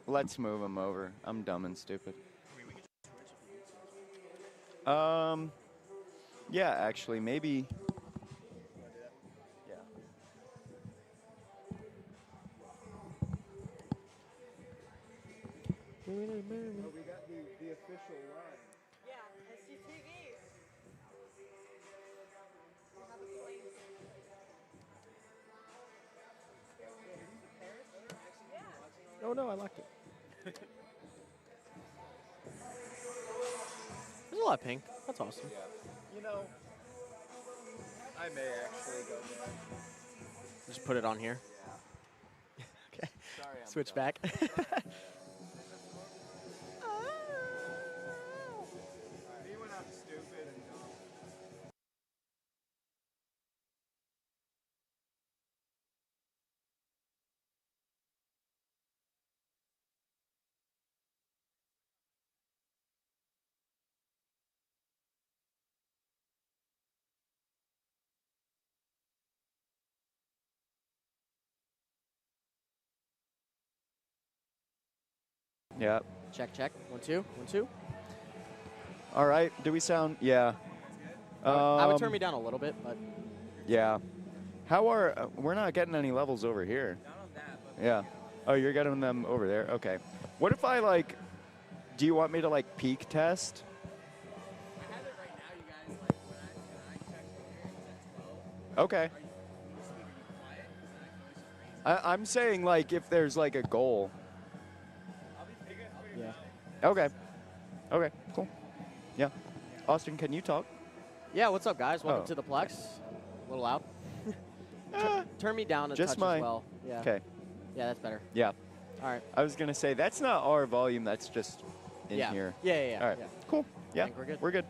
let's move him over. I'm dumb and stupid. Yeah, actually, maybe. Yeah. Oh, we got the official line. Yeah, SCTV. Oh no, I locked it. There's a lot of pink. That's awesome. Yeah. You know, I may actually go there. Just put it on here. Yeah. Okay. Sorry, I'm Switch dumb. back. Me when I'm stupid and dumb. Yeah. Check, check. 1, 2. 1, 2. All right. Do we sound? Yeah. I would turn me down a little bit, but Yeah. How are we're not getting any levels over here? Not on that, but Yeah. Oh, you're getting them over there. Okay. What if I like? Do you want me to like peak test? I have it right now, you guys. Like when I check here, it's at 12. Okay. Are you quiet? Because then I can always just raise it. I'm saying like if there's like a goal. I'll be yeah. Okay. Okay. Cool. Yeah. Austin, can you talk? Yeah, what's up, guys? Welcome Oh. to the Plex. A little loud. Turn me down a Just touch my- as well. Yeah. Okay. Yeah, that's better. Yeah. All right. I was gonna say that's not our volume. That's just in yeah. here. Yeah, yeah, yeah. All right. Yeah. Cool. Yeah. think we're good. We're good.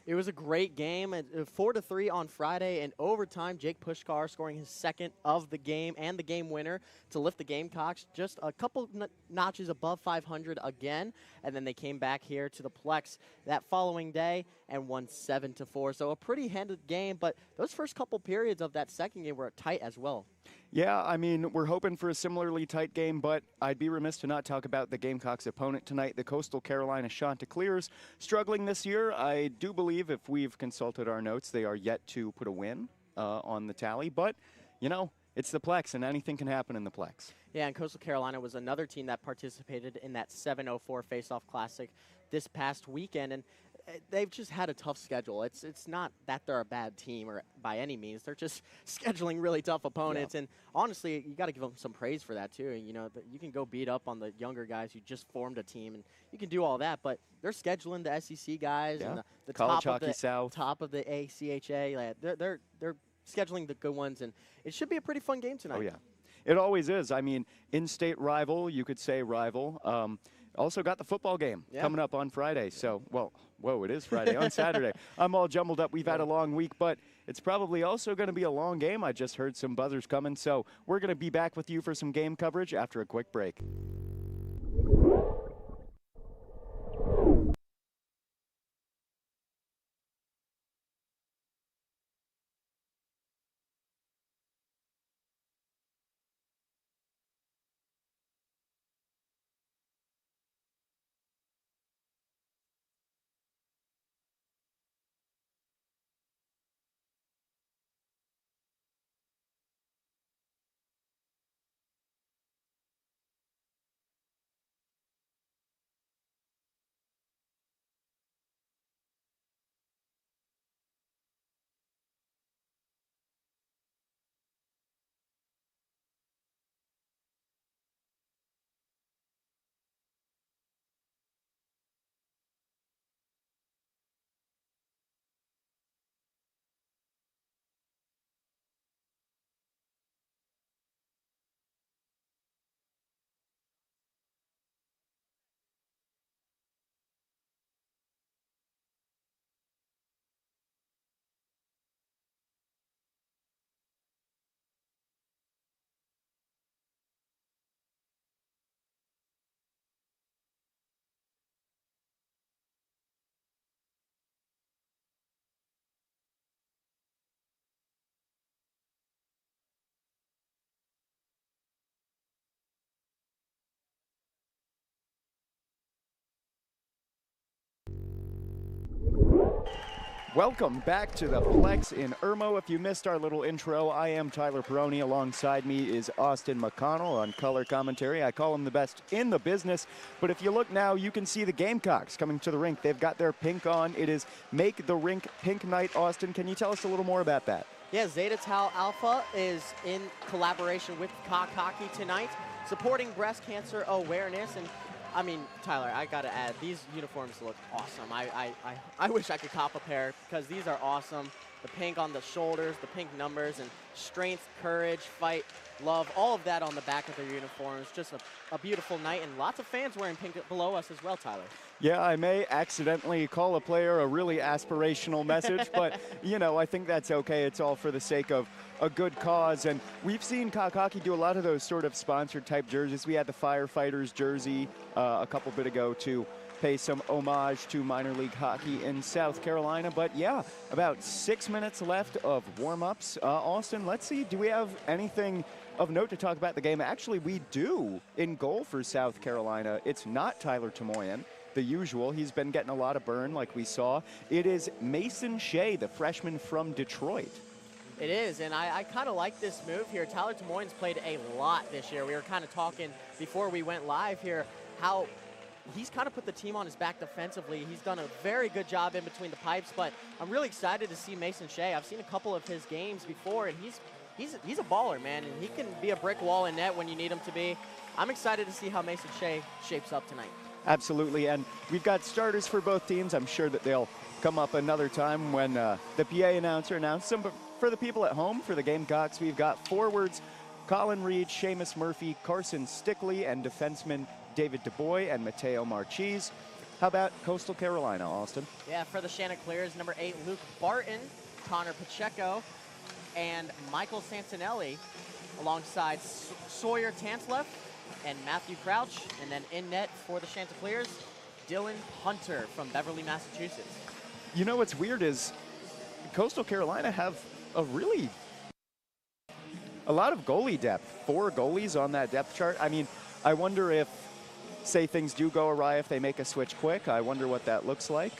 It was a great game. 4-3 on Friday. In overtime, Jake Pushkar scoring his second of the game and the game winner to lift the Gamecocks just a couple notches above 500 again. And then they came back here to the Plex that following day and won 7-4. So a pretty handed game, but those first couple periods of that second game were tight as well. Yeah, I mean, we're hoping for a similarly tight game, but I'd be remiss to not talk about the Gamecocks' opponent tonight, the Coastal Carolina Chanticleers. Struggling this year, I do believe, if we've consulted our notes, they are yet to put a win on the tally. But, you know, it's the Plex, and anything can happen in the Plex. Yeah, and Coastal Carolina was another team that participated in that 704 Face-Off Classic this past weekend, and they've just had a tough schedule. It's not that they're a bad team or by any means. They're just scheduling really tough opponents. Yeah. And honestly, you got to give them some praise for that too. You know, you can go beat up on the younger guys who just formed a team, and you can do all that. But they're scheduling the SEC guys and the College top Hockey of the South, top of the ACHA. They're scheduling the good ones, and it should be a pretty fun game tonight. Oh yeah, it always is. I mean, in-state rival, you could say rival. Also got the football game coming up on Friday. So, well, whoa, it is Friday, on Saturday. I'm all jumbled up. We've had a long week, but it's probably also going to be a long game. I just heard some buzzers coming. So we're going to be back with you for some game coverage after a quick break. Welcome back to the Plex in Irmo. If you missed our little intro, I am Tyler Perrone. Alongside me is Austin McConnell on color commentary. I call him the best in the business. But if you look now, you can see the Gamecocks coming to the rink. They've got their pink on. It is Make the Rink Pink Night. Austin, can you tell us a little more about that? Yeah, Zeta Tau Alpha is in collaboration with Cock Hockey tonight, supporting breast cancer awareness. And I mean, Tyler, I got to add, these uniforms look awesome. I wish I could cop a pair because these are awesome. The pink on the shoulders, the pink numbers, and strength, courage, fight, love, all of that on the back of their uniforms. Just a beautiful night, and lots of fans wearing pink below us as well, Tyler. Yeah, I may accidentally call a player a really aspirational message, but, you know, I think that's okay. It's all for the sake of a good cause. And we've seen Cock Hockey do a lot of those sort of sponsored type jerseys. We had the Firefighters jersey a couple bit ago to pay some homage to minor league hockey in South Carolina. But yeah, about 6 minutes left of warm-ups. Austin, let's see, do we have anything of note to talk about the game? Actually, we do. In goal for South Carolina, it's not Tyler Tomoyan, the usual. He's been getting a lot of burn like we saw. It is Mason Shea, the freshman from Detroit. It is, and I kind of like this move here. Tyler Tomoyan's played a lot this year. We were kind of talking before we went live here how he's kind of put the team on his back defensively. He's done a very good job in between the pipes, but I'm really excited to see Mason Shea. I've seen a couple of his games before, and he's a baller, man, and he can be a brick wall in net when you need him to be. I'm excited to see how Mason Shea shapes up tonight. Absolutely, and we've got starters for both teams. I'm sure that they'll come up another time when the PA announcer announces them. But for the people at home, for the Gamecocks, we've got forwards Colin Reed, Seamus Murphy, Carson Stickley, and defensemen David DuBois and Mateo Marchese. How about Coastal Carolina, Austin? Yeah, for the Chanticleers, number 8, Luke Barton, Connor Pacheco, and Michael Santinelli, alongside Sawyer Tansleff and Matthew Crouch. And then in net for the Chanticleers, Dylan Hunter from Beverly, Massachusetts. You know what's weird is Coastal Carolina have a lot of goalie depth. 4 goalies on that depth chart. I mean, I wonder if, say things do go awry, if they make a switch quick, I wonder what that looks like.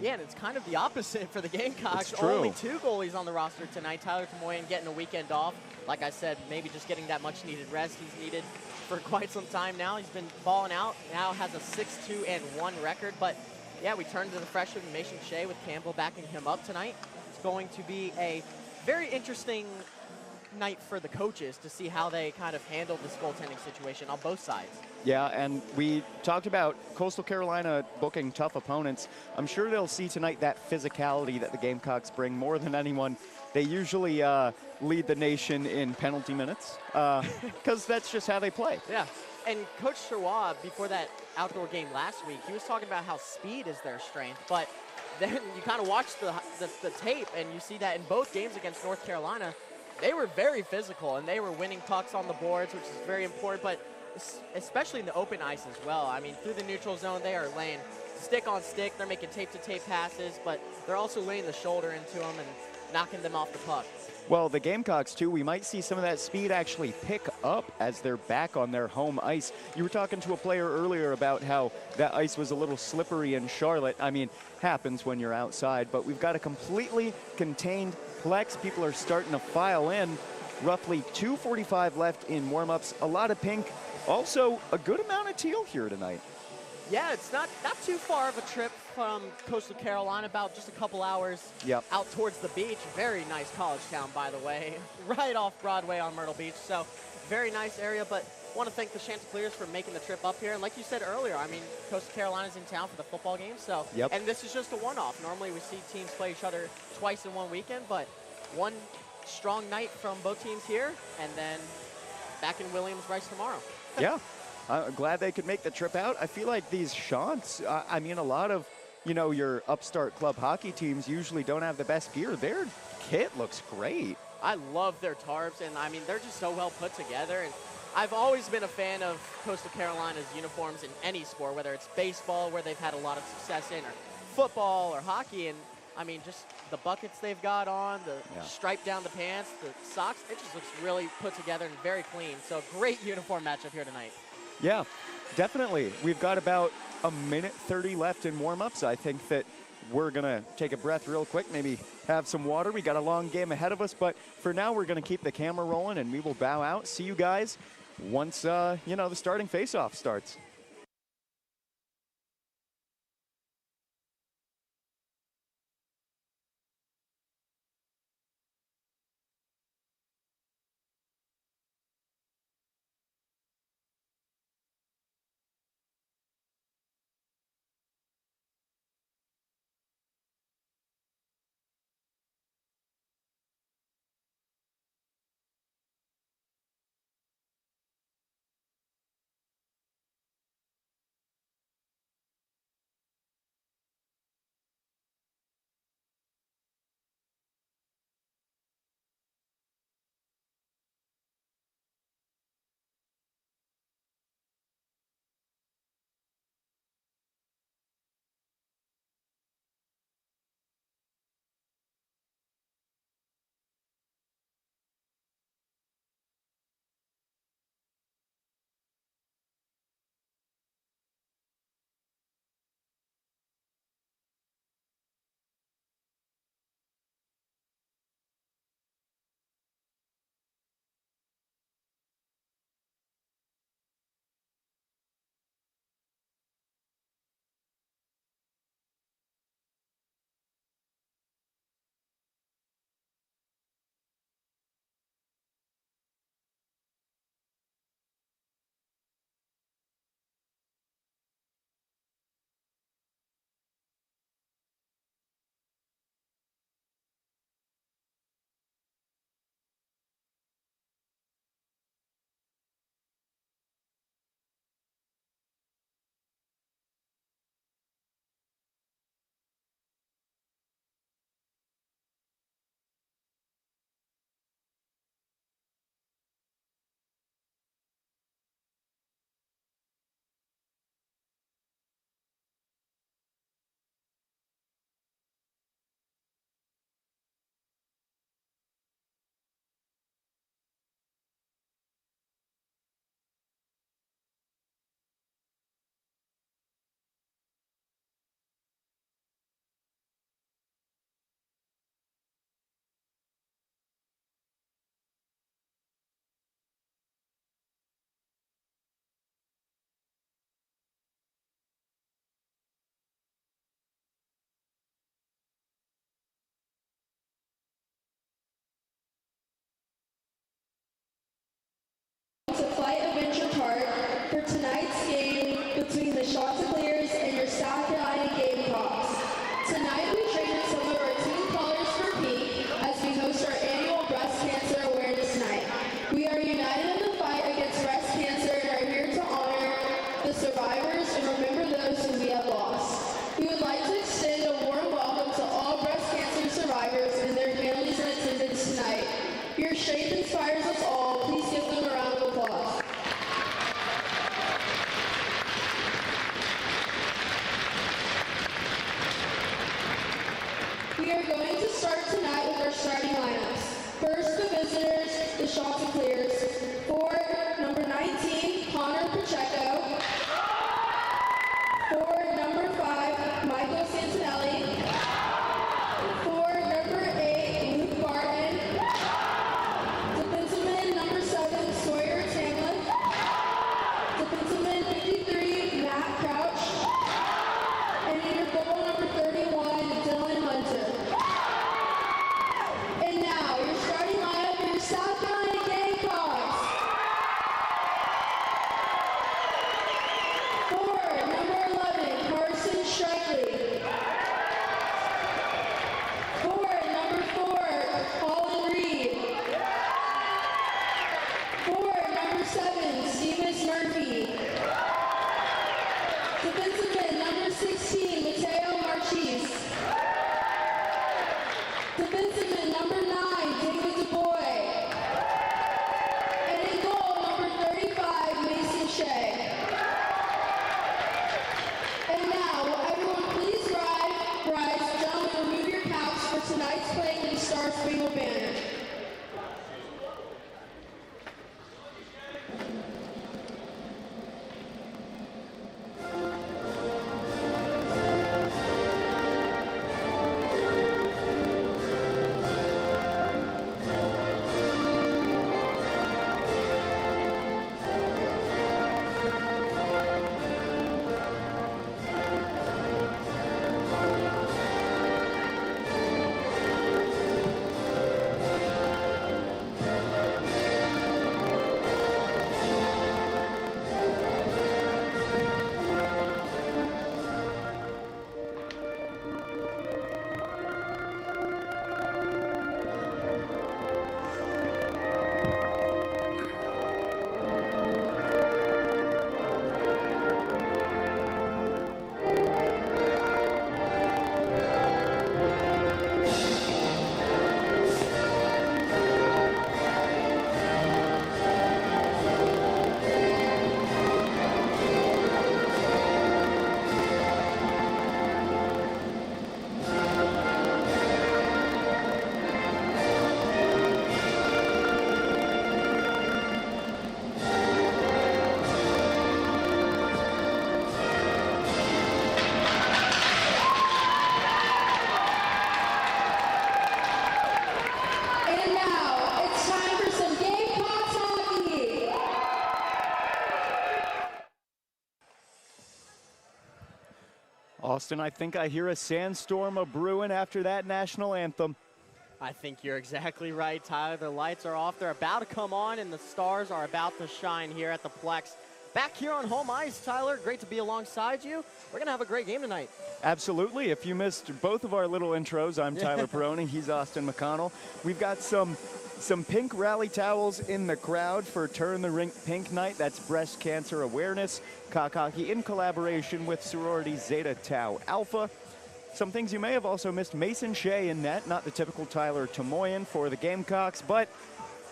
Yeah, and it's kind of the opposite for the Gamecocks. It's true. Only 2 goalies on the roster tonight. Tyler Tamoyan getting a weekend off. Like I said, maybe just getting that much needed rest he's needed for quite some time now. He's been balling out. Now has a 6-2-1 record. But yeah, we turn to the freshman Mason Shea with Campbell backing him up tonight. It's going to be a very interesting night for the coaches to see how they kind of handle this goaltending situation on both sides. Yeah, and we talked about Coastal Carolina booking tough opponents. I'm sure they'll see tonight that physicality that the Gamecocks bring more than anyone. They usually lead the nation in penalty minutes because that's just how they play. Yeah, and Coach Serwa, before that outdoor game last week, he was talking about how speed is their strength, but then you kind of watch the tape and you see that in both games against North Carolina, they were very physical and they were winning pucks on the boards, which is very important, but especially in the open ice as well. I mean, through the neutral zone, they are laying stick on stick. They're making tape-to-tape passes, but they're also laying the shoulder into them and knocking them off the puck. Well, the Gamecocks, too, we might see some of that speed actually pick up as they're back on their home ice. You were talking to a player earlier about how that ice was a little slippery in Charlotte. I mean, happens when you're outside, but we've got a completely contained Plex. People are starting to file in. Roughly 2:45 left in warm-ups. A lot of pink. Also, a good amount of teal here tonight. Yeah, it's not too far of a trip from Coastal Carolina, about just a couple hours out towards the beach. Very nice college town, by the way, right off Broadway on Myrtle Beach. So very nice area, but want to thank the Chanticleers for making the trip up here. And like you said earlier, I mean, Coastal Carolina's in town for the football game. So, and this is just a one-off. Normally we see teams play each other twice in one weekend, but one strong night from both teams here, and then back in Williams-Brice tomorrow. Yeah. I'm glad they could make the trip out. I feel like these Chants, I mean, a lot of, you know, your upstart club hockey teams usually don't have the best gear. Their kit looks great. I love their tarps, and I mean, they're just so well put together. And I've always been a fan of Coastal Carolina's uniforms in any sport, whether it's baseball, where they've had a lot of success in, or football or hockey. And I mean, just the buckets they've got on, the stripe down the pants, the socks, it just looks really put together and very clean. So great uniform matchup here tonight. Yeah, definitely. We've got about a minute 30 left in warm-ups. I think that we're going to take a breath real quick, maybe have some water. We got a long game ahead of us, but for now we're going to keep the camera rolling and we will bow out. See you guys once, you know, the starting face-off starts. Defenseman number 9, David DuBois. And in goal, number 35, Mason Shea. And now, will everyone please rise, gentlemen, remove your caps for tonight's playing in the Star Spangled Banner. And now, it's time for some Gamecocks hockey. Austin, I think I hear a sandstorm a-brewing after that national anthem. I think you're exactly right, Tyler. The lights are off. They're about to come on, and the stars are about to shine here at the Plex. Back here on home ice, Tyler. Great to be alongside you. We're going to have a great game tonight. Absolutely. If you missed both of our little intros, I'm Tyler Perrone. He's Austin McConnell. We've got some pink rally towels in the crowd for Turn the Rink Pink Night. That's breast cancer awareness. Cock hockey in collaboration with sorority Zeta Tau Alpha. Some things you may have also missed. Mason Shea in net, not the typical Tyler Tomoyan for the Gamecocks, but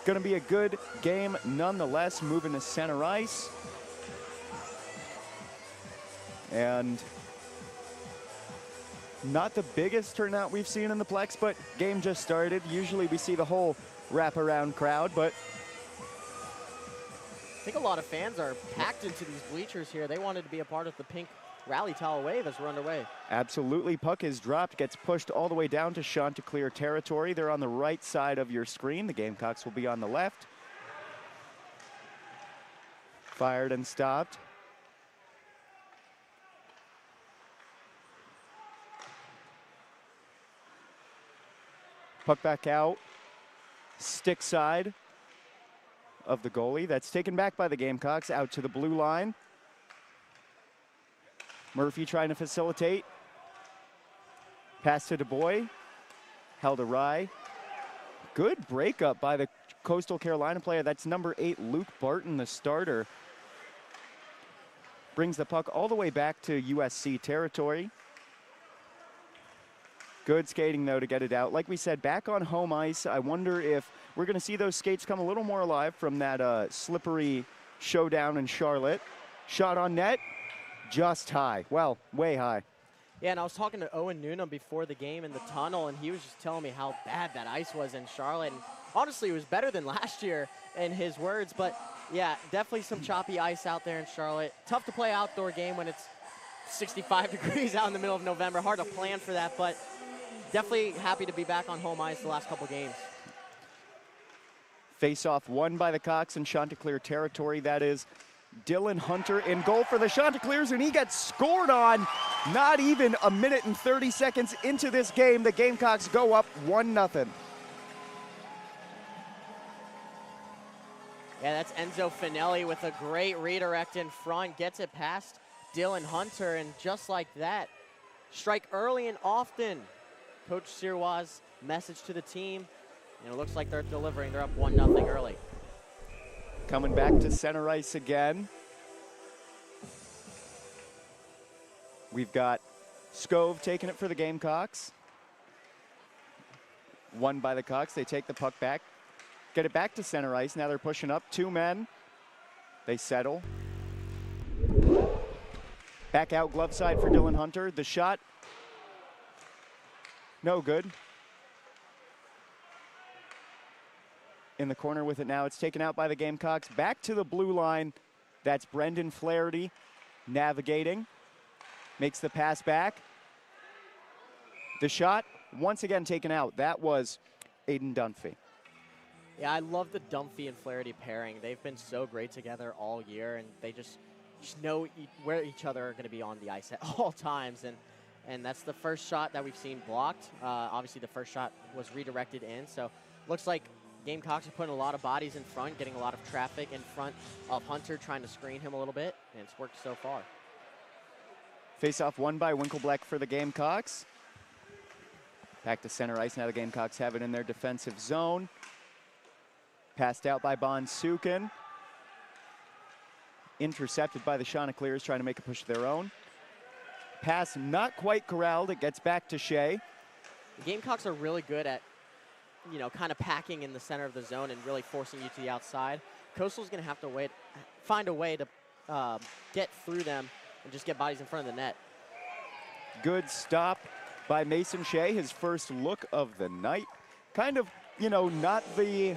going to be a good game nonetheless. Moving to center ice. And not the biggest turnout we've seen in the Plex, but game just started. Usually we see the whole wraparound crowd, but I think a lot of fans are packed into these bleachers here. They wanted to be a part of the pink rally towel wave as we're underway. absolutely. Puck is dropped, gets pushed all the way down to Chanticleer territory. They're on the right side of your screen. The Gamecocks will be on the left. Fired and stopped. Puck back out, stick side of the goalie. That's taken back by the Gamecocks, out to the blue line. Murphy trying to facilitate. Pass to DuBois, held awry. Good breakup by the Coastal Carolina player. That's number 8, Luke Barton, the starter. Brings the puck all the way back to USC territory. Good skating, though, to get it out. Like we said, back on home ice, I wonder if we're going to see those skates come a little more alive from that slippery showdown in Charlotte. Shot on net, just high. Well, way high. Yeah, and I was talking to Owen Noonan before the game in the tunnel, and he was just telling me how bad that ice was in Charlotte. And honestly, it was better than last year in his words. But, yeah, definitely some choppy ice out there in Charlotte. Tough to play outdoor game when it's 65 degrees out in the middle of November. Hard to plan for that, but definitely happy to be back on home ice the last couple games. Face-off won by the Cox in Chanticleer territory. That is Dylan Hunter in goal for the Chanticleers, and he gets scored on not even a minute and 30 seconds into this game. The Gamecocks go up 1-0. Yeah, that's Enzo Finelli with a great redirect in front. Gets it past Dylan Hunter, and just like that, strike early and often. Coach Sirois' message to the team, and it looks like they're delivering. They're up 1-0 early. Coming back to center ice again. We've got Scove taking it for the Gamecocks. Won by the Cox. They take the puck back, get it back to center ice. Now they're pushing up. 2 men. They settle. Back out glove side for Dylan Hunter. The shot, no good. In the corner with it now. It's taken out by the Gamecocks. Back to the blue line. That's Brendan Flaherty navigating. Makes the pass back. The shot, once again taken out. That was Aiden Dunphy. Yeah, I love the Dunphy and Flaherty pairing. They've been so great together all year, and they just know where each other are going to be on the ice at all times. And that's the first shot that we've seen blocked. Obviously, the first shot was redirected in, so looks like Gamecocks are putting a lot of bodies in front, getting a lot of traffic in front of Hunter, trying to screen him a little bit, and it's worked so far. Face-off won by Winkleblack for the Gamecocks. Back to center ice. Now the Gamecocks have it in their defensive zone. Passed out by Bonsukin. Intercepted by the Chanticleers, trying to make a push of their own. Pass not quite corralled. It gets back to Shea. The Gamecocks are really good at, kind of packing in the center of the zone and really forcing you to the outside. Coastal's going to have to find a way to get through them and just get bodies in front of the net. Good stop by Mason Shea, his first look of the night. Kind of, not the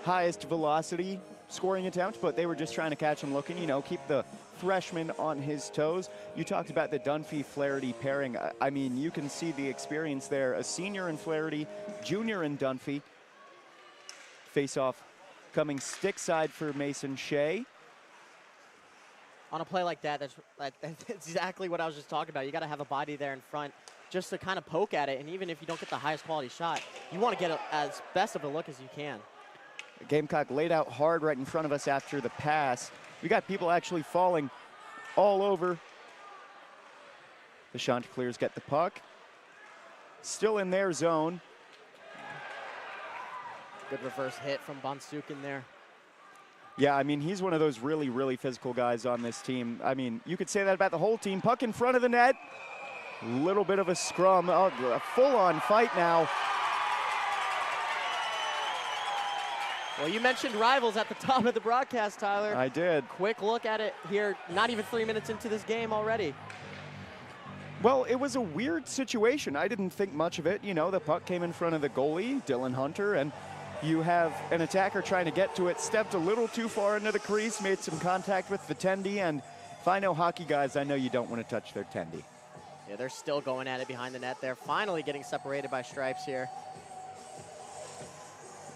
highest velocity scoring attempt, but they were just trying to catch him looking, keep the freshman on his toes. You talked about the Dunphy-Flaherty pairing. I mean, you can see the experience there. A senior in Flaherty, junior in Dunphy. Face-off coming stick side for Mason Shea. On a play like that, that's exactly what I was just talking about. You got to have a body there in front just to kind of poke at it, and even if you don't get the highest quality shot, you want to get as best of a look as you can. Gamecock laid out hard right in front of us after the pass. We got people actually falling all over. The Chanticleers get the puck. Still in their zone. Good reverse hit from Bonsukin there. Yeah, I mean, he's one of those really, really physical guys on this team. I mean, you could say that about the whole team. Puck in front of the net. Little bit of a scrum. Oh, a full-on fight now. Well, you mentioned rivals at the top of the broadcast, Tyler. I did. Quick look at it here, not even 3 minutes into this game already. Well, it was a weird situation. I didn't think much of it. The puck came in front of the goalie, Dylan Hunter, and you have an attacker trying to get to it, stepped a little too far into the crease, made some contact with the tendy, and if I know hockey guys, I know you don't want to touch their tendy. Yeah, they're still going at it behind the net. They're finally getting separated by stripes here.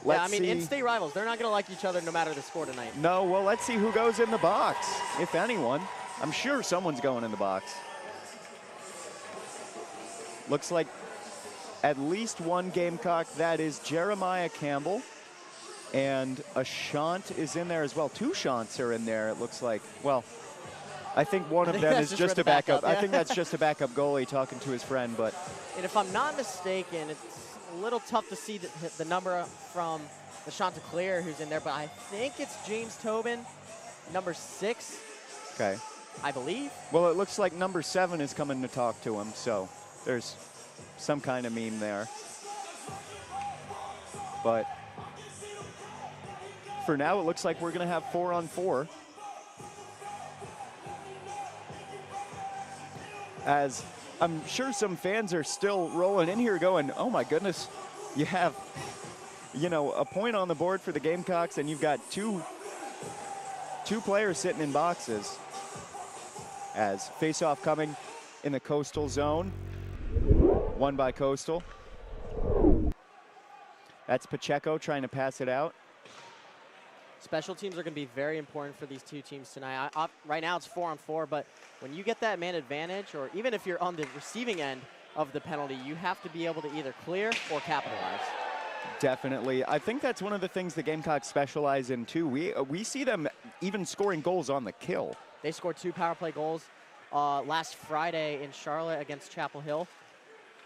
In-state rivals, they're not going to like each other no matter the score tonight. No, well, let's see who goes in the box, if anyone. I'm sure someone's going in the box. Looks like at least one Gamecock. That is Jeremiah Campbell. And a Shant is in there as well. 2 Shants are in there, it looks like. Well, I think one of them is just a backup. Yeah. I think that's just a backup goalie talking to his friend, but. And if I'm not mistaken, it's a little tough to see the number from the Chanticleer who's in there, but I think it's James Tobin, number 6. Okay. I believe. Well, it looks like number 7 is coming to talk to him, so there's some kind of meme there. But for now, it looks like we're going to have 4-on-4. As I'm sure some fans are still rolling in here going, oh my goodness, you have, a point on the board for the Gamecocks and you've got two players sitting in boxes. As face-off coming in the Coastal zone. Won by Coastal. That's Pacheco trying to pass it out. Special teams are going to be very important for these two teams tonight. Right now it's 4-on-4, but when you get that man advantage, or even if you're on the receiving end of the penalty, you have to be able to either clear or capitalize. Definitely. I think that's one of the things the Gamecocks specialize in too. We see them even scoring goals on the kill. They scored 2 power play goals last Friday in Charlotte against Chapel Hill.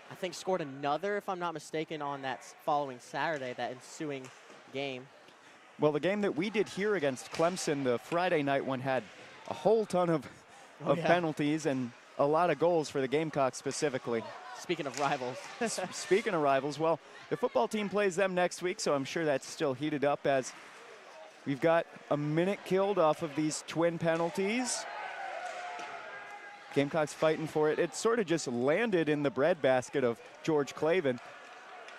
I think scored another, if I'm not mistaken, on that following Saturday, that ensuing game. Well, the game that we did here against Clemson, the Friday night one, had a whole ton of penalties and a lot of goals for the Gamecocks specifically. Speaking of rivals. Speaking of rivals, well, the football team plays them next week, so I'm sure that's still heated up as we've got a minute killed off of these twin penalties. Gamecocks fighting for it. It sort of just landed in the breadbasket of George Clavin.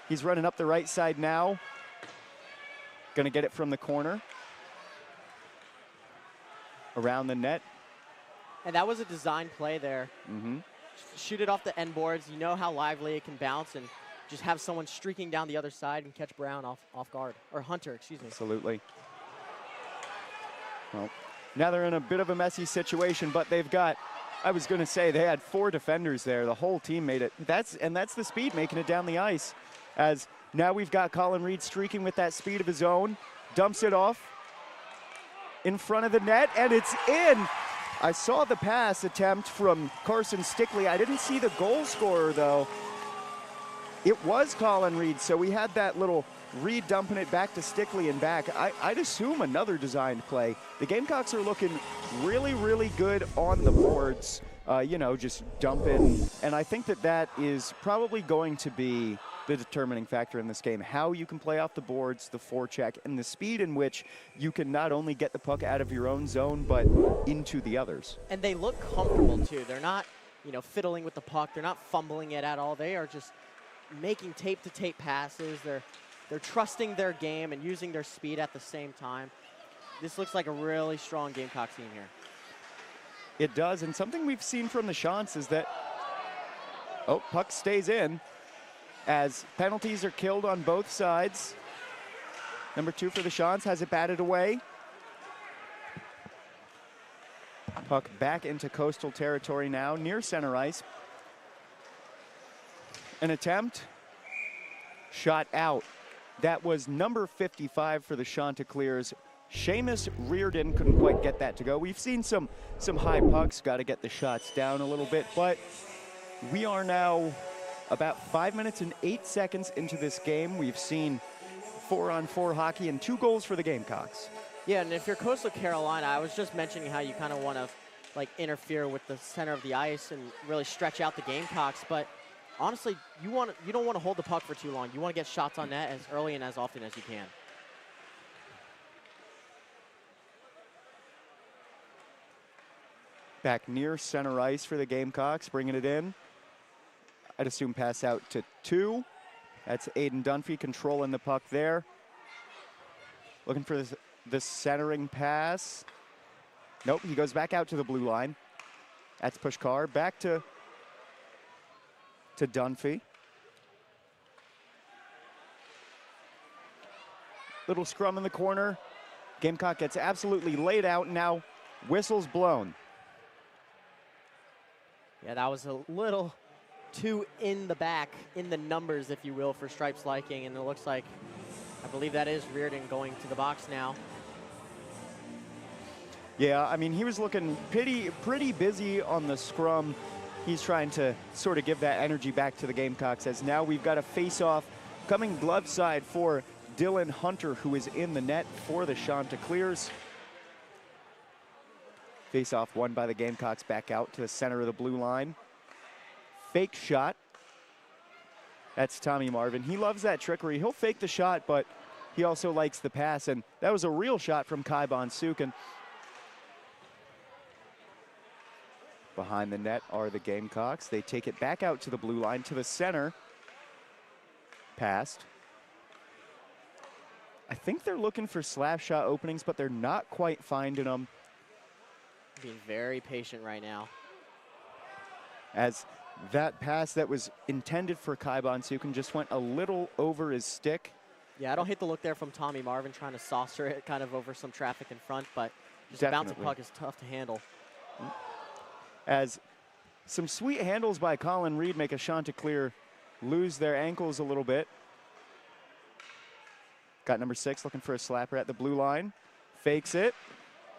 He's running up the right side now. Gonna get it from the corner. Around the net. And that was a design play there. Shoot it off the end boards. You know how lively it can bounce, and just have someone streaking down the other side and catch Brown off guard. Or Hunter, excuse me. Absolutely. Well, now they're in a bit of a messy situation, but they've got, I was going to say, they had 4 defenders there. The whole team made it. That's the speed making it down the ice. As now we've got Colin Reed streaking with that speed of his own. Dumps it off in front of the net, and it's in. I saw the pass attempt from Carson Stickley. I didn't see the goal scorer, though. It was Colin Reed, so we had that little Reed dumping it back to Stickley and back. I'd assume another designed play. The Gamecocks are looking really, really good on the boards, just dumping. And I think that is probably going to be the determining factor in this game. How you can play off the boards, the forecheck, and the speed in which you can not only get the puck out of your own zone, but into the others. And they look comfortable, too. They're not, fiddling with the puck. They're not fumbling it at all. They are just making tape-to-tape passes. They're trusting their game and using their speed at the same time. This looks like a really strong Gamecock team here. It does, and something we've seen from the Chants is that, puck stays in as penalties are killed on both sides. Number 2 for the Chants has it batted away. Puck back into coastal territory now, near center ice. An attempt, shot out. That was number 55 for the Chanticleers. Seamus Reardon couldn't quite get that to go. We've seen some high pucks, got to get the shots down a little bit, but we are now about 5 minutes and 8 seconds into this game. We've seen 4-on-4 hockey and 2 goals for the Gamecocks. Yeah, and if you're Coastal Carolina, I was just mentioning how you kind of want to interfere with the center of the ice and really stretch out the Gamecocks, but honestly, you don't want to hold the puck for too long. You want to get shots on net as early and as often as you can. Back near center ice for the Gamecocks, bringing it in. I'd assume pass out to 2. That's Aiden Dunphy controlling the puck there. Looking for the centering pass. Nope, he goes back out to the blue line. That's Pushkar. Back to Dunphy. Little scrum in the corner. Gamecock gets absolutely laid out. Now whistle's blown. Yeah, that was a little too in the back, in the numbers, if you will, for Stripes' liking. And it looks like, I believe that is Reardon going to the box now. Yeah, I mean, he was looking pretty busy on the scrum. He's trying to sort of give that energy back to the Gamecocks, as now we've got a face-off coming glove side for Dylan Hunter, who is in the net for the Chanticleers. Face-off won by the Gamecocks, back out to the center of the blue line. Fake shot. That's Tommy Marvin. He loves that trickery. He'll fake the shot, but he also likes the pass, and that was a real shot from Kai Bonsukin. Behind the net are the Gamecocks. They take it back out to the blue line, to the center. Passed. I think they're looking for slap shot openings, but they're not quite finding them. Being very patient right now. As that pass that was intended for Kai Bonsukin just went a little over his stick. Yeah, I don't hate the look there from Tommy Marvin trying to saucer it kind of over some traffic in front, but just bouncing puck is tough to handle. As some sweet handles by Colin Reed make a Chanticleer lose their ankles a little bit. Got number 6 looking for a slapper at the blue line. Fakes it.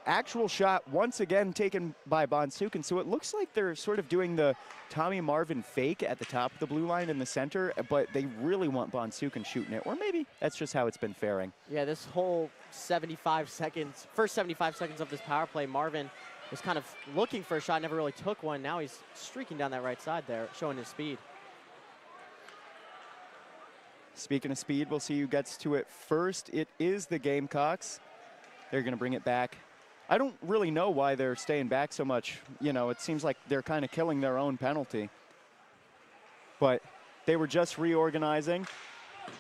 Actual shot once again taken by Bonsukin. So it looks like they're sort of doing the Tommy Marvin fake at the top of the blue line in the center, but they really want Bonsukin shooting it. Or maybe that's just how it's been faring. Yeah, this whole 75 seconds, first 75 seconds of this power play, Marvin was kind of looking for a shot, never really took one. Now he's streaking down that right side there, showing his speed. Speaking of speed, we'll see who gets to it first. It is the Gamecocks. They're going to bring it back. I don't really know why they're staying back so much. You know, it seems like they're kind of killing their own penalty. But they were just reorganizing.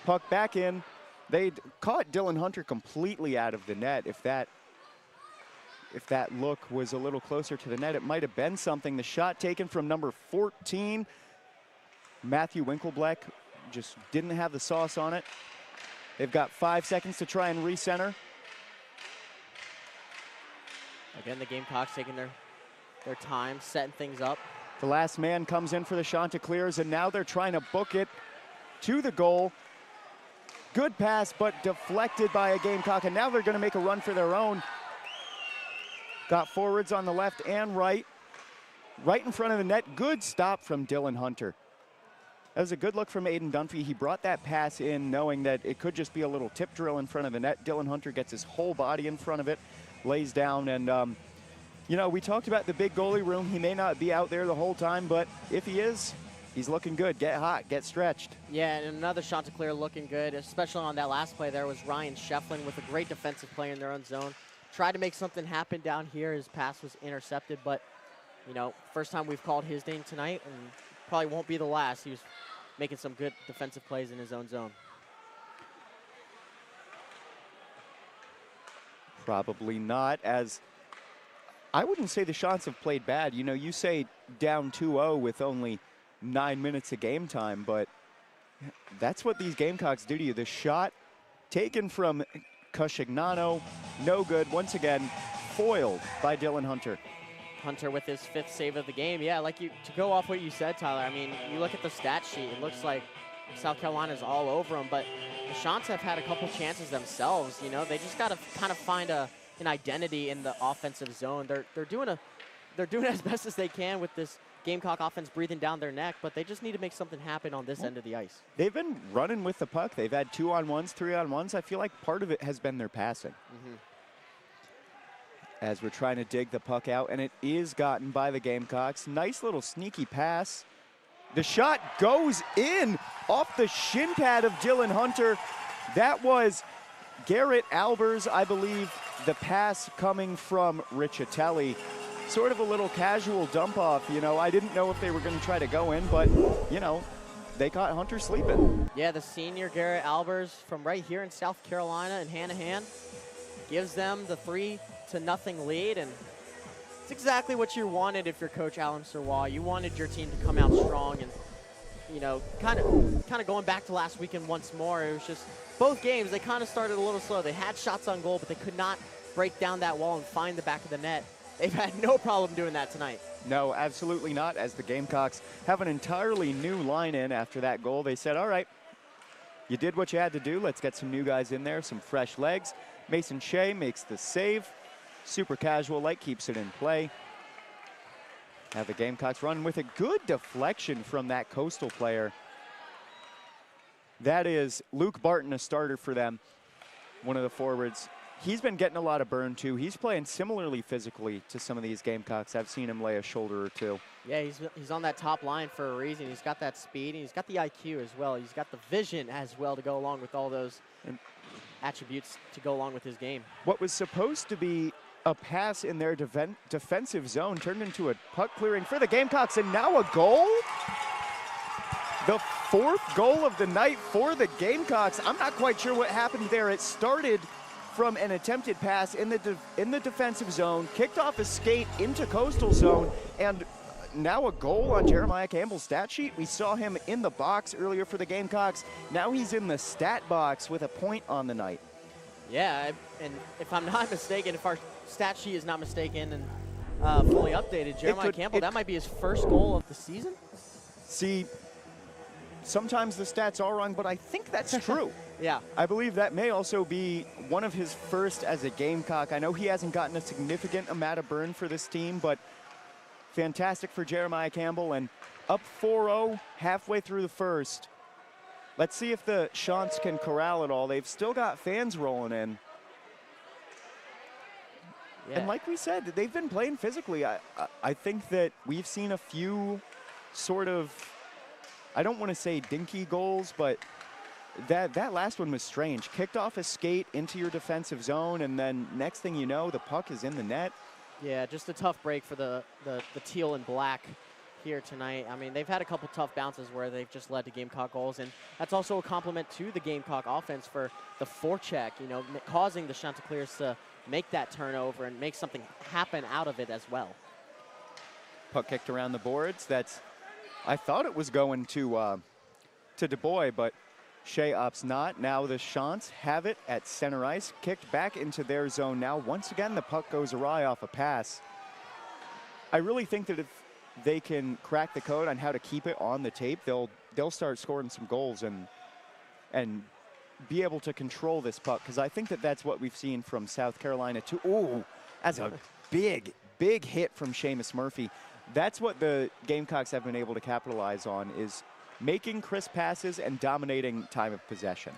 Puck back in. They caught Dylan Hunter completely out of the net. If that look was a little closer to the net, it might have been something. The shot taken from number 14, Matthew Winklebleck, just didn't have the sauce on it. They've got 5 seconds to try and recenter. Again, the Gamecocks taking their time, setting things up. The last man comes in for the Chanticleers, and now they're trying to book it to the goal. Good pass, but deflected by a Gamecock, and now they're going to make a run for their own. Got forwards on the left and right in front of the net. Good stop from Dylan Hunter. That was a good look from Aiden Dunphy. He brought that pass in knowing that it could just be a little tip drill in front of the net. Dylan Hunter gets his whole body in front of it, lays down, and you know, we talked about the big goalie room. He may not be out there the whole time, but if he is, he's looking good. Get hot, get stretched. Yeah, and another Chanticleer looking good, especially on that last play there was Ryan Shefflin with a great defensive play in their own zone. Tried to make something happen down here. His pass was intercepted, but, you know, first time we've called his name tonight, and probably won't be the last. He was making some good defensive plays in his own zone. Probably not, as I wouldn't say the Chants have played bad. You know, you say down 2-0 with only 9 minutes of game time, but that's what these Gamecocks do to you. The shot taken from Cuscignano, no good. Once again, foiled by Dylan Hunter. Hunter with his 5th save of the game. Yeah, like to go off what you said, Tyler, I mean, you look at the stat sheet, it looks like South Carolina's all over them, but the Chants have had a couple chances themselves. You know, they just got to kind of find an identity in the offensive zone. They're doing as best as they can with this Gamecock offense breathing down their neck, but they just need to make something happen on this end of the ice. They've been running with the puck. They've had 2-on-1s, 3-on-1s. I feel like part of it has been their passing. As we're trying to dig the puck out, and it is gotten by the Gamecocks. Nice little sneaky pass. The shot goes in off the shin pad of Dylan Hunter. That was Garrett Albers, I believe. The pass coming from Riccitelli. Sort of a little casual dump off, you know. I didn't know if they were going to try to go in, but, you know, they caught Hunter sleeping. Yeah, the senior Garrett Albers from right here in South Carolina in Hanahan gives them the 3-0 lead, and it's exactly what you wanted if you're Coach Alan Sirwa. You wanted your team to come out strong, and, you know, kind of going back to last weekend once more. It was just both games, they kind of started a little slow. They had shots on goal, but they could not break down that wall and find the back of the net. They've had no problem doing that tonight. No, absolutely not, as the Gamecocks have an entirely new line in after that goal. They said, all right, you did what you had to do. Let's get some new guys in there, some fresh legs. Mason Shea makes the save. Super casual, like, keeps it in play. Have the Gamecocks run with a good deflection from that Coastal player. That is Luke Barton, a starter for them, one of the forwards. He's been getting a lot of burn, too. He's playing similarly physically to some of these Gamecocks. I've seen him lay a shoulder or two. Yeah, he's on that top line for a reason. He's got that speed, and he's got the IQ as well. He's got the vision as well to go along with all those attributes to go along with his game. What was supposed to be a pass in their defensive zone turned into a puck clearing for the Gamecocks, and now a goal? The 4th goal of the night for the Gamecocks. I'm not quite sure what happened there. It started from an attempted pass in the defensive zone, kicked off a skate into Coastal zone, and now a goal on Jeremiah Campbell's stat sheet. We saw him in the box earlier for the Gamecocks. Now he's in the stat box with a point on the night. Yeah, and if I'm not mistaken, if our stat sheet is not mistaken and fully updated, Jeremiah Campbell, that might be his 1st goal of the season? See, sometimes the stats are wrong, but I think that's true. Yeah. I believe that may also be one of his first as a Gamecock. I know he hasn't gotten a significant amount of burn for this team, but fantastic for Jeremiah Campbell, and up 4-0 halfway through the first. Let's see if the Chants can corral it all. They've still got fans rolling in. Yeah. And like we said, they've been playing physically. I think that we've seen a few sort of, I don't want to say dinky goals, but that last one was strange. Kicked off a skate into your defensive zone, and then next thing you know, the puck is in the net. Yeah, just a tough break for the teal and black here tonight. I mean, they've had a couple tough bounces where they've just led to Gamecock goals, and that's also a compliment to the Gamecock offense for the forecheck, you know, causing the Chanticleers to make that turnover and make something happen out of it as well. Puck kicked around the boards. I thought it was going to Du Bois, but Shea opts not. Now the Chants have it at center ice, kicked back into their zone. Now once again the puck goes awry off a pass. I really think that if they can crack the code on how to keep it on the tape, they'll start scoring some goals and be able to control this puck, because I think that that's what we've seen from South Carolina too. Ooh, as a big hit from Seamus Murphy. That's what the Gamecocks have been able to capitalize on, is making crisp passes and dominating time of possession.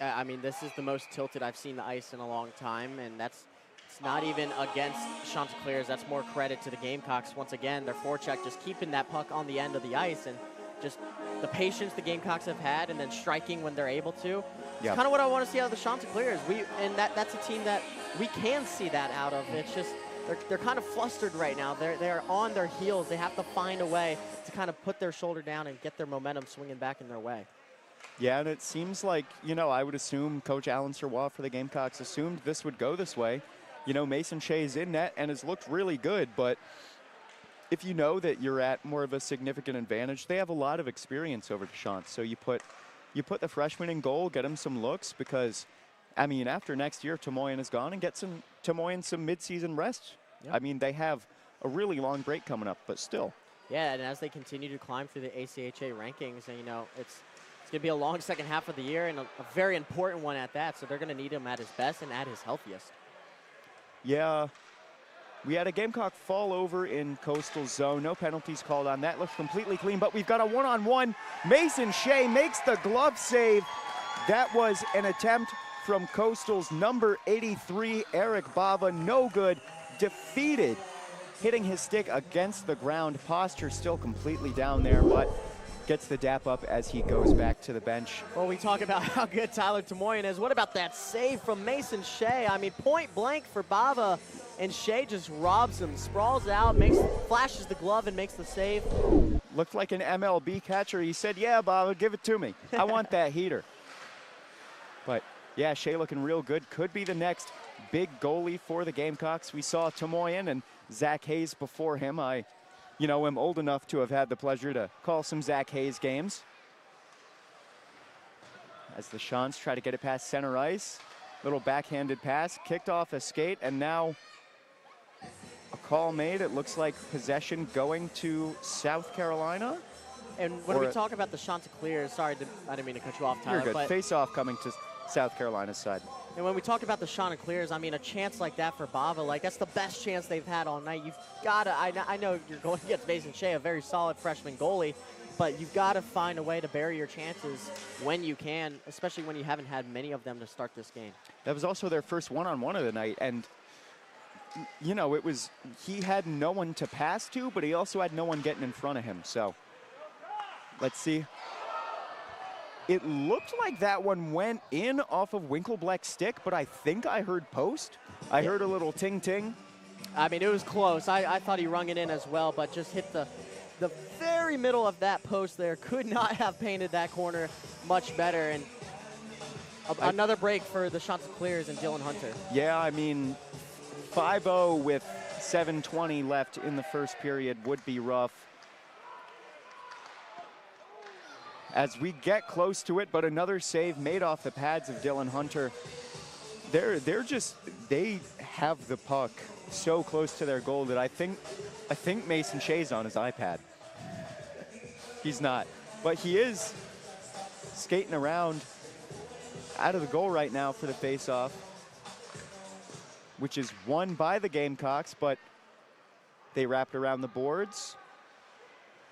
I mean, this is the most tilted I've seen the ice in a long time, and it's not even against Chanticleers. That's more credit to the Gamecocks. Once again, their forecheck just keeping that puck on the end of the ice, and just the patience the Gamecocks have had, and then striking when they're able to. It's kind of what I want to see out of the Chanticleers. That's a team that we can see that out of. It's just they're kind of flustered right now. They're on their heels. They have to find a way to kind of put their shoulder down and get their momentum swinging back in their way. Yeah, and it seems like, you know, I would assume Coach Alan Serrois for the Gamecocks assumed this would go this way. You know, Mason Shea is in net and has looked really good, but if you know that you're at more of a significant advantage, they have a lot of experience over Deschamps. So you put the freshman in goal, get him some looks, because, I mean, after next year, Tomoyan is gone, and get Tomoyan some midseason rest. Yep. I mean, they have a really long break coming up, but still. Yeah, and as they continue to climb through the ACHA rankings, and, you know, it's going to be a long second half of the year, and a very important one at that, so they're going to need him at his best and at his healthiest. Yeah, we had a Gamecock fall over in Coastal zone. No penalties called on. That looks completely clean, but we've got a one-on-one. Mason Shea makes the glove save. That was an attempt from Coastal's number 83, Eric Bava. No good. Defeated. Hitting his stick against the ground. Posture still completely down there, but gets the dap up as he goes back to the bench. Well, we talk about how good Tyler Tomoyan is. What about that save from Mason Shea? I mean, point blank for Bava, and Shea just robs him, sprawls out, flashes the glove and makes the save. Looked like an MLB catcher. He said, yeah, Bava, give it to me. I want that heater. But yeah, Shea looking real good. Could be the next big goalie for the Gamecocks. We saw Tomoyan and Zach Hayes before him. I am old enough to have had the pleasure to call some Zach Hayes games. As the Chants try to get it past center ice. Little backhanded pass, kicked off a skate, and now a call made. It looks like possession going to South Carolina. And when we talk about the Chanticleers, sorry, I didn't mean to cut you off, Tyler. You're good. Face-off coming to South Carolina's side. And when we talk about the Chanticleers, I mean, a chance like that for Bava, like, that's the best chance they've had all night. You've got to, I know you're going against Mason Shea, a very solid freshman goalie, but you've got to find a way to bury your chances when you can, especially when you haven't had many of them to start this game. That was also their first one-on-one of the night, and, you know, he had no one to pass to, but he also had no one getting in front of him, so let's see. It looked like that one went in off of Winkleblack's stick, but I think I heard post. I heard a little ting-ting. I mean, it was close. I thought he rung it in as well, but just hit the very middle of that post there. Could not have painted that corner much better. And another break for the Chanticleers and Dylan Hunter. Yeah, I mean, 5-0 with 7:20 left in the first period would be rough. As we get close to it, but another save made off the pads of Dylan Hunter. They have the puck so close to their goal that I think Mason Shea's on his iPad. He's not, but he is skating around out of the goal right now for the face-off, which is won by the Gamecocks, but they wrapped around the boards.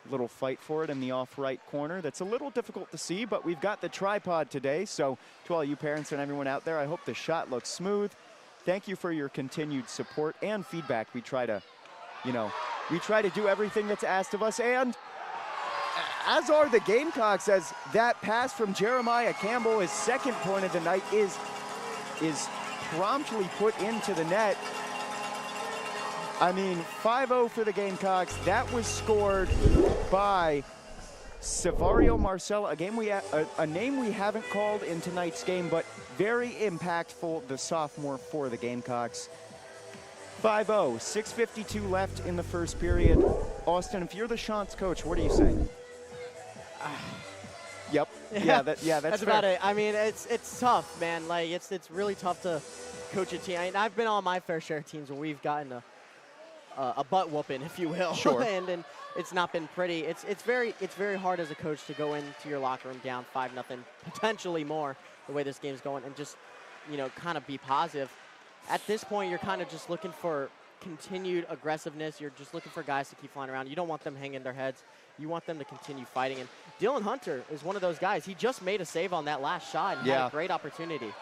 Little fight for it in the off-right corner. That's a little difficult to see, but we've got the tripod today, so to all you parents and everyone out there, I hope the shot looks smooth. Thank you for your continued support and feedback. We try to do everything that's asked of us, and as are the Gamecocks, as that pass from Jeremiah Campbell, his second point of the night, is promptly put into the net. I mean, 5-0 for the Gamecocks. That was scored by Savario Marcella, a name we haven't called in tonight's game, but very impactful, the sophomore for the Gamecocks. 5-0, 6:52 left in the first period. Austin, if you're the Chants coach, what are you saying? Yep. Yeah, that's That's fair. about it. I mean, it's tough, man. Like it's really tough to coach a team. I mean, I've been on my fair share of teams where we've gotten a butt whooping, if you will. Sure. and it's not been pretty. It's very hard as a coach to go into your locker room down 5-0, potentially more, the way this game's going, and just, you know, kind of be positive. At this point, you're kind of just looking for continued aggressiveness. You're just looking for guys to keep flying around. You don't want them hanging their heads. You want them to continue fighting. And Dylan Hunter is one of those guys. He just made a save on that last shot and had a great opportunity.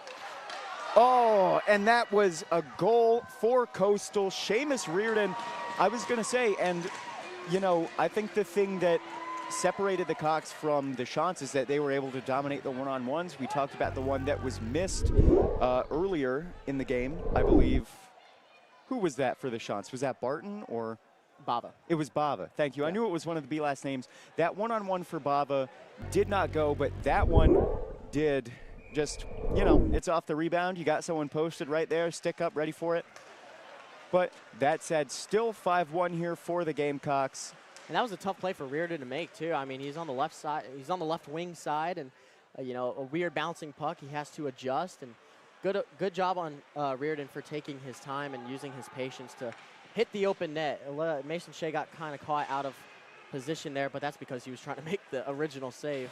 Oh, and that was a goal for Coastal. Seamus Reardon, I was going to say, and, you know, I think the thing that separated the Cox from the Chants is that they were able to dominate the one-on-ones. We talked about the one that was missed earlier in the game, I believe. Who was that for the Chants? Was that Barton or? Bava. It was Bava. Thank you. I knew it was one of the B last names. That one-on-one for Bava did not go, but that one did. Just, you know, it's off the rebound. You got someone posted right there, stick up, ready for it. But that said, still 5-1 here for the Gamecocks. And that was a tough play for Reardon to make, too. I mean, he's on the left side. He's on the left wing side, and, you know, a weird bouncing puck. He has to adjust, and good job on Reardon for taking his time and using his patience to hit the open net. Mason Shea got kind of caught out of position there, but that's because he was trying to make the original save.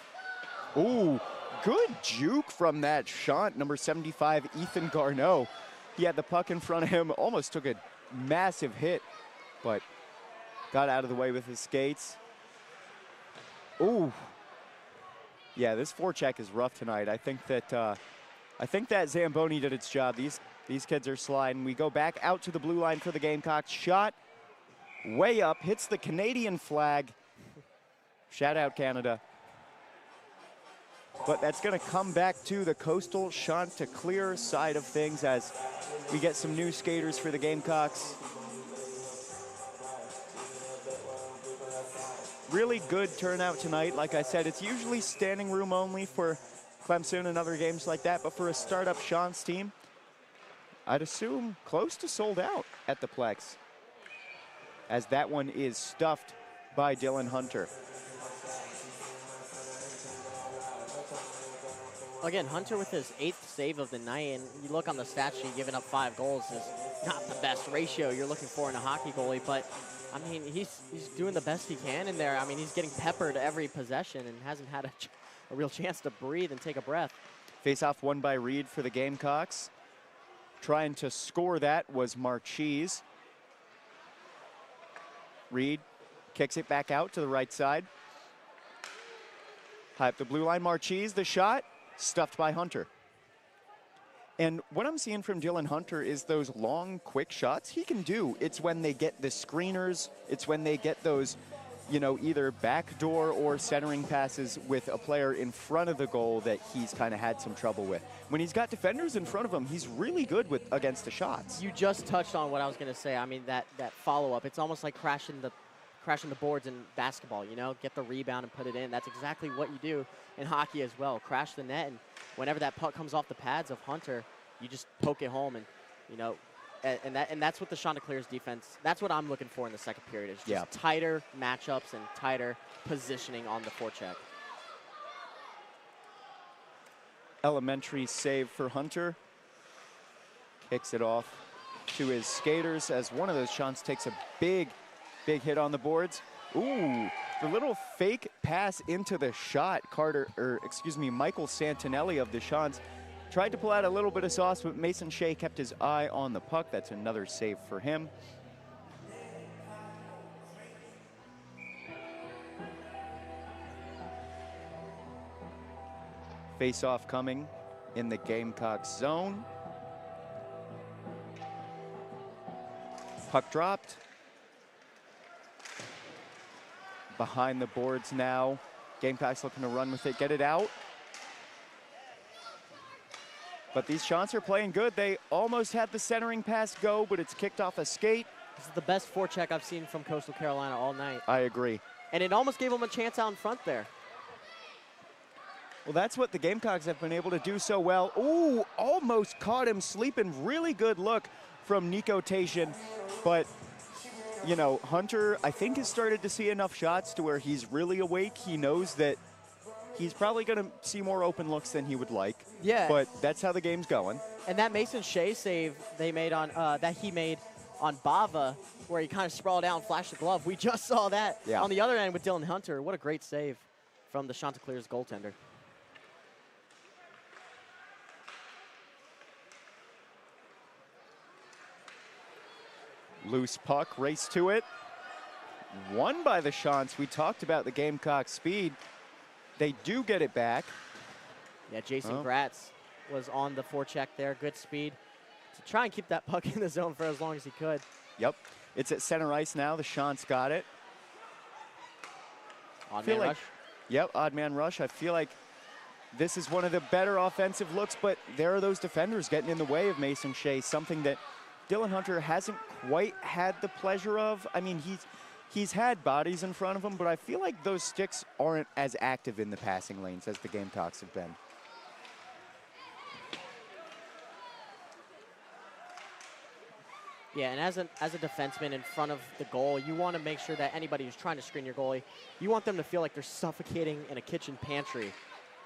Ooh, good juke from that shot, number 75, Ethan Garneau. He had the puck in front of him, almost took a massive hit, but got out of the way with his skates. Ooh. Yeah, this forecheck is rough tonight. I think that Zamboni did its job. These kids are sliding. We go back out to the blue line for the Gamecocks. Shot way up, hits the Canadian flag. Shout out Canada. But that's going to come back to the Coastal Chanticleer side of things as we get some new skaters for the Gamecocks. Really good turnout tonight. Like I said, it's usually standing room only for Clemson and other games like that, but for a startup Chants team, I'd assume close to sold out at the Plex, as that one is stuffed by Dylan Hunter. Again, Hunter with his 8th save of the night, and you look on the stat sheet, giving up 5 goals is not the best ratio you're looking for in a hockey goalie, but I mean, he's doing the best he can in there. I mean, he's getting peppered every possession and hasn't had a real chance to breathe and take a breath. Face-off won by Reed for the Gamecocks. Trying to score that was Marchese. Reed kicks it back out to the right side. High up the blue line, Marchese, the shot, stuffed by Hunter. And what I'm seeing from Dylan Hunter is those long, quick shots he can do. It's when they get the screeners, it's when they get those, you know, either backdoor or centering passes with a player in front of the goal that he's kind of had some trouble with. When he's got defenders in front of him, he's really good against the shots. You just touched on what I was going to say. I mean, that follow-up, it's almost like crashing the boards in basketball, you know, get the rebound and put it in. That's exactly what you do in hockey as well. Crash the net, and whenever that puck comes off the pads of Hunter, you just poke it home, and, you know, and that's what the Chanticleers defense, that's what I'm looking for in the second period, is just tighter matchups and tighter positioning on the forecheck. Elementary save for Hunter. Kicks it off to his skaters as one of those shots takes a big hit on the boards. Ooh, the little fake pass into the shot. Michael Santinelli of the Chants tried to pull out a little bit of sauce, but Mason Shea kept his eye on the puck. That's another save for him. Face-off coming in the Gamecock zone. Puck dropped. Behind the boards now Gamecocks looking to run with it, get it out. But these Chants are playing good. They almost had the centering pass go, but it's kicked off a skate. This is the best forecheck I've seen from Coastal Carolina all night. I agree. And it almost gave them a chance out in front there. Well, that's what the Gamecocks have been able to do so well. Ooh, almost caught him sleeping. Really good look from Nico Tation. But, you know, Hunter, I think, has started to see enough shots to where he's really awake. He knows that he's probably going to see more open looks than he would like. Yeah. But that's how the game's going. And that Mason Shea save they made on he made on Bava, where he kind of sprawled out and flashed the glove. We just saw that on the other end with Dylan Hunter. What a great save from the Chanticleers goaltender. Loose puck, race to it. Won by the Chants. We talked about the Gamecock speed. They do get it back. Yeah, Jason Gratz was on the forecheck there. Good speed to try and keep that puck in the zone for as long as he could. Yep. It's at center ice now. The Chants got it. Odd man rush. Yep, odd man rush. I feel like this is one of the better offensive looks, but there are those defenders getting in the way of Mason Shea, something that Dylan Hunter hasn't quite had the pleasure of. I mean, he's had bodies in front of him, but I feel like those sticks aren't as active in the passing lanes as the Gamecocks have been. Yeah, and as a defenseman in front of the goal, you want to make sure that anybody who's trying to screen your goalie, you want them to feel like they're suffocating in a kitchen pantry.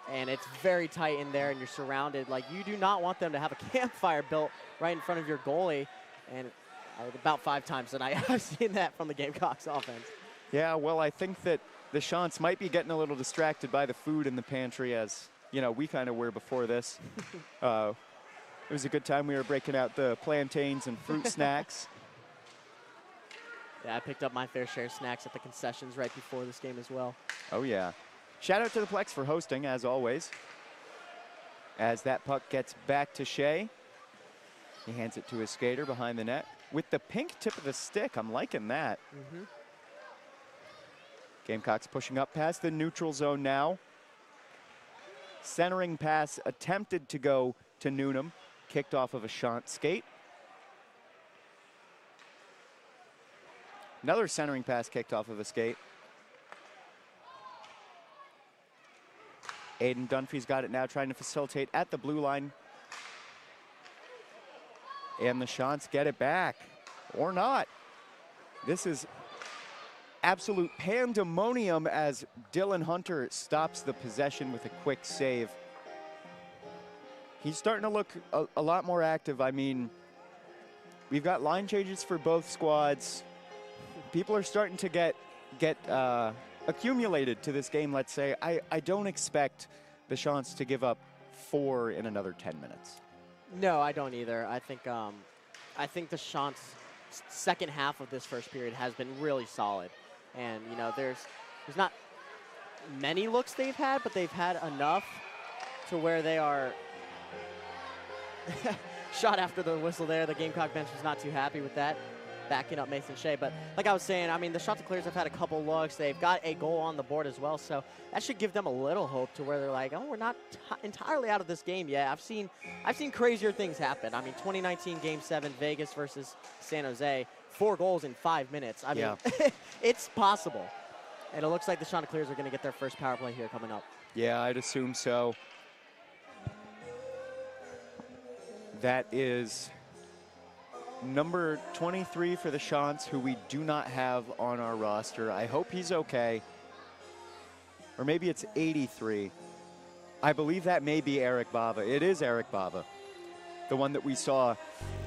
And it's very tight in there, and you're surrounded. Like, you do not want them to have a campfire built right in front of your goalie. And about 5 times tonight, I've seen that from the Gamecocks offense. Yeah, well, I think that the Chants might be getting a little distracted by the food in the pantry, as, you know, we kind of were before this. It was a good time. We were breaking out the plantains and fruit snacks. Yeah, I picked up my fair share of snacks at the concessions right before this game as well. Oh, yeah. Shout out to the Plex for hosting, as always. As that puck gets back to Shea. He hands it to his skater behind the net. With the pink tip of the stick, I'm liking that. Gamecocks pushing up past the neutral zone now. Centering pass attempted to go to Newnham. Kicked off of a Chant skate. Another centering pass kicked off of a skate. Aiden Dunphy's got it now, trying to facilitate at the blue line. And the Chants get it back, or not. This is absolute pandemonium as Dylan Hunter stops the possession with a quick save. He's starting to look a lot more active. I mean, we've got line changes for both squads. People are starting to get accumulated to this game, let's say. I don't expect the Chants to give up 4 in another 10 minutes. No, I don't either. I think the Chants' second half of this first period has been really solid. And, you know, there's not many looks they've had, but they've had enough to where they are shot after the whistle there. The Gamecock bench was not too happy with that, backing up Mason Shea. But like I was saying, I mean, the Chanticleers have had a couple looks. They've got a goal on the board as well, so that should give them a little hope to where they're like, oh, we're not entirely out of this game yet. I've seen crazier things happen. I mean, 2019 Game 7, Vegas versus San Jose, 4 goals in 5 minutes. I mean, it's possible. And it looks like the Chanticleers are going to get their first power play here coming up. Yeah, I'd assume so. That is number 23 for the Chants, who we do not have on our roster. I hope he's okay. Or maybe it's 83. I believe that may be Eric Bava. It is Eric Bava, the one that we saw,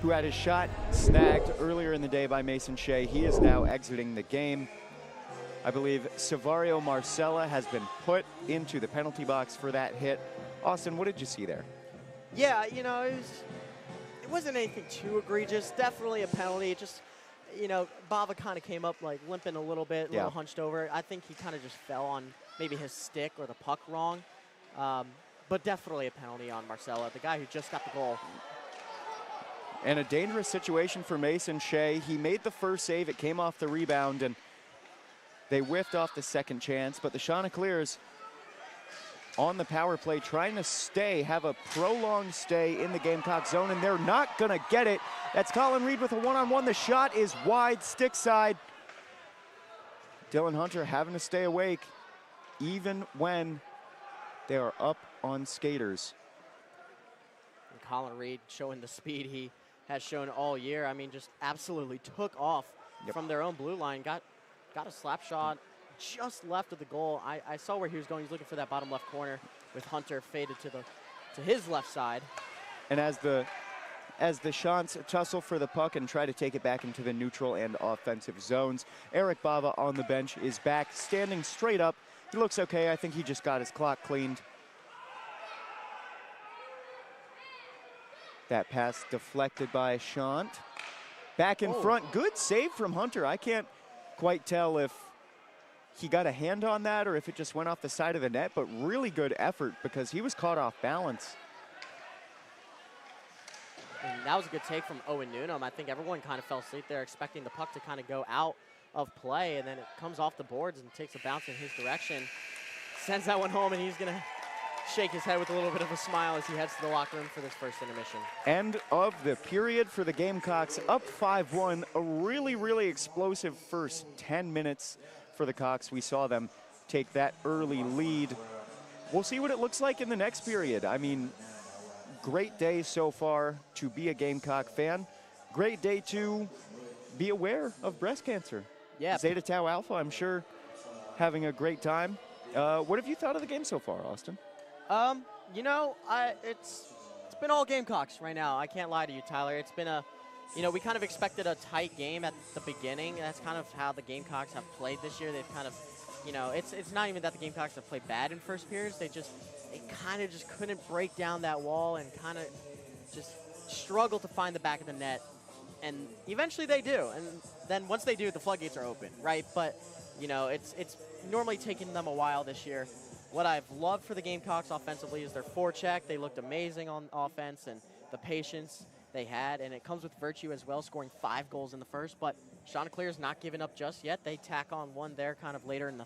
who had his shot snagged earlier in the day by Mason Shea. He is now exiting the game. I believe Savario Marcella has been put into the penalty box for that hit. Austin, what did you see there? Yeah, you know, it wasn't anything too egregious. Definitely a penalty. Just, you know, Bava kind of came up like limping a little bit, a little hunched over. I think he kind of just fell on maybe his stick or the puck wrong. But definitely a penalty on Marcella, the guy who just got the goal. And a dangerous situation for Mason Shea. He made the first save. It came off the rebound, and they whiffed off the second chance. But the Chanticleers on the power play, trying to have a prolonged stay in the Gamecock zone, and they're not gonna get it. That's Colin Reed with a one-on-one. The shot is wide, stick side. Dylan Hunter having to stay awake even when they are up on skaters. And Colin Reed showing the speed he has shown all year. I mean, just absolutely took off from their own blue line. Got a slap shot just left of the goal. I saw where he was going. He's looking for that bottom left corner with Hunter faded to his left side. And as the Shants tussle for the puck and try to take it back into the neutral and offensive zones, Eric Bava on the bench is back, standing straight up. He looks okay. I think he just got his clock cleaned. That pass deflected by Shant. Back in front. Good save from Hunter. I can't quite tell if he got a hand on that or if it just went off the side of the net, but really good effort because he was caught off balance. And that was a good take from Owen Noonan. I think everyone kind of fell asleep there expecting the puck to kind of go out of play, and then it comes off the boards and takes a bounce in his direction. Sends that one home, and he's going to shake his head with a little bit of a smile as he heads to the locker room for this first intermission. End of the period for the Gamecocks, up 5-1. A really, really explosive first 10 minutes for the Cocks. We saw them take that early lead. We'll see what it looks like in the next period. I mean, great day so far to be a Gamecock fan. Great day to be aware of breast cancer. Yeah. Zeta Tau Alpha, I'm sure, having a great time. What have you thought of the game so far, Austin? You know, it's been all Gamecocks right now. I can't lie to you, Tyler. It's been we kind of expected a tight game at the beginning. That's kind of how the Gamecocks have played this year. They've kind of, it's not even that the Gamecocks have played bad in first periods. They kind of just couldn't break down that wall and kind of just struggle to find the back of the net. And eventually they do. And then once they do, the floodgates are open, right? But, it's normally taken them a while this year. What I've loved for the Gamecocks offensively is their forecheck. They looked amazing on offense and the patience they had. And it comes with virtue as well, scoring 5 goals in the first. But Chanticleers not giving up just yet. They tack on one there kind of later in the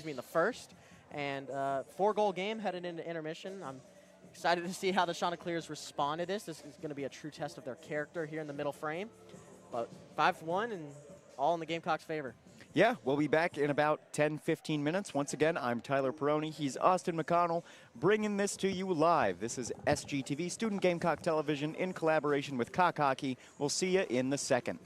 in the first. And 4-goal game headed into intermission. I'm excited to see how the Chanticleers respond to this. This is going to be a true test of their character here in the middle frame. But 5-1 and all in the Gamecocks' favor. Yeah, we'll be back in about 10-15 minutes. Once again, I'm Tyler Perrone. He's Austin McConnell, bringing this to you live. This is SGTV, Student Gamecock Television, in collaboration with Cock Hockey. We'll see you in the second.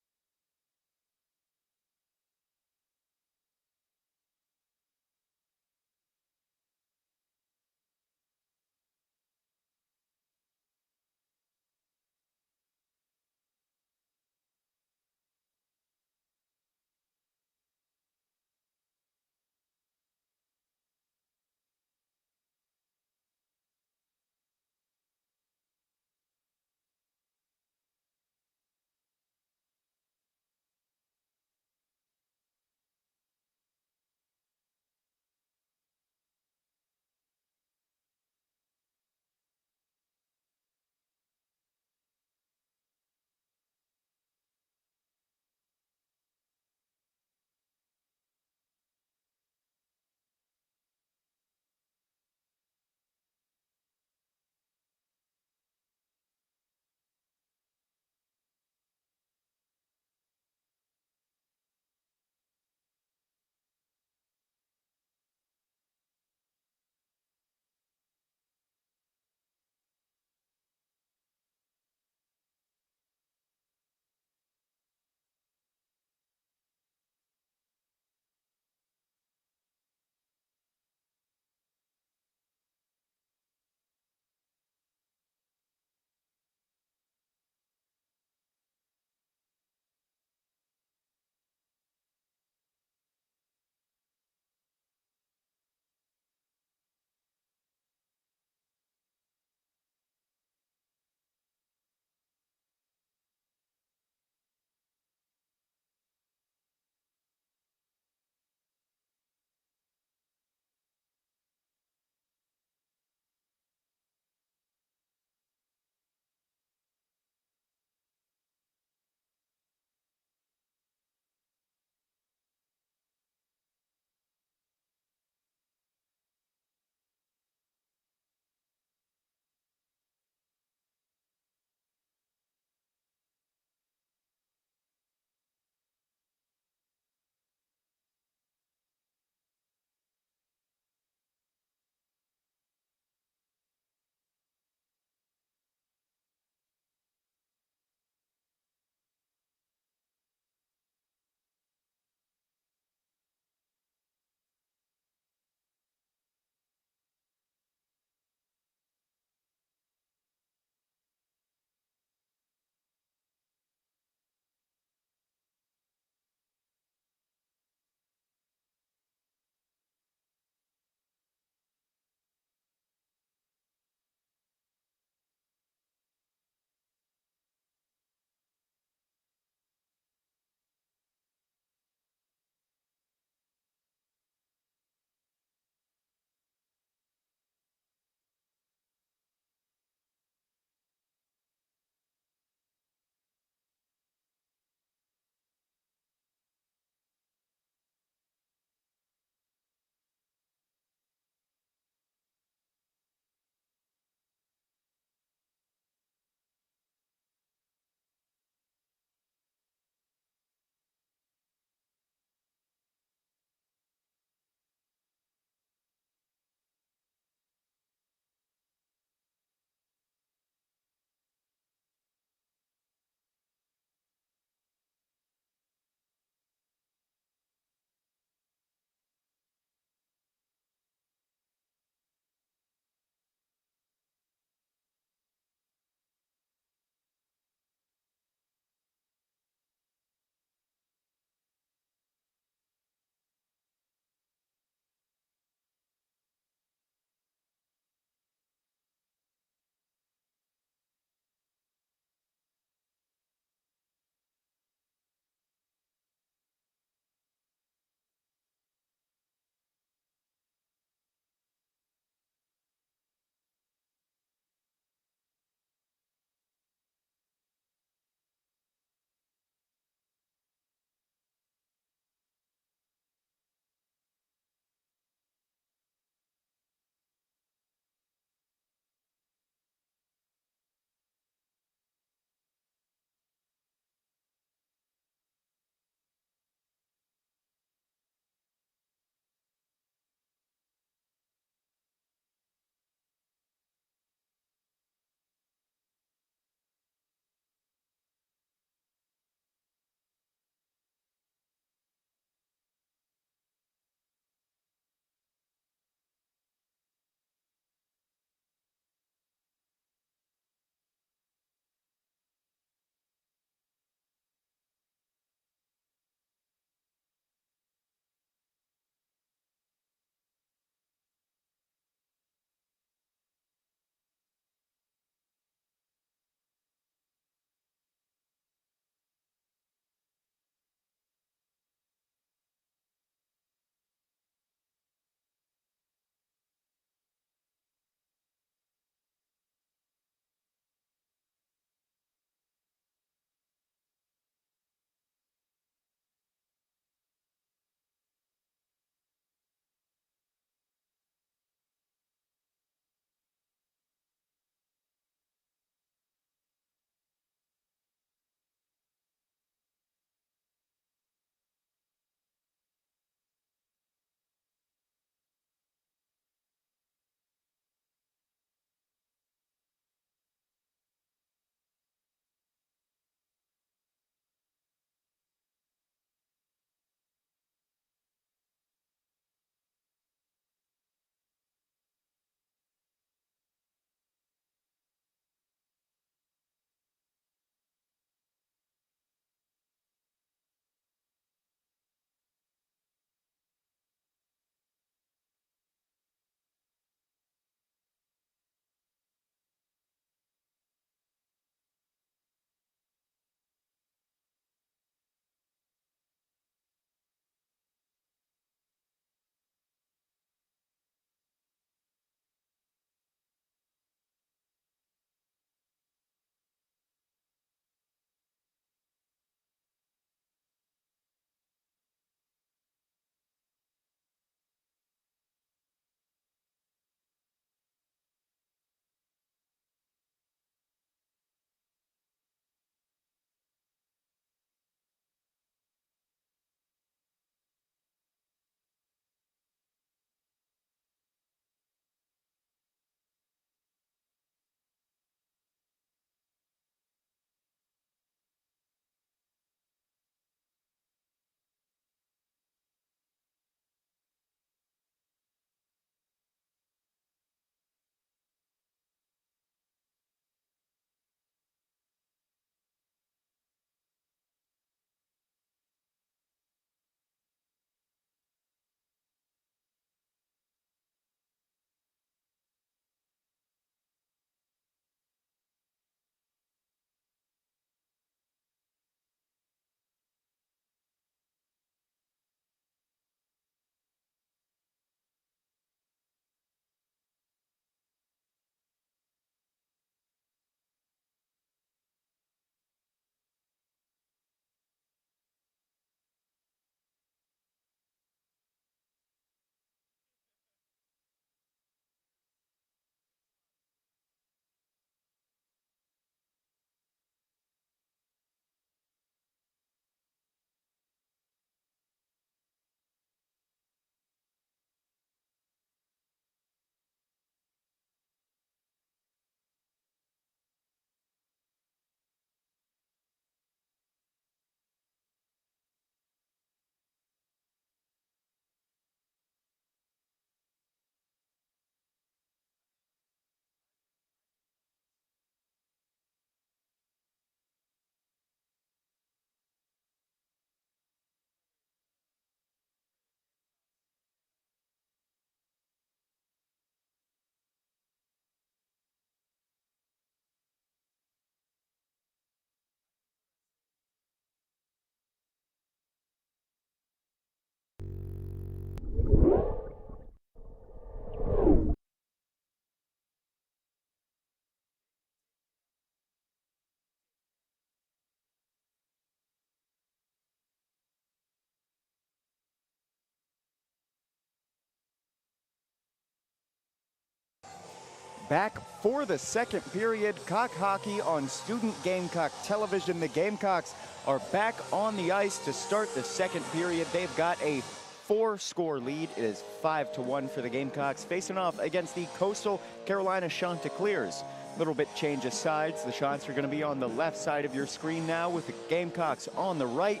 back for the second period. Cock hockey on Student Gamecock television. The Gamecocks are back on the ice to start the second period. They've got a 4-score lead. It is 5-1 for the Gamecocks, facing off against the Coastal Carolina Chanticleers. Little bit change of sides. The shots are going to be on the left side of your screen now, with the Gamecocks on the right.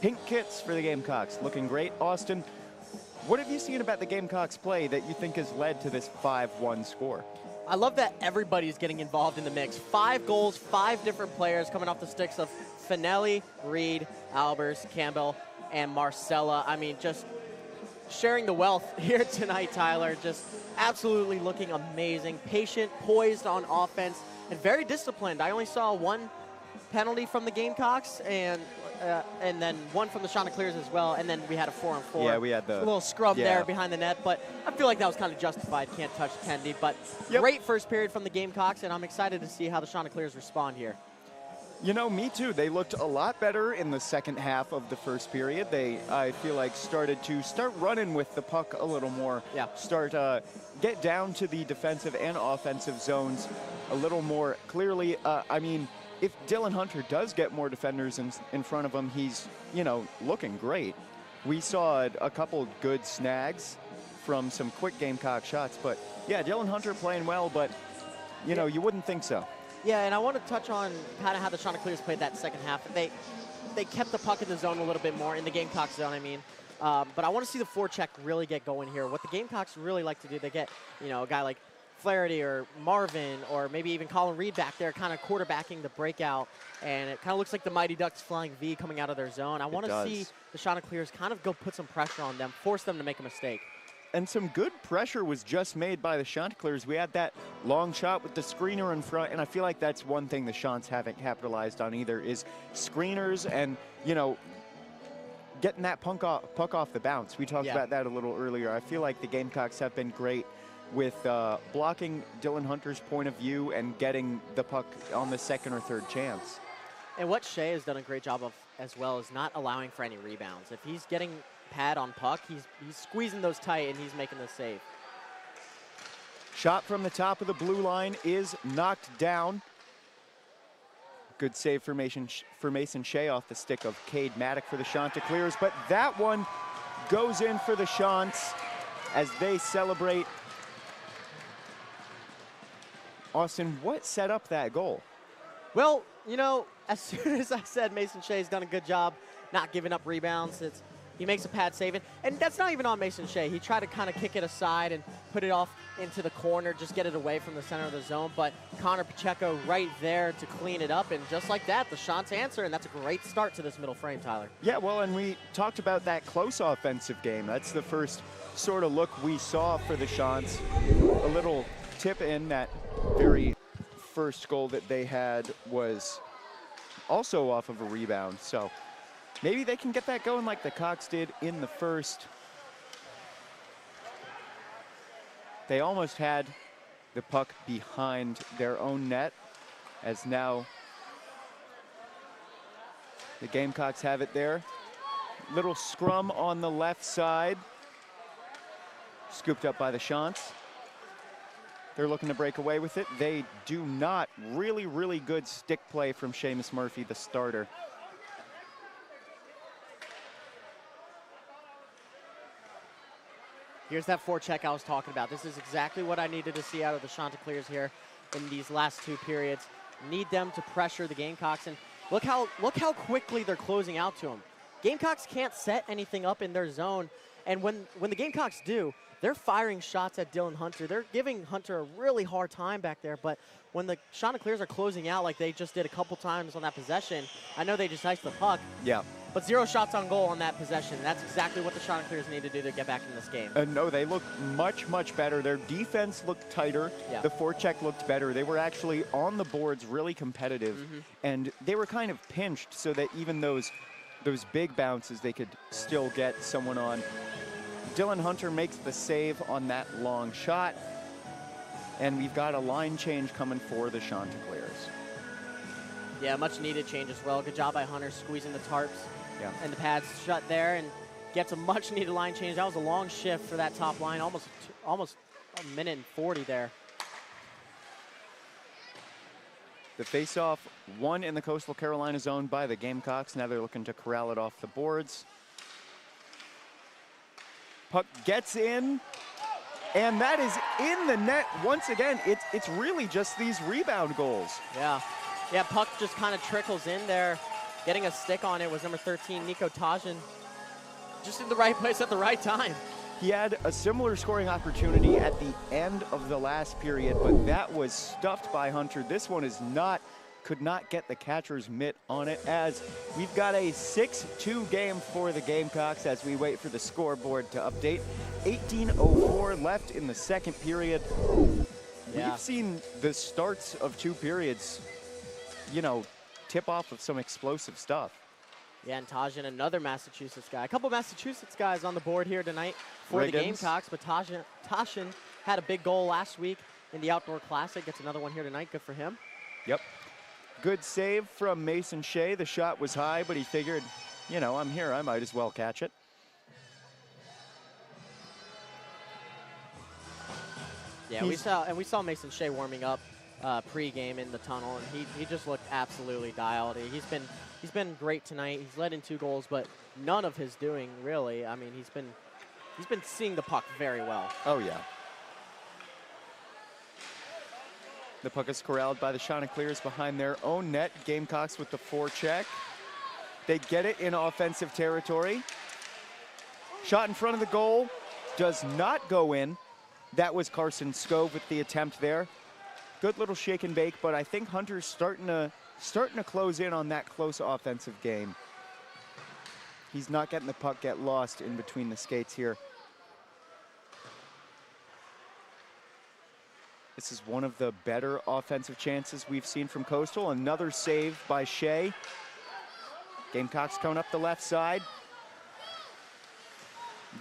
Pink kits for the Gamecocks, looking great. Austin, what have you seen about the Gamecocks play that you think has led to this 5-1 score? I love that everybody's getting involved in the mix. 5 goals, 5 different players coming off the sticks of Finelli, Reed, Albers, Campbell, and Marcella. I mean, just sharing the wealth here tonight, Tyler. Just absolutely looking amazing. Patient, poised on offense, and very disciplined. I only saw 1 penalty from the Gamecocks, and then 1 from the Chanticleers as well, and then we had a 4-on-4. Yeah, we had the little scrub there behind the net, but I feel like that was kind of justified. Can't touch Kendi, but great first period from the Gamecocks, and I'm excited to see how the Chanticleers respond here. You know, me too. They looked a lot better in the second half of the first period. They, I feel like, started running with the puck a little more. Yeah. Get down to the defensive and offensive zones a little more clearly. I mean, if Dylan Hunter does get more defenders in front of him, he's, you know, looking great. We saw a couple good snags from some quick Gamecock shots, but yeah, Dylan Hunter playing well, but, you know, you wouldn't think so. Yeah, and I want to touch on kind of how the Chanticleers played that second half. They kept the puck in the zone a little bit more, in the Gamecock zone, I mean. But I want to see the forecheck really get going here. What the Gamecocks really like to do, they get, you know, a guy like Flaherty or Marvin or maybe even Colin Reed back there kind of quarterbacking the breakout, and it kind of looks like the Mighty Ducks flying V coming out of their zone. I want to see the Chanticleers kind of go put some pressure on them, force them to make a mistake. And some good pressure was just made by the Chanticleers. We had that long shot with the screener in front, and I feel like that's one thing the Chants haven't capitalized on either, is screeners and, you know, getting that puck off the bounce. We talked about that a little earlier. I feel like the Gamecocks have been great with blocking Dylan Hunter's point of view and getting the puck on the second or third chance. And what Shea has done a great job of as well is not allowing for any rebounds. If he's getting pad on puck, he's squeezing those tight and he's making the save. Shot from the top of the blue line is knocked down. Good save for Mason Shea off the stick of Cade Maddock for the Chanticleers, but that one goes in for the Chants as they celebrate. Austin, what set up that goal? Well, you know, as soon as I said Mason Shea's done a good job not giving up rebounds, he makes a pad save, and that's not even on Mason Shea. He tried to kind of kick it aside and put it off into the corner, just get it away from the center of the zone, but Connor Pacheco right there to clean it up, and just like that, the Chants answer, and that's a great start to this middle frame, Tyler. Yeah, well, and we talked about that close offensive game. That's the first sort of look we saw for the Chants. A little tip in, that very first goal that they had was also off of a rebound, so maybe they can get that going like the Cox did in the first. They almost had the puck behind their own net, as now the Gamecocks have it there. Little scrum on the left side. Scooped up by the Chants. They're looking to break away with it. They do not. Really, really good stick play from Seamus Murphy, the starter. Here's that forecheck I was talking about. This is exactly what I needed to see out of the Chanticleers here in these last 2 periods. Need them to pressure the Gamecocks, and look how quickly they're closing out to them. Gamecocks can't set anything up in their zone, and when the Gamecocks do, they're firing shots at Dylan Hunter. They're giving Hunter a really hard time back there, but when the Chanticleers are closing out like they just did a couple times on that possession, I know they just iced the puck. Yeah. But 0 shots on goal on that possession. That's exactly what the Chanticleers need to do to get back in this game. No, they look much, much better. Their defense looked tighter. Yeah. The forecheck looked better. They were actually on the boards really competitive. And they were kind of pinched so that even those big bounces, they could still get someone on. Dylan Hunter makes the save on that long shot. And we've got a line change coming for the Chanticleers. Yeah, much needed change as well. Good job by Hunter squeezing the tarps. Yeah. And the pads shut there and gets a much needed line change. That was a long shift for that top line, almost a minute and 40 there. The face-off won in the Coastal Carolina zone by the Gamecocks. Now they're looking to corral it off the boards. Puck gets in, and that is in the net once again. It's really just these rebound goals. Yeah. Yeah, puck just kind of trickles in there. Getting a stick on it was number 13, Nico Tajin. Just in the right place at the right time. He had a similar scoring opportunity at the end of the last period, but that was stuffed by Hunter. This one could not get the catcher's mitt on it, as we've got a 6-2 game for the Gamecocks as we wait for the scoreboard to update. 18:04 left in the second period. Yeah. We've seen the starts of two periods, you know, tip off of some explosive stuff. Yeah, and Tajin, another Massachusetts guy. A couple Massachusetts guys on the board here tonight for Riggins. the Gamecocks, but Tajin had a big goal last week in the Outdoor Classic. Gets another one here tonight. Good for him. Yep. Good save from Mason Shea. The shot was high, but he figured, you know, I'm here. I might as well catch it. Yeah, we saw Mason Shea warming up pre-game in the tunnel, and he just looked absolutely dialed. He's been great tonight. He's led in 2 goals, but none of his doing really. I mean, he's been seeing the puck very well. Oh yeah. The puck is corralled by the Chanticleers behind their own net. Gamecocks with the forecheck. They get it in offensive territory. Shot in front of the goal does not go in. That was Carson Scove with the attempt there. Good little shake and bake, but I think Hunter's starting to close in on that close offensive game. He's not getting the puck get lost in between the skates here. This is one of the better offensive chances we've seen from Coastal. Another save by Shea. Gamecocks coming up the left side.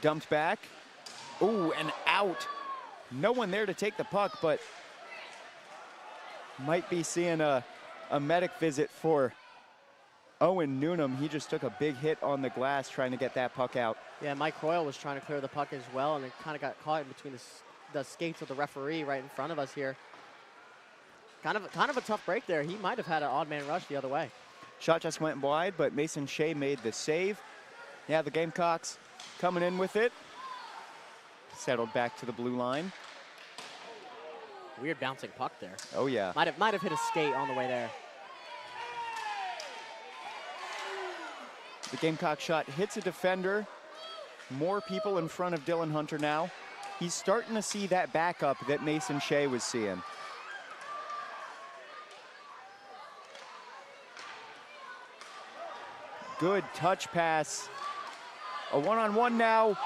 Dumped back. Ooh, and out. No one there to take the puck, but might be seeing a medic visit for Owen Newnham. He just took a big hit on the glass trying to get that puck out. Yeah, Mike Royal was trying to clear the puck as well, and it kind of got caught in between the skates of the referee right in front of us here. Kind of a tough break there. He might have had an odd man rush the other way. Shot just went wide, but Mason Shea made the save. Yeah, the Gamecocks coming in with it. Settled back to the blue line. Weird bouncing puck there. Oh yeah. Might have hit a skate on the way there. The Gamecock shot hits a defender. More people in front of Dylan Hunter now. He's starting to see that backup that Mason Shea was seeing. Good touch pass. A one-on-one now.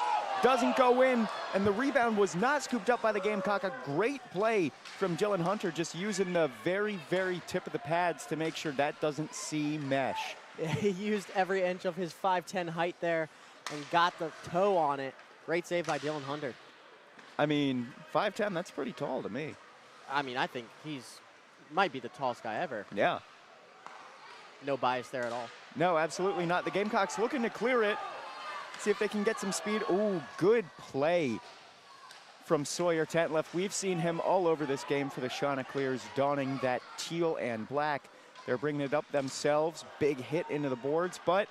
Doesn't go in, and the rebound was not scooped up by the Gamecock. A great play from Dylan Hunter, just using the very, very tip of the pads to make sure that doesn't see mesh. He used every inch of his 5'10" height there and got the toe on it. Great save by Dylan Hunter. I mean, 5'10", that's pretty tall to me. I mean, I think might be the tallest guy ever. Yeah. No bias there at all. No, absolutely not. The Gamecocks looking to clear it. See if they can get some speed. Ooh, good play from Sawyer Tantleff. We've seen him all over this game for the Chanticleers, donning that teal and black. They're bringing it up themselves. Big hit into the boards, but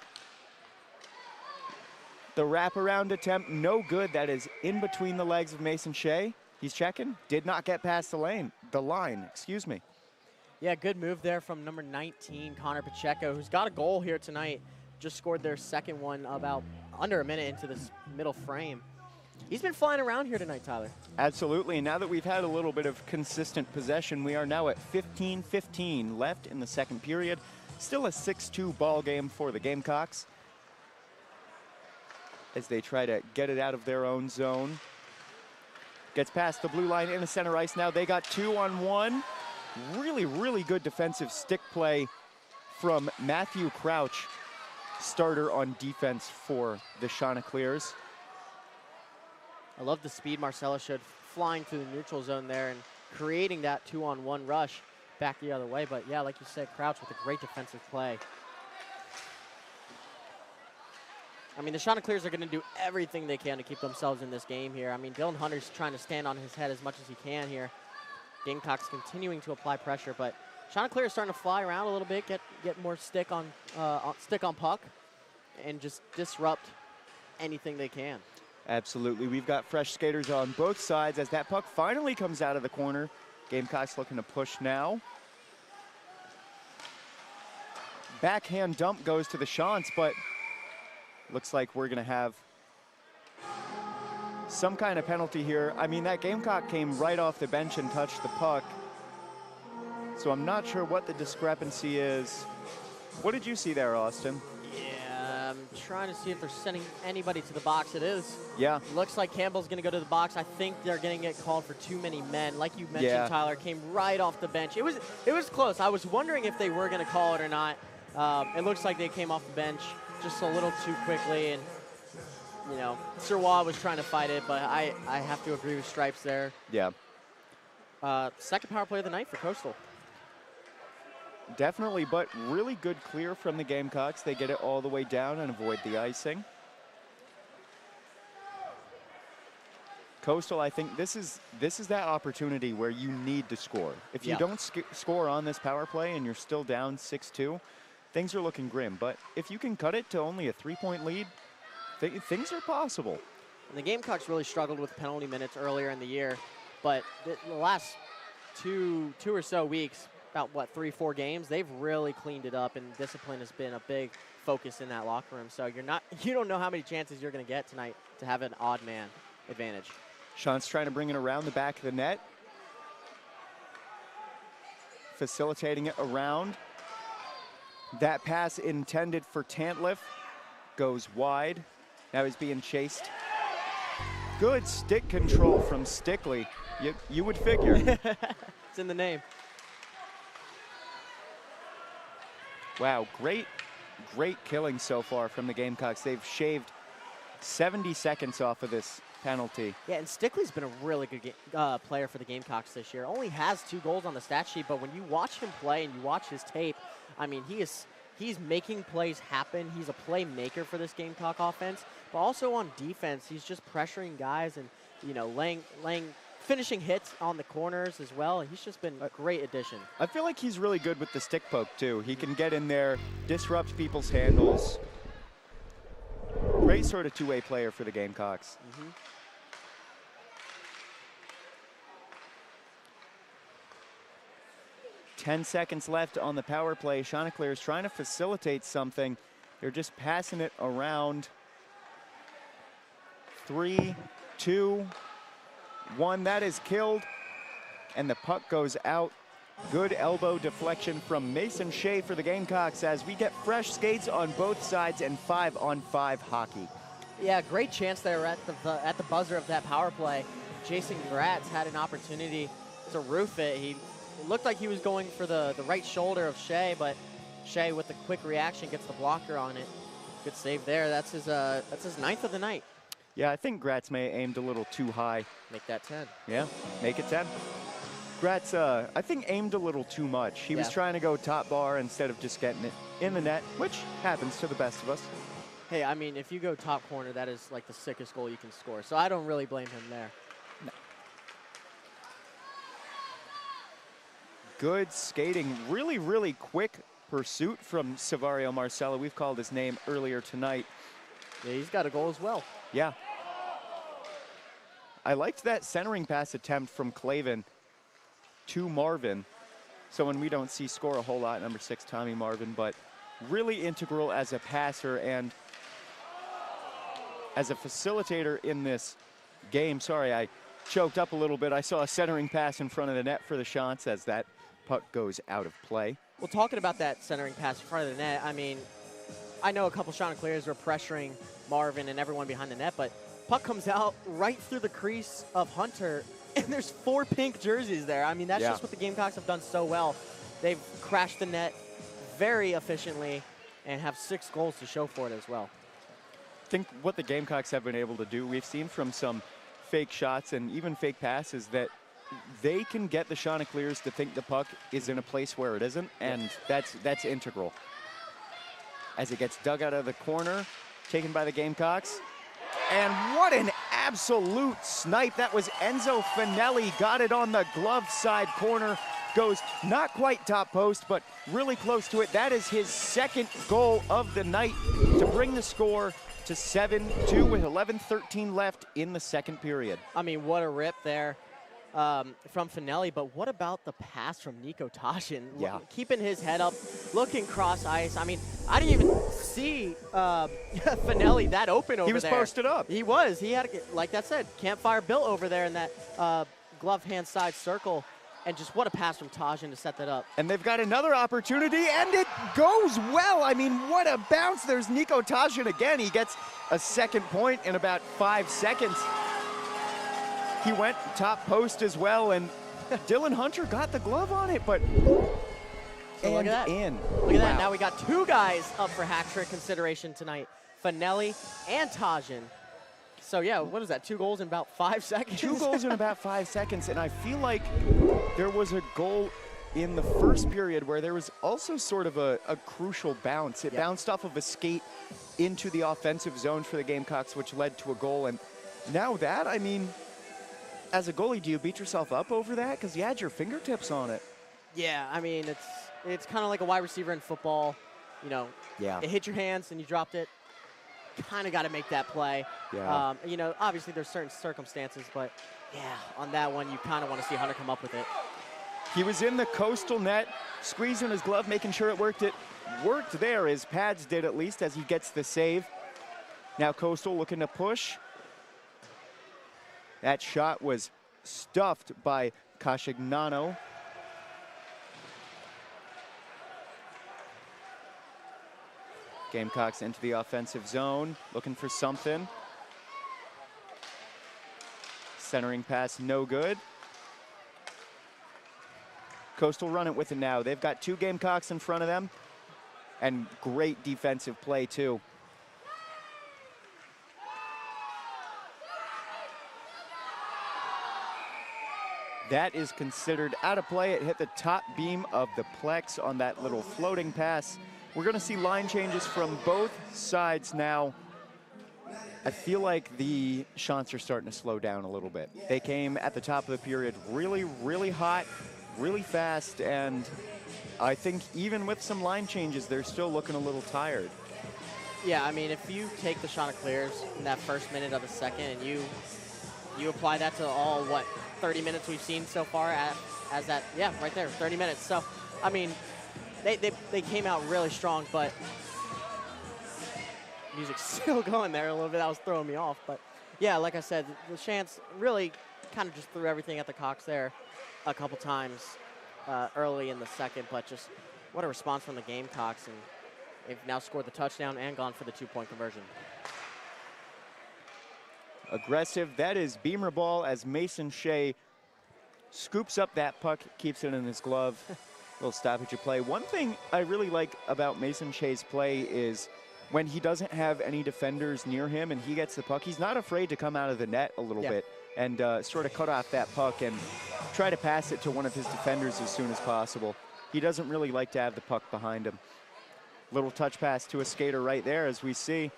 the wraparound attempt, no good. That is in between the legs of Mason Shea. He's checking. Did not get past the line, excuse me. Yeah, good move there from number 19, Connor Pacheco, who's got a goal here tonight. Just scored their second one about under a minute into this middle frame. He's been flying around here tonight, Tyler. Absolutely. Now that we've had a little bit of consistent possession, we are now at 15-15 left in the second period. Still a 6-2 ball game for the Gamecocks as they try to get it out of their own zone. Gets past the blue line into center ice now. They got 2-on-1. Really, really good defensive stick play from Matthew Crouch, starter on defense for the Chanticleers. I love the speed Marcelo showed flying through the neutral zone there and creating that 2-on-1 rush back the other way. But yeah, like you said, Crouch with a great defensive play. I mean, the Chanticleers are going to do everything they can to keep themselves in this game here. I mean, Dylan Hunter's trying to stand on his head as much as he can here. Gamecocks continuing to apply pressure, but Chanticleers starting to fly around a little bit, get more stick on puck, and just disrupt anything they can. Absolutely. We've got fresh skaters on both sides as that puck finally comes out of the corner. Gamecocks looking to push now. Backhand dump goes to the Chants, but looks like we're going to have some kind of penalty here. I mean, that Gamecock came right off the bench and touched the puck. So I'm not sure what the discrepancy is. What did you see there, Austin? Yeah, I'm trying to see if they're sending anybody to the box. It is. Yeah. Looks like Campbell's going to go to the box. I think they're going to get called for too many men. Like you mentioned, Yeah. Tyler, came right off the bench. It was close. I was wondering if they were going to call it or not. It looks like they came off the bench just a little too quickly, and you know, Sirwa was trying to fight it, but I have to agree with Stripes there. Yeah. Second power play of the night for Coastal. Definitely, but really good clear from the Gamecocks. They get it all the way down and avoid the icing. Coastal, I think this is that opportunity where you need to score. If you don't score on this power play and you're still down 6-2, things are looking grim. But if you can cut it to only a 3-point lead, things are possible. And the Gamecocks really struggled with penalty minutes earlier in the year, but the last two or so weeks, about what, 3-4 games, they've really cleaned it up, and discipline has been a big focus in that locker room. So you don't know how many chances you're going to get tonight to have an odd man advantage. Chant's trying to bring it around the back of the net, facilitating it around. That pass intended for Tantliff goes wide. Now he's being chased. Good stick control from Stickley. You would figure. It's in the name. Wow, great killing so far from the Gamecocks. They've shaved 70 seconds off of this penalty. Yeah, and Stickley's been a really good player for the Gamecocks this year. Only has 2 goals on the stat sheet, but when you watch him play and you watch his tape, I mean, he's making plays happen. He's a playmaker for this Gamecock offense, but also on defense, he's just pressuring guys and, you know, finishing hits on the corners as well. He's just been a great addition. I feel like he's really good with the stick poke too. He can get in there, disrupt people's handles. Great sort of two-way player for the Gamecocks. 10 seconds left on the power play. Chanticleers trying to facilitate something. They're just passing it around. 3, 2, 1. That is killed. And the puck goes out. Good elbow deflection from Mason Shea for the Gamecocks as we get fresh skates on both sides and 5-on-5 hockey. Yeah, great chance there at the buzzer of that power play. Jason Gratz had an opportunity to roof it. It looked like he was going for the right shoulder of Shea, but Shea with the quick reaction gets the blocker on it. Good save there. That's his 9th of the night. Yeah, I think Gratz may have aimed a little too high. Make that 10. Yeah, make it 10. Gratz, I think, aimed a little too much. He was trying to go top bar instead of just getting it in the net, which happens to the best of us. Hey, I mean, if you go top corner, that is like the sickest goal you can score. So I don't really blame him there. No. Good skating. Really, really quick pursuit from Savario Marcelo. We've called his name earlier tonight. Yeah, he's got a goal as well. Yeah. I liked that centering pass attempt from Clavin to Marvin. Someone we don't see score a whole lot, number 6, Tommy Marvin, but really integral as a passer and as a facilitator in this game. Sorry, I choked up a little bit. I saw a centering pass in front of the net for the Chants as that puck goes out of play. Well, talking about that centering pass in front of the net, I mean, I know a couple Chanticleers were pressuring Marvin and everyone behind the net, but puck comes out right through the crease of Hunter, and there's 4 pink jerseys there. I mean, that's just what the Gamecocks have done so well. They've crashed the net very efficiently and have 6 goals to show for it as well. I think what the Gamecocks have been able to do, we've seen from some fake shots and even fake passes, that they can get the Chanticleers to think the puck is in a place where it isn't, and that's integral. As it gets dug out of the corner, taken by the Gamecocks. And what an absolute snipe. That was Enzo Finelli, got it on the glove side corner. goes not quite top post, but really close to it. That is his second goal of the night to bring the score to 7-2 with 11:13 left in the second period. I mean, what a rip there from Finelli, but what about the pass from Nico Tajin? Yeah. Keeping his head up, looking cross ice. I mean, I didn't even see Finelli that open over there. He was posted up. He was. He had, like that said, campfire built over there in that glove hand side circle. And just what a pass from Tajin to set that up. And they've got another opportunity, and it goes well. I mean, what a bounce. There's Nico Tajin again. He gets a second point in about 5 seconds. He went top post as well, and Dylan Hunter got the glove on it, but so look at that. in. Look at that. Wow. Now we got two guys up for hat trick consideration tonight, Finelli and Tajin. So yeah, what is that, 2 goals in about 5 seconds? 2 goals in about 5 seconds, and I feel like there was a goal in the first period where there was also sort of a crucial bounce. It bounced off of a skate into the offensive zone for the Gamecocks, which led to a goal. And now that, I mean, as a goalie, do you beat yourself up over that? Because you had your fingertips on it. Yeah, I mean, it's kind of like a wide receiver in football. You know, it hit your hands and you dropped it. Kind of got to make that play. Yeah. You know, obviously there's certain circumstances, but yeah, on that one, you kind of want to see Hunter come up with it. He was in the Coastal net, squeezing his glove, making sure it worked. It worked there, as Pads did at least, as he gets the save. Now Coastal looking to push. That shot was stuffed by Cascignano. Gamecocks into the offensive zone, looking for something. Centering pass, no good. Coastal run it with it now. They've got 2 Gamecocks in front of them, and great defensive play too. That is considered out of play. It hit the top beam of the Plex on that little floating pass. We're going to see line changes from both sides now. I feel like the shots are starting to slow down a little bit. They came at the top of the period really, really hot, really fast, and I think even with some line changes, they're still looking a little tired. Yeah, I mean, if you take the Chanticleers in that first minute of the second and you apply that to all, 30 minutes we've seen so far as that, yeah, right there, 30 minutes. So, I mean, they came out really strong, but music's still going there a little bit. That was throwing me off. But, yeah, like I said, the Chants really kind of just threw everything at the Cocks there a couple times early in the second. But just what a response from the Gamecocks. And they've now scored the touchdown and gone for the 2-point conversion. Aggressive. That is Beamer ball as Mason Shea scoops up that puck, keeps it in his glove. Little stoppage of play. One thing I really like about Mason Shea's play is when he doesn't have any defenders near him and he gets the puck, he's not afraid to come out of the net a little bit and sort of cut off that puck and try to pass it to one of his defenders as soon as possible. He doesn't really like to have the puck behind him. Little touch pass to a skater right there, as we see.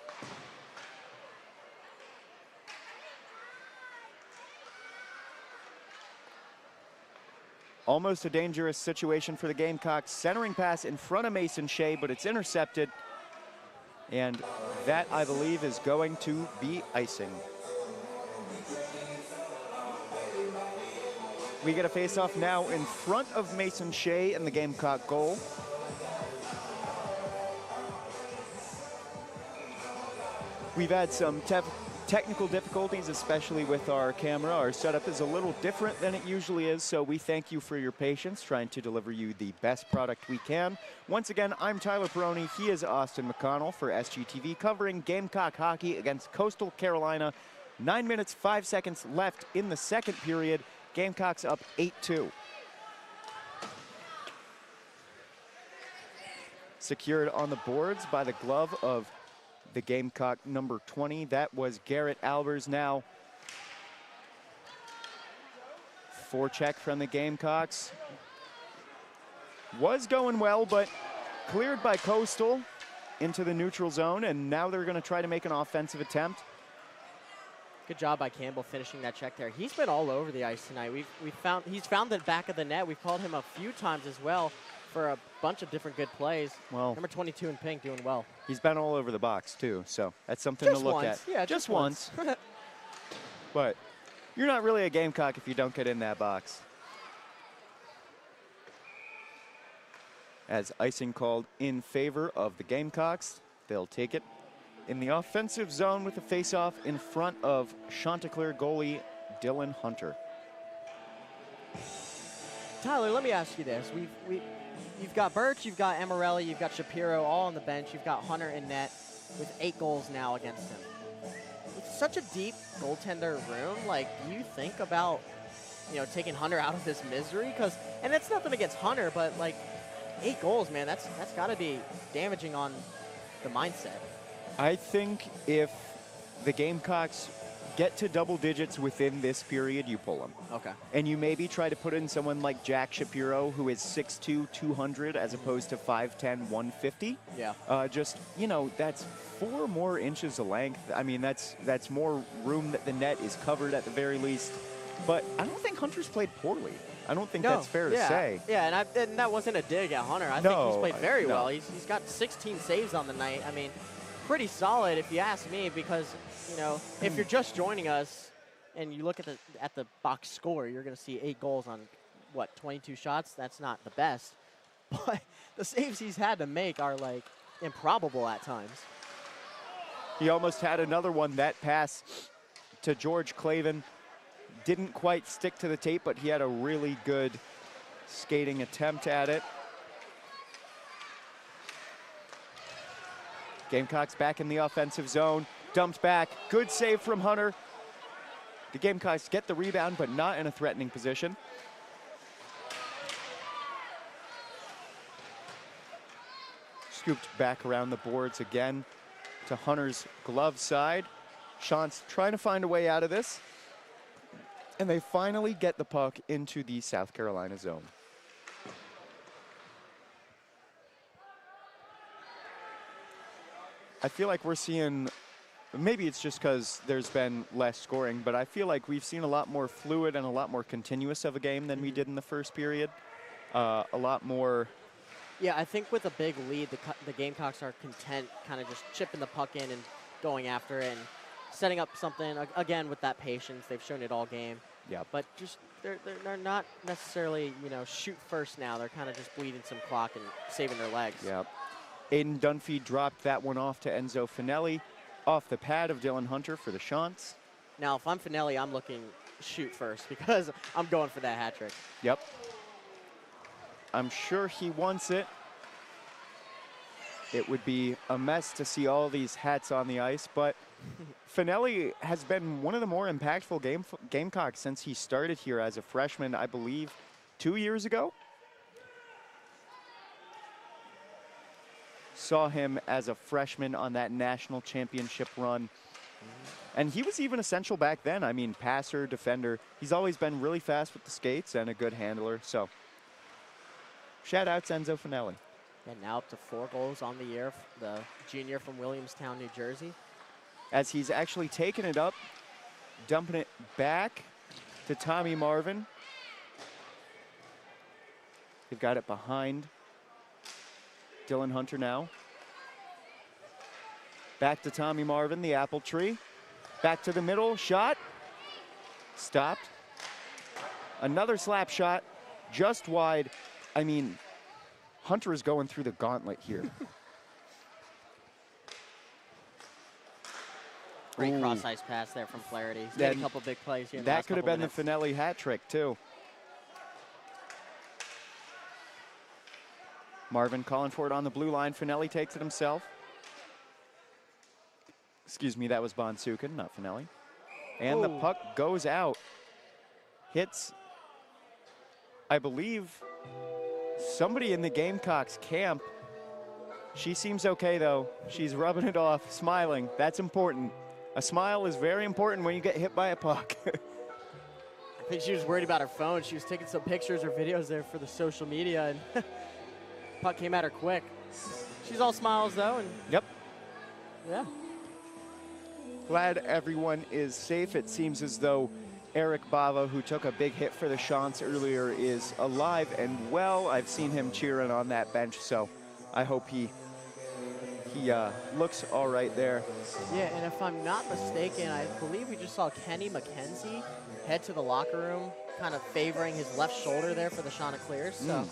Almost a dangerous situation for the Gamecocks. Centering pass in front of Mason Shea, but it's intercepted. And that, I believe, is going to be icing. We get a face-off now in front of Mason Shea in the Gamecock goal. We've had some technical difficulties, especially with our camera. Our setup is a little different than it usually is, so we thank you for your patience, trying to deliver you the best product we can. Once again, I'm Tyler Perrone. He is Austin McConnell for SGTV, covering Gamecock hockey against Coastal Carolina. 9 minutes, 5 seconds left in the second period. Gamecocks up 8-2. Secured on the boards by the glove of the Gamecock number 20. That was Garrett Albers. Now forecheck from the Gamecocks. Was going well, but cleared by Coastal into the neutral zone, and now they're going to try to make an offensive attempt. Good job by Campbell finishing that check there. He's been all over the ice tonight. He's found the back of the net. We've called him a few times as well for a bunch of different good plays. Well, number 22 in pink doing well. He's been all over the box too, so that's something Just to look once. at. Yeah, just once. But you're not really a Gamecock if you don't get in that box. As icing called in favor of the Gamecocks, they'll take it in the offensive zone with a face-off in front of Chanticleer goalie Dylan Hunter. Tyler, let me ask you this. You've got Birch, you've got Amarelli, you've got Shapiro all on the bench. You've got Hunter in net with 8 goals now against him. With such a deep goaltender room, like, do you think about, taking Hunter out of this misery? And it's nothing against Hunter, but, like, 8 goals, man, that's got to be damaging on the mindset. I think if the Gamecocks get to double digits within this period, you pull them. Okay. And you maybe try to put in someone like Jack Shapiro, who is 6'2", 200, as opposed to 5'10", 150. Yeah. That's 4 more inches of length. I mean, that's more room that the net is covered at the very least. But I don't think Hunter's played poorly. I don't think that's fair to say. Yeah, and that wasn't a dig at Hunter. I think he's played very well. He's got 16 saves on the night. I mean, pretty solid if you ask me, because if you're just joining us and you look at the box score, you're going to see 8 goals on 22 shots. That's not the best, but the saves he's had to make are like improbable at times. He almost had another one. That pass to George Clavin didn't quite stick to the tape, but he had a really good skating attempt at it. Gamecocks back in the offensive zone, dumped back, good save from Hunter. The Gamecocks get the rebound, but not in a threatening position. Scooped back around the boards again to Hunter's glove side. Chance trying to find a way out of this. And they finally get the puck into the South Carolina zone. I feel like we're seeing, maybe it's just because there's been less scoring, but I feel like we've seen a lot more fluid and a lot more continuous of a game than we did in the first period. A lot more. Yeah, I think with a big lead, the Gamecocks are content kind of just chipping the puck in and going after it and setting up something, again, with that patience. They've shown it all game. Yeah. But just they're not necessarily, shoot first now. They're kind of just bleeding some clock and saving their legs. Yeah. Aiden Dunphy dropped that one off to Enzo Finelli off the pad of Dylan Hunter for the Chants. Now, if I'm Finelli, I'm looking shoot first because I'm going for that hat trick. Yep. I'm sure he wants it. It would be a mess to see all these hats on the ice, but Finelli has been one of the more impactful Gamecocks since he started here as a freshman, I believe, 2 years ago. Saw him as a freshman on that national championship run. And he was even essential back then. I mean, passer, defender. He's always been really fast with the skates and a good handler. So, shout out to Enzo Finelli. And now up to 4 goals on the year, the junior from Williamstown, New Jersey. As he's actually taken it up, dumping it back to Tommy Marvin. They've got it behind Dylan Hunter now. Back to Tommy Marvin, the apple tree. Back to the middle, shot. Stopped. Another slap shot, just wide. I mean, Hunter is going through the gauntlet here. Great cross-ice pass there from Flaherty. He's made a couple big plays here in the last That could have been minutes. the Finelli hat trick, too. Marvin calling for it on the blue line. Finelli takes it himself. Excuse me, that was Bonsukin, not Finelli. And the puck goes out. Hits, I believe, somebody in the Gamecocks camp. She seems okay, though. She's rubbing it off, smiling. That's important. A smile is very important when you get hit by a puck. I think she was worried about her phone. She was taking some pictures or videos there for the social media, and puck came at her quick. She's all smiles, though, and Yep. yeah. Glad everyone is safe. It seems as though Eric Bava, who took a big hit for the Chants earlier, is alive and well. I've seen him cheering on that bench, so I hope he looks all right there. Yeah, and if I'm not mistaken, I believe we just saw Kenny McKenzie head to the locker room, kind of favoring his left shoulder there for the Chanticleers. So,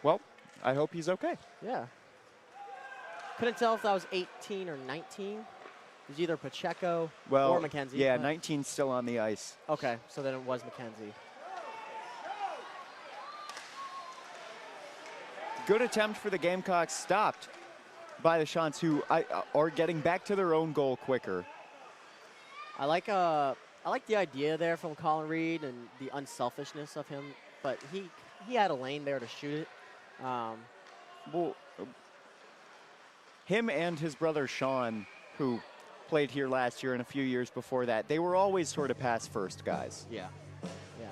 Well, I hope he's okay. yeah. Couldn't tell if that was 18 or 19. It was either Pacheco Well, or McKenzie. yeah, but- 19 still on the ice. Okay, so then it was McKenzie. Good attempt for the Gamecocks, stopped by the Chants, who are getting back to their own goal quicker. I like the idea there from Colin Reed and the unselfishness of him, but he had a lane there to shoot it. Well, him and his brother Sean, who played here last year and a few years before that, they were always sort of pass first guys. Yeah, yeah.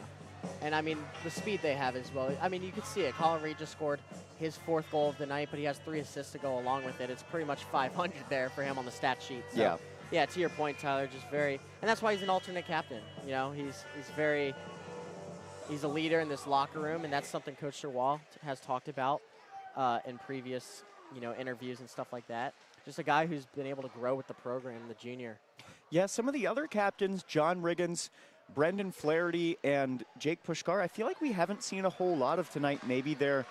And I mean, the speed they have as well. I mean, you could see it. Colin Reed just scored his 4th goal of the night, but he has 3 assists to go along with it. It's pretty much 500 there for him on the stat sheet. So, Yeah. yeah, to your point, Tyler, just very, and that's why he's an alternate captain. You know, he's a leader in this locker room, and that's something Coach Sherwall has talked about in previous, interviews and stuff like that. Just a guy who's been able to grow with the program, the junior. Yeah, some of the other captains, John Riggins, Brendan Flaherty, and Jake Pushkar, I feel like we haven't seen a whole lot of tonight. Maybe they're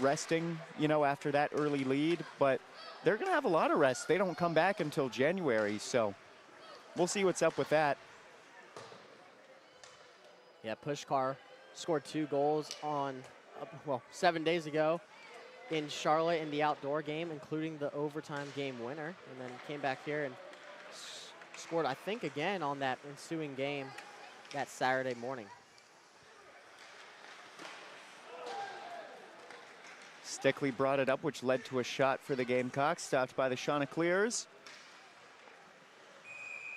resting, after that early lead, but they're going to have a lot of rest. They don't come back until January, so we'll see what's up with that. Yeah, Pushkar scored 2 goals on, 7 days ago in Charlotte in the outdoor game, including the overtime game winner, and then came back here and scored, I think, again on that ensuing game that Saturday morning. Stickley brought it up, which led to a shot for the Gamecocks, stopped by the Chanticleers.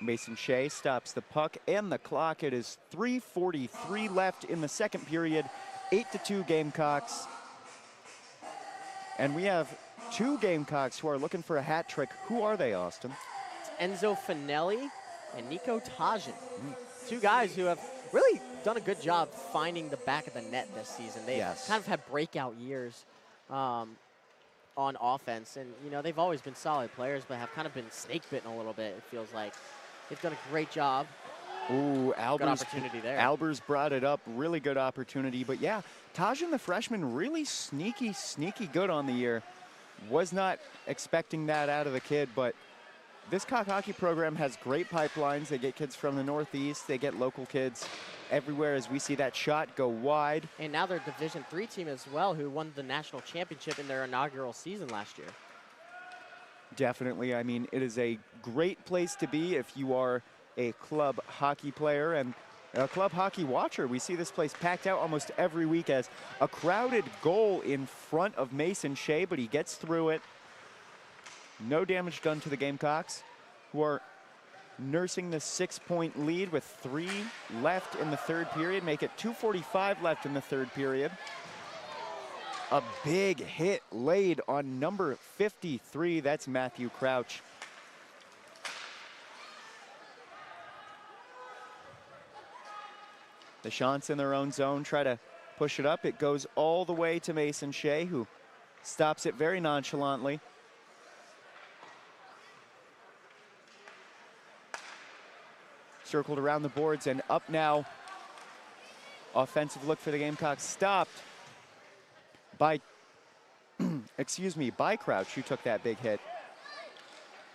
Mason Shea stops the puck and the clock. It is 3:43 left in the second period, 8-2 Gamecocks. And we have 2 Gamecocks who are looking for a hat trick. Who are they, Austin? Enzo Finelli and Nico Tajin. 2 guys who have really done a good job finding the back of the net this season. They kind of had breakout years on offense, and they've always been solid players, but have kind of been snake bitten a little bit. It feels like they've done a great job. Ooh, Good opportunity there. Albers brought it up. Really good opportunity. But yeah, Tajin, the freshman, really sneaky good on the year. Was not expecting that out of the kid, but this Cock Hockey program has great pipelines. They get kids from the Northeast. They get local kids everywhere as we see that shot go wide. And now they're a Division III team as well, who won the national championship in their inaugural season last year. Definitely. I mean, it is a great place to be if you are a club hockey player and a club hockey watcher. We see this place packed out almost every week as a crowded goal in front of Mason Shea, but he gets through it. No damage done to the Gamecocks, who are nursing the 6-point lead with 3 left in the third period. Make it 2:45 left in the third period. A big hit laid on number 53. That's Matthew Crouch. The Chants in their own zone try to push it up. It goes all the way to Mason Shea, who stops it very nonchalantly. Circled around the boards and up now. Offensive look for the Gamecocks, stopped by, by Crouch, who took that big hit.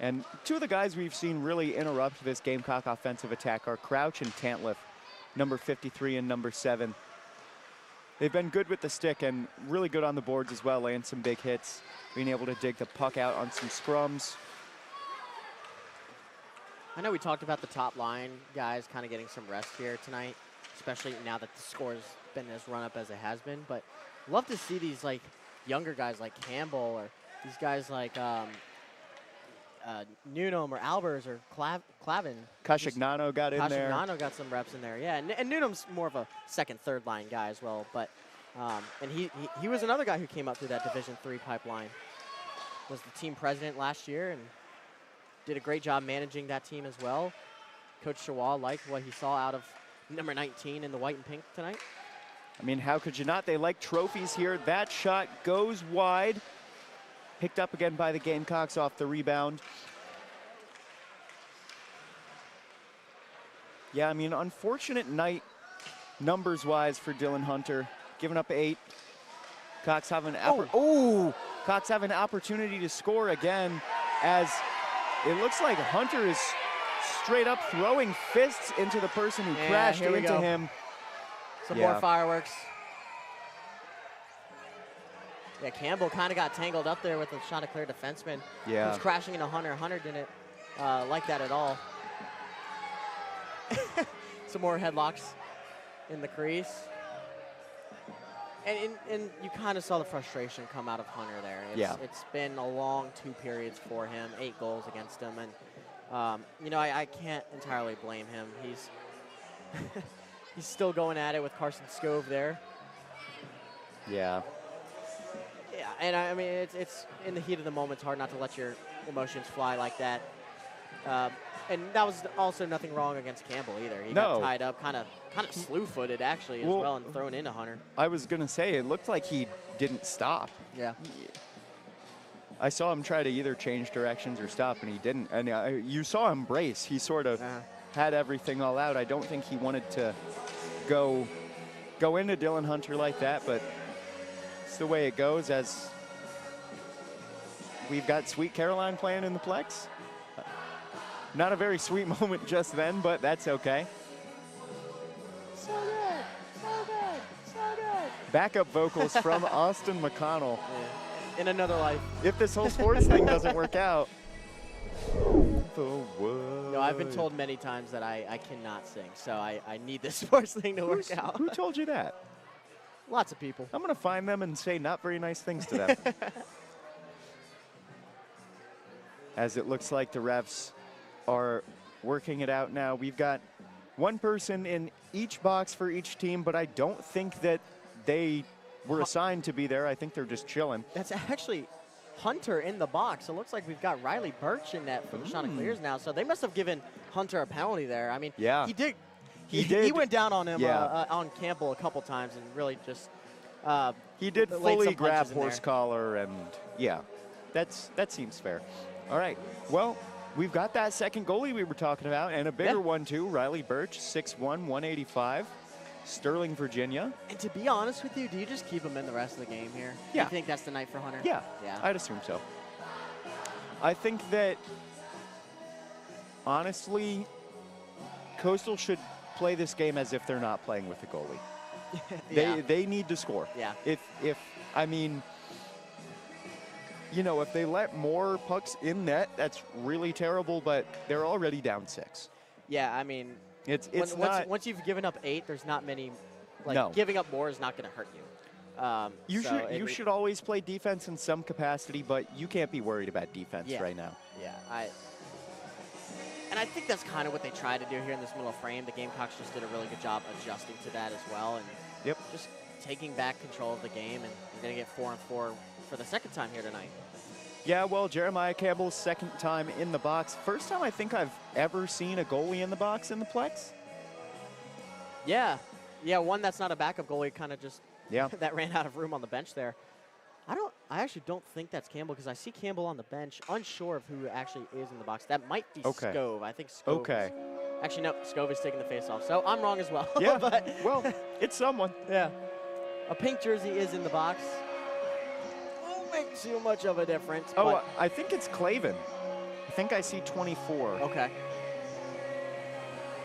And 2 of the guys we've seen really interrupt this Gamecock offensive attack are Crouch and Tantliff, number 53 and number 7. They've been good with the stick and really good on the boards as well, laying some big hits, being able to dig the puck out on some scrums. I know we talked about the top line guys kind of getting some rest here tonight, especially now that the score's been as run up as it has been. But love to see these younger guys like Campbell, or these guys like Newnham or Albers or Clavin. Kashignano got in there. Kashignano got some reps in there, yeah. And Newnham's more of a second, third line guy as well. But and he was another guy who came up through that Division III pipeline. Was the team president last year and did a great job managing that team as well. Coach Chawal liked what he saw out of number 19 in the white and pink tonight. I mean, how could you not? They like trophies here. That shot goes wide. Picked up again by the Gamecocks off the rebound. Yeah, I mean, unfortunate night numbers-wise for Dylan Hunter. Giving up 8. Cox have an Cox have an opportunity to score again, as it looks like Hunter is straight up throwing fists into the person who crashed into him. Some more fireworks. Yeah, Campbell kind of got tangled up there with the Chanticleer defenseman. Yeah. He was crashing into Hunter. Hunter didn't like that at all. Some more headlocks in the crease. And you kind of saw the frustration come out of Hunter there. It's been a long 2 periods for him, 8 goals against him. And, you know, I can't entirely blame him. He's still going at it with Carson Scove there. Yeah. Yeah, and I mean, it's in the heat of the moment. It's hard not to let your emotions fly like that. And that was also nothing wrong against Campbell either. He got tied up, kind of slew-footed actually as well, and thrown into Hunter. I was gonna say it looked like he didn't stop. Yeah. I saw him try to either change directions or stop, and he didn't. And you saw him brace. He sort of had everything all out. I don't think he wanted to go into Dylan Hunter like that, but it's the way it goes. As we've got Sweet Caroline playing in the Plex. Not a very sweet moment just then, but that's okay. So good, so good, so good. Backup vocals from Austin McConnell. Yeah. In another life. If this whole sports thing doesn't work out. No, I've been told many times that I cannot sing, so I need this sports thing to work out. Who told you that? Lots of people. I'm going to find them and say not very nice things to them. As it looks like the refs are working it out now. We've got one person in each box for each team, but I don't think that they were assigned to be there. I think they're just chilling. That's actually Hunter in the box. It looks like we've got Riley Birch in net for the Chanticleers now, so they must have given Hunter a penalty there. I mean, he did. He went down on him on Campbell a couple times and really just he did fully grab horse collar, and that seems fair. All right, well, we've got that second goalie we were talking about, and a bigger one too. Riley Birch, 6'1", 185, Sterling, Virginia. And to be honest with you, do you just keep him in the rest of the game here? Yeah. You think that's the night for Hunter? Yeah, I'd assume so. I think that, honestly, Coastal should play this game as if they're not playing with the goalie. They need to score. Yeah. I mean, you know, if they let more pucks in net, that's really terrible, but they're already down 6. Yeah, I mean, once you've given up 8, there's not many, giving up more is not going to hurt you. You should always play defense in some capacity, but you can't be worried about defense right now. Yeah, and I think that's kind of what they tried to do here in this middle frame. The Gamecocks just did a really good job adjusting to that as well, and just taking back control of the game, and we're going to get 4-on-4 for the second time here tonight. Yeah, well, Jeremiah Campbell's second time in the box. First time I think I've ever seen a goalie in the box in the Plex. Yeah, one that's not a backup goalie, kind of just that ran out of room on the bench there. I actually don't think that's Campbell, because I see Campbell on the bench, unsure of who actually is in the box. That might be Scove. I think Scove. Okay. Actually, no, Scove is taking the face-off, so I'm wrong as well. Yeah, well, it's someone. Yeah. A pink jersey is in the box. Won't make too much of a difference. Oh, I think it's Clavin. I think I see 24. Okay.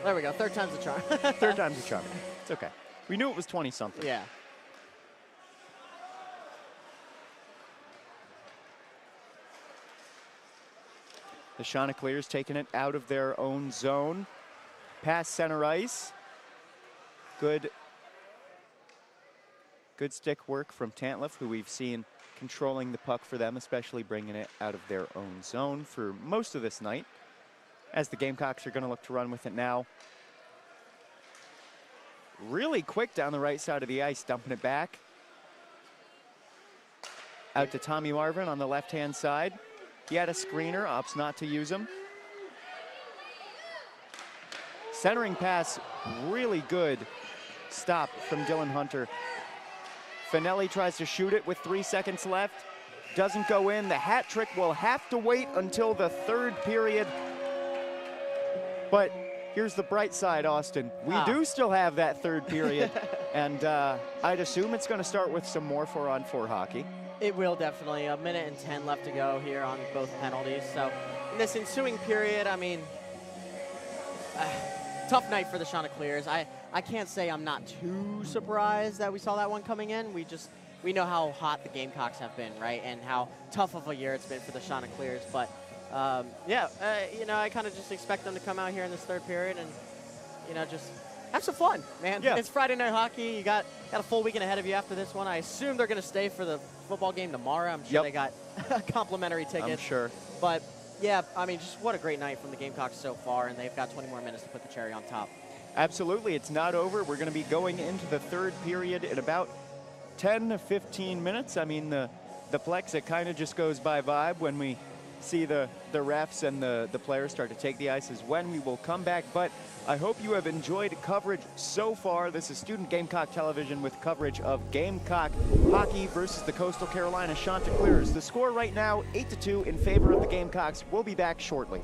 There we go. Third time's the charm. Third time's the charm. It's okay. We knew it was 20-something. Yeah. The Chanticleers taking it out of their own zone. Past center ice. Good stick work from Tantliff, who we've seen controlling the puck for them, especially bringing it out of their own zone for most of this night, as the Gamecocks are going to look to run with it now. Really quick down the right side of the ice, dumping it back. Out to Tommy Marvin on the left-hand side. He had a screener, opts not to use him. Centering pass, really good stop from Dylan Hunter. Finelli tries to shoot it with 3 seconds left. Doesn't go in. The hat trick will have to wait until the third period. But here's the bright side, Austin. We do still have that third period. And I'd assume it's going to start with some more 4-on-4 hockey. It will definitely. 1:10 left to go here on both penalties. So in this ensuing period, I mean, tough night for the Chanticleers. I can't say I'm not too surprised that we saw that one coming in. We know how hot the Gamecocks have been, right? And how tough of a year it's been for the Chanticleers. But you know, I kind of just expect them to come out here in this third period and, you know, just have some fun, man. Yeah. It's Friday night hockey. You got a full weekend ahead of you after this one. I assume they're going to stay for the football game tomorrow. I'm sure they got complimentary tickets. I'm sure. But yeah, I mean, just what a great night from the Gamecocks so far, and they've got 20 more minutes to put the cherry on top. Absolutely, it's not over. We're going to be going into the third period in about 10 to 15 minutes. I mean, the Plex, it kind of just goes by vibe when we see the refs and the players start to take the ice is when we will come back. But I hope you have enjoyed coverage so far. This is Student Gamecock Television with coverage of Gamecock hockey versus the Coastal Carolina Chanticleers. The score right now, 8-2 in favor of the Gamecocks. We'll be back shortly.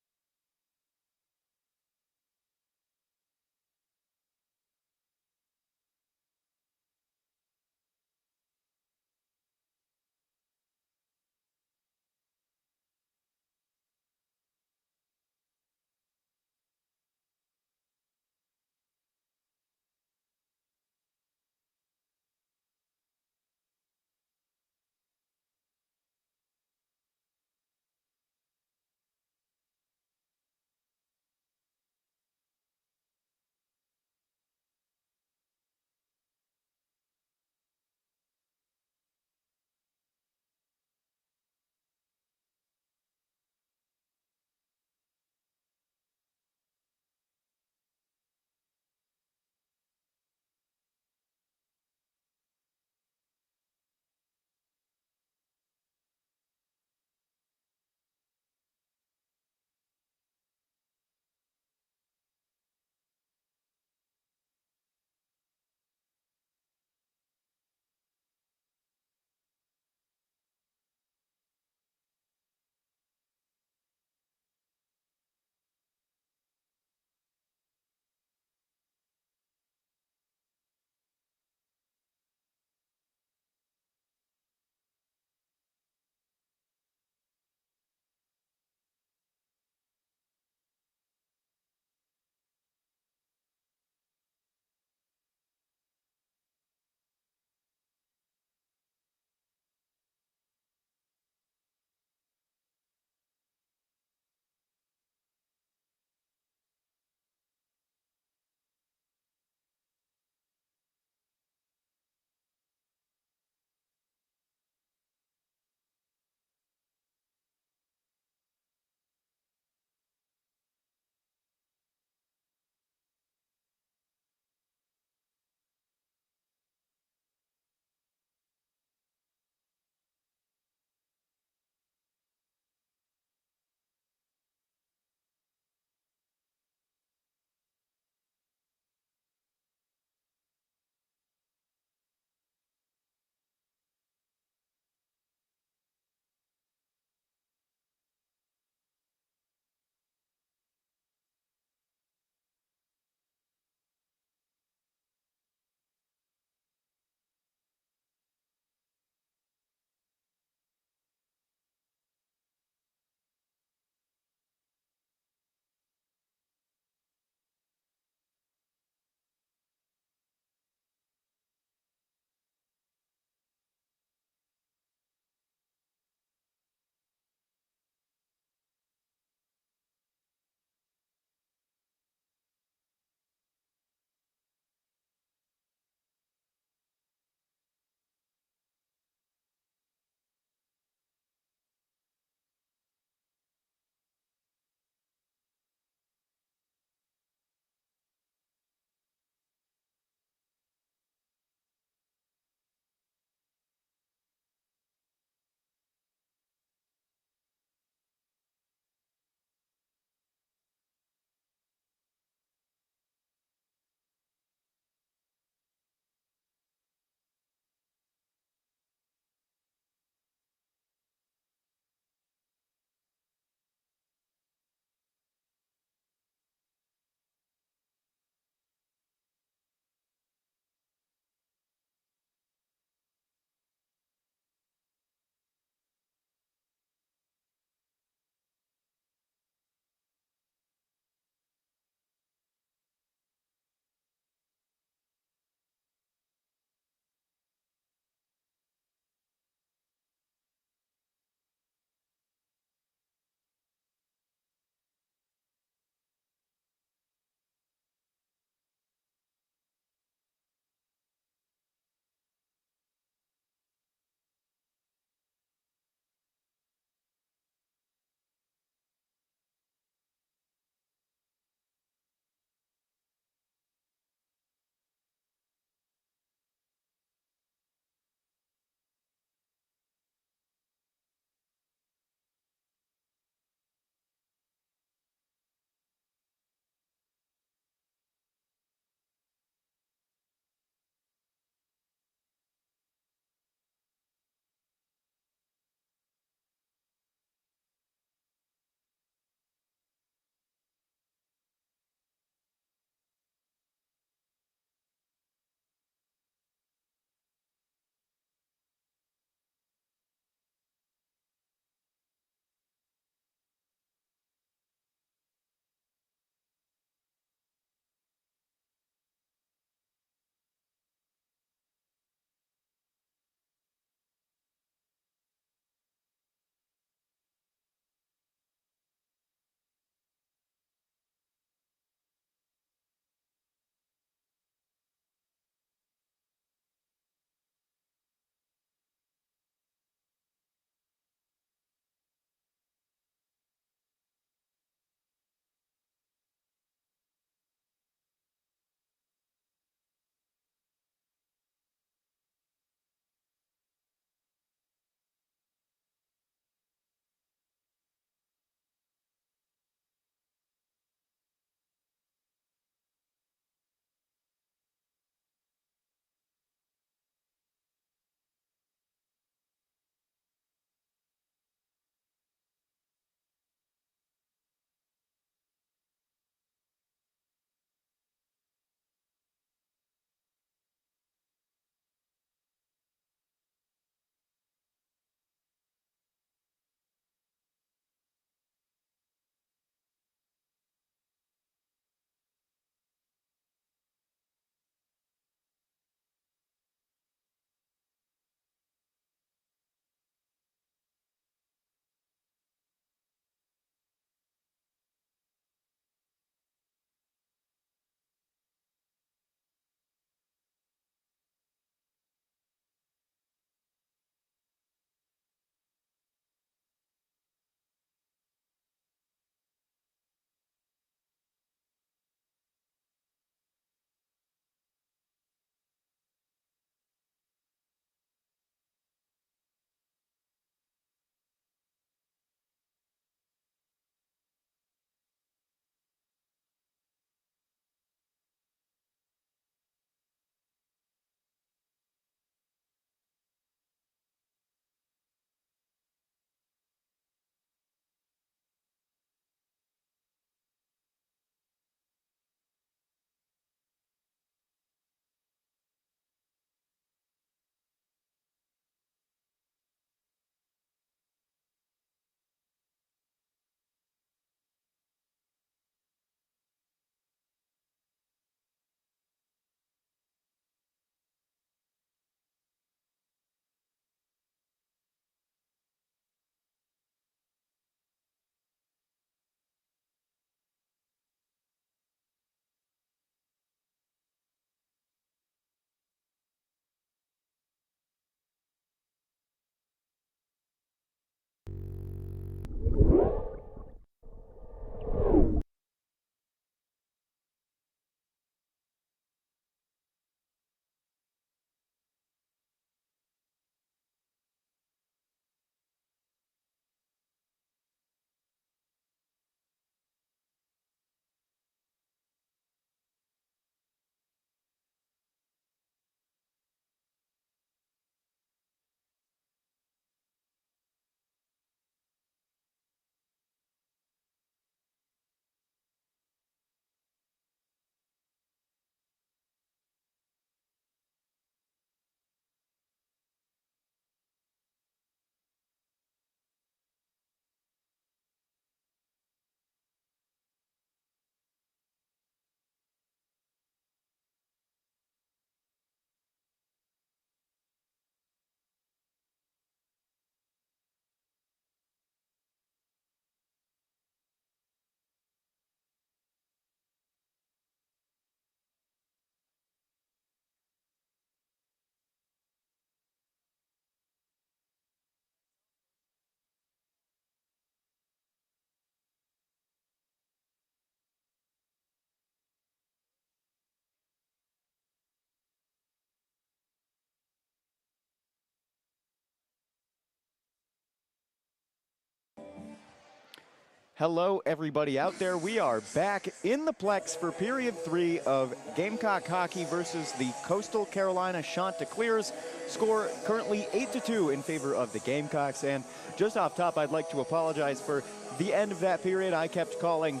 Hello, everybody out there. We are back in the Plex for period 3 of Gamecock hockey versus the Coastal Carolina Chanticleers. Score currently 8-2 in favor of the Gamecocks. And just off top, I'd like to apologize for the end of that period. I kept calling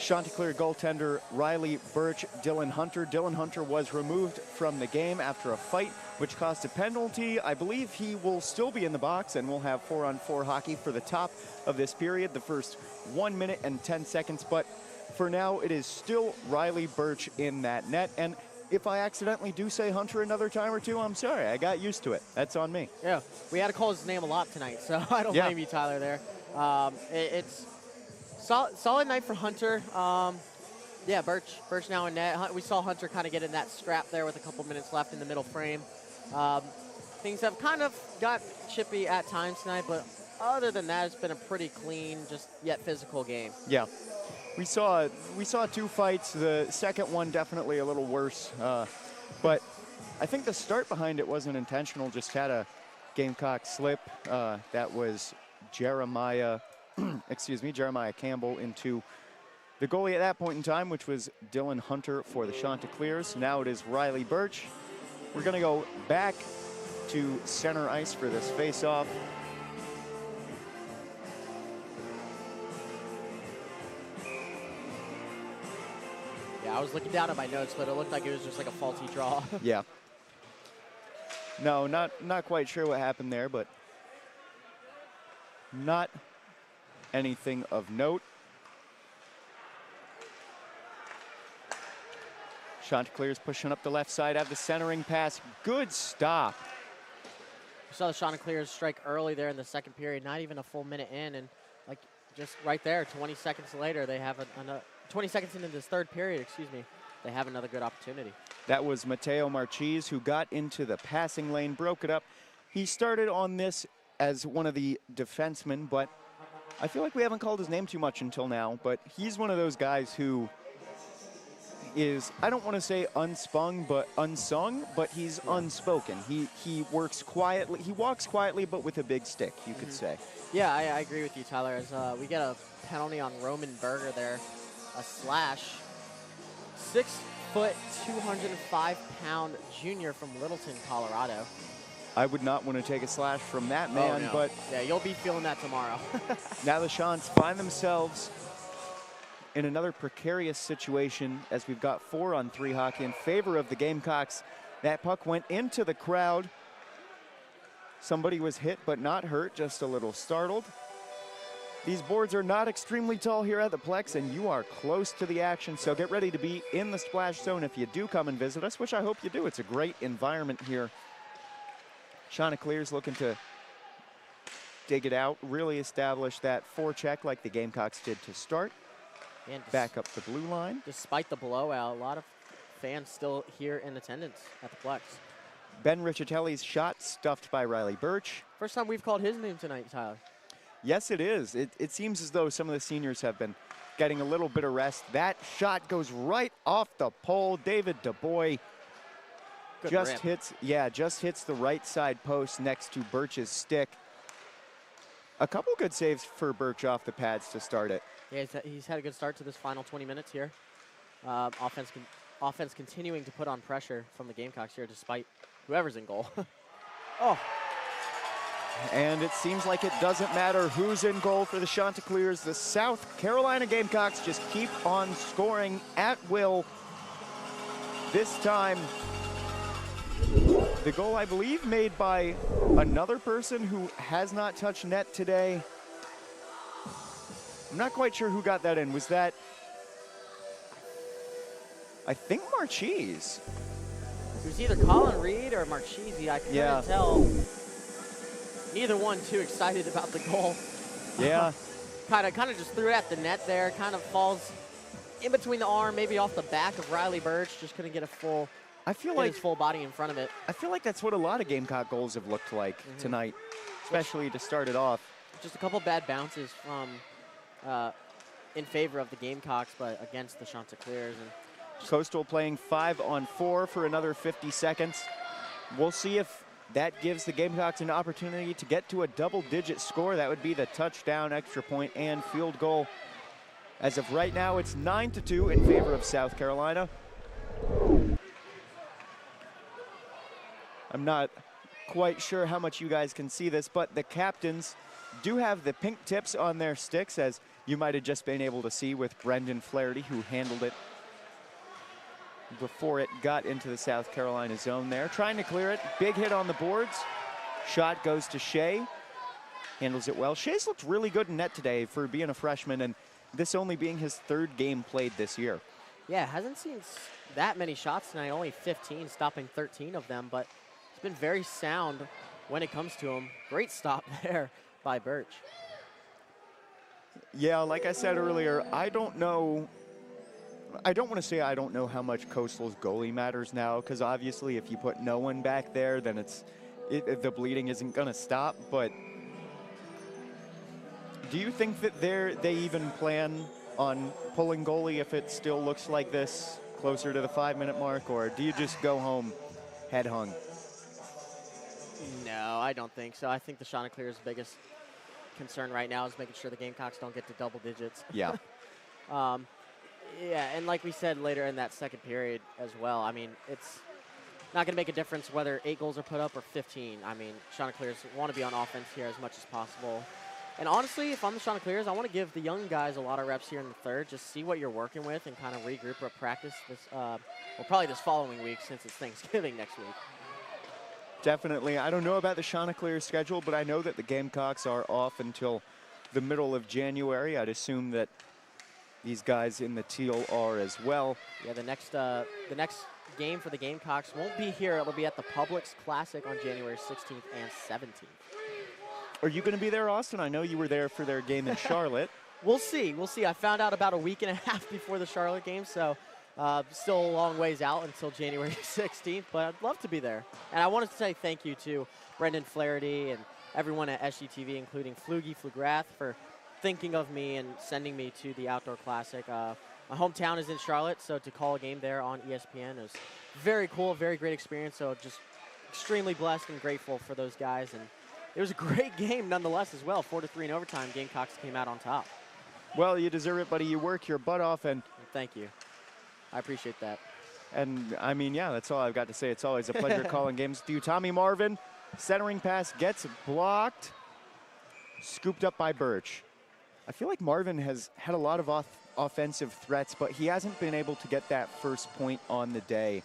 Chanticleer goaltender Riley Birch Dylan Hunter. Dylan Hunter was removed from the game after a fight, which caused a penalty. I believe he will still be in the box, and we'll have 4-on-4 hockey for the top of this period, the first 1 minute and 10 seconds. But for now, it is still Riley Birch in that net. And if I accidentally do say Hunter another time or two, I'm sorry. I got used to it. That's on me. Yeah, we had to call his name a lot tonight, so I don't blame you, Tyler, there. It's solid night for Hunter. Yeah, Birch now in net. We saw Hunter kind of get in that scrap there with a couple minutes left in the middle frame. Things have kind of got chippy at times tonight, but other than that, it's been a pretty clean, just yet physical game. Yeah. We saw 2 fights. The second one definitely a little worse, but I think the start behind it wasn't intentional. Just had a Gamecock slip. That was Jeremiah Campbell into the goalie at that point in time, which was Dylan Hunter for the Chanticleers. Now it is Riley Birch. We're going to go back to center ice for this face-off. Yeah, I was looking down at my notes, but it looked like it was just like a faulty draw. Yeah. No, not quite sure what happened there, but not anything of note. Chanticleers pushing up the left side, have the centering pass. Good stop. We saw the Chanticleers strike early there in the second period, not even a full minute in, and like just right there, 20 seconds later, they have 20 seconds into this third period, they have another good opportunity. That was Mateo Marchese, who got into the passing lane, broke it up. He started on this as one of the defensemen, but I feel like we haven't called his name too much until now, but he's one of those guys who is, I don't want to say unsung, but he's unspoken. He works quietly. He walks quietly, but with a big stick, you could say. Yeah, I agree with you, Tyler. As we get a penalty on Roman Berger there, a slash. 6 foot, 205-pound junior from Littleton, Colorado. I would not want to take a slash from that man, but yeah, you'll be feeling that tomorrow. now the Chants find themselves in another precarious situation as we've got 4-on-3 hockey in favor of the Gamecocks. That puck went into the crowd. Somebody was hit but not hurt, just a little startled. These boards are not extremely tall here at the Plex, and you are close to the action, so get ready to be in the splash zone if you do come and visit us, which I hope you do. It's a great environment here. Chanticleers looking to dig it out, really establish that forecheck like the Gamecocks did to start. And back up the blue line. Despite the blowout, a lot of fans still here in attendance at the Plex. Ben Riccitelli's shot stuffed by Riley Birch. First time we've called his name tonight, Tyler. Yes, it is. It seems as though some of the seniors have been getting a little bit of rest. That shot goes right off the pole. David DuBois just hits the right side post next to Birch's stick. A couple good saves for Birch off the pads to start it. Yeah, he's had a good start to this final 20 minutes here. Offense continuing to put on pressure from the Gamecocks here despite whoever's in goal. Oh. And it seems like it doesn't matter who's in goal for the Chanticleers. The South Carolina Gamecocks just keep on scoring at will. This time, the goal, I believe, made by another person who has not touched net today. I'm not quite sure who got that in. Was that, I think, Marchese. It was either Colin Reed or Marchese. I couldn't tell. Neither one too excited about the goal. Yeah. kind of just threw it at the net there. Kind of falls in between the arm, maybe off the back of Riley Birch. Just couldn't get a full. I feel like his full body in front of it. I feel like that's what a lot of Gamecock goals have looked like tonight, especially to start it off. Just a couple bad bounces from in favor of the Gamecocks, but against the Chanticleers. And Coastal playing 5-on-4 for another 50 seconds. We'll see if that gives the Gamecocks an opportunity to get to a double-digit score. That would be the touchdown, extra point, and field goal. As of right now, it's 9-2 in favor of South Carolina. I'm not quite sure how much you guys can see this, but the captains do have the pink tips on their sticks, as you might have just been able to see with Brendan Flaherty, who handled it before it got into the South Carolina zone there. Trying to clear it, big hit on the boards. Shot goes to Shea, handles it well. Shea's looked really good in net today for being a freshman, and this only being his third game played this year. Yeah, hasn't seen that many shots tonight, only 15, stopping 13 of them, but he's been very sound when it comes to him. Great stop there by Birch. Yeah, like I said earlier, I don't want to say I don't know how much Coastal's goalie matters now, because obviously if you put no one back there, then the bleeding isn't going to stop. But do you think that they even plan on pulling goalie if it still looks like this closer to the 5-minute mark, or do you just go home head hung? No, I don't think so. I think the Chanticleers' biggest concern right now is making sure the Gamecocks don't get to double digits. Yeah. Yeah, and like we said later in that second period as well, I mean, it's not going to make a difference whether 8 goals are put up or 15. I mean, Chanticleers want to be on offense here as much as possible. And honestly, if I'm the Chanticleers, I want to give the young guys a lot of reps here in the third, just see what you're working with and kind of regroup or practice this, well, probably this following week since it's Thanksgiving next week. Definitely. I don't know about the Chanticleers schedule, but I know that the Gamecocks are off until the middle of January. I'd assume that these guys in the teal are as well. Yeah, the next game for the Gamecocks won't be here. It'll be at the Publix Classic on January 16th and 17th. Are you going to be there, Austin? I know you were there for their game in Charlotte. We'll see. We'll see. I found out about a week and a half before the Charlotte game, so still a long ways out until January 16th, but I'd love to be there. And I wanted to say thank you to Brendan Flaherty and everyone at SGTV, including Flugrath, for thinking of me and sending me to the Outdoor Classic. My hometown is in Charlotte, so to call a game there on ESPN was very cool, very great experience. So just extremely blessed and grateful for those guys. And it was a great game nonetheless as well. 4-3 in overtime. Gamecocks came out on top. Well, you deserve it, buddy. You work your butt off, and thank you. I appreciate that. And I mean, yeah, that's all I've got to say. It's always a pleasure calling games with you. Tommy Marvin, centering pass gets blocked, scooped up by Birch. I feel like Marvin has had a lot of offensive threats, but he hasn't been able to get that first point on the day.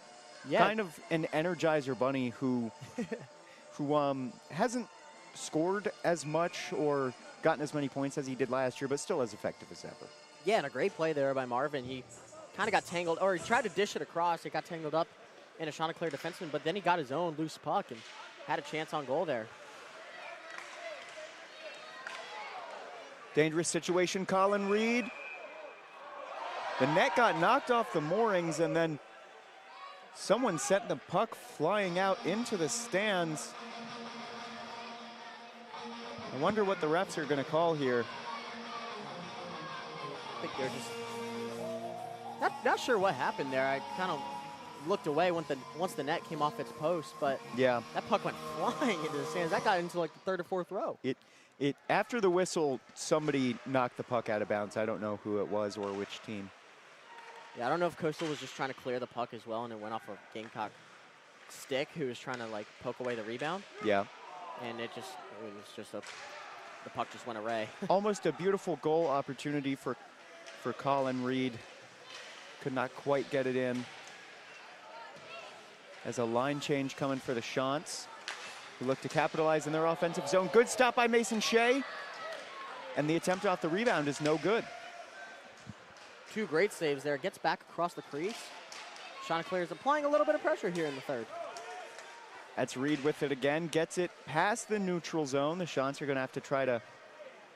Yeah. Kind of an Energizer bunny who hasn't scored as much or gotten as many points as he did last year, but still as effective as ever. Yeah, and a great play there by Marvin. He kind of got tangled, or he tried to dish it across. It got tangled up in a Chanticleer defenseman, but then he got his own loose puck and had a chance on goal there. Dangerous situation, Colin Reed. The net got knocked off the moorings, and then someone sent the puck flying out into the stands. I wonder what the refs are going to call here. I think they're just not sure what happened there. I kind of looked away once the net came off its post, but yeah, that puck went flying into the stands. That got into like the third or fourth row. It after the whistle, somebody knocked the puck out of bounds. I don't know who it was or which team. Yeah, I don't know if Coastal was just trying to clear the puck as well, and it went off a Gamecock stick who was trying to like poke away the rebound. Yeah. And the puck just went away. Almost a beautiful goal opportunity for Colin Reed. Could not quite get it in. As a line change coming for the Chants, who look to capitalize in their offensive zone. Good stop by Mason Shea. And the attempt off the rebound is no good. Two great saves there. Gets back across the crease. Chanticleers applying a little bit of pressure here in the third. That's Reed with it again. Gets it past the neutral zone. The Chants are going to have to try to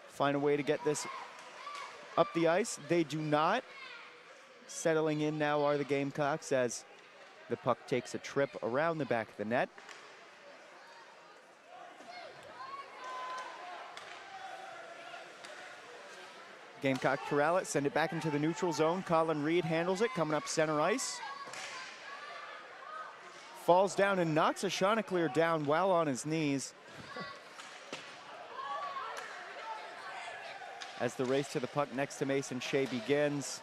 find a way to get this up the ice. They do not. Settling in now are the Gamecocks as the puck takes a trip around the back of the net. Gamecock corral it, send it back into the neutral zone. Colin Reed handles it, coming up center ice. falls down and knocks a Chanticleer down while on his knees. As the race to the puck next to Mason Shea begins.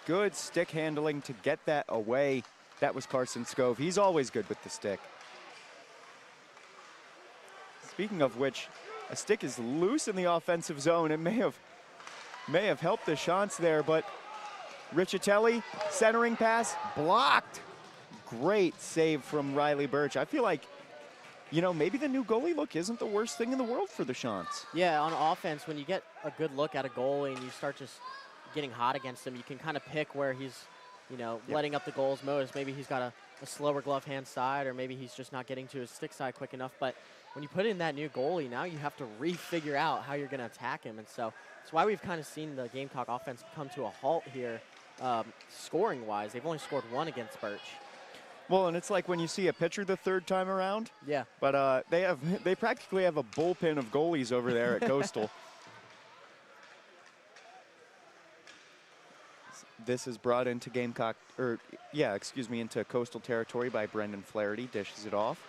Good stick handling to get that away. That was Carson Scove. He's always good with the stick. Speaking of which, a stick is loose in the offensive zone. It may have helped the Chants there, but Riccitelli, centering pass, blocked. Great save from Riley Birch. I feel like, you know, maybe the new goalie look isn't the worst thing in the world for the Chants. Yeah, on offense, when you get a good look at a goalie and you start just getting hot against him, you can kind of pick where he's, you know, letting up the goals most. Maybe he's got a slower glove hand side, or maybe he's just not getting to his stick side quick enough. But when you put in that new goalie, now you have to refigure out how you're going to attack him. And so that's why we've kind of seen the Gamecock offense come to a halt here, scoring-wise. They've only scored 1 against Birch. Well, and it's like when you see a pitcher the third time around. Yeah. But they practically have a bullpen of goalies over there at Coastal. This is brought into Gamecock, into Coastal territory by Brendan Flaherty. Dishes it off.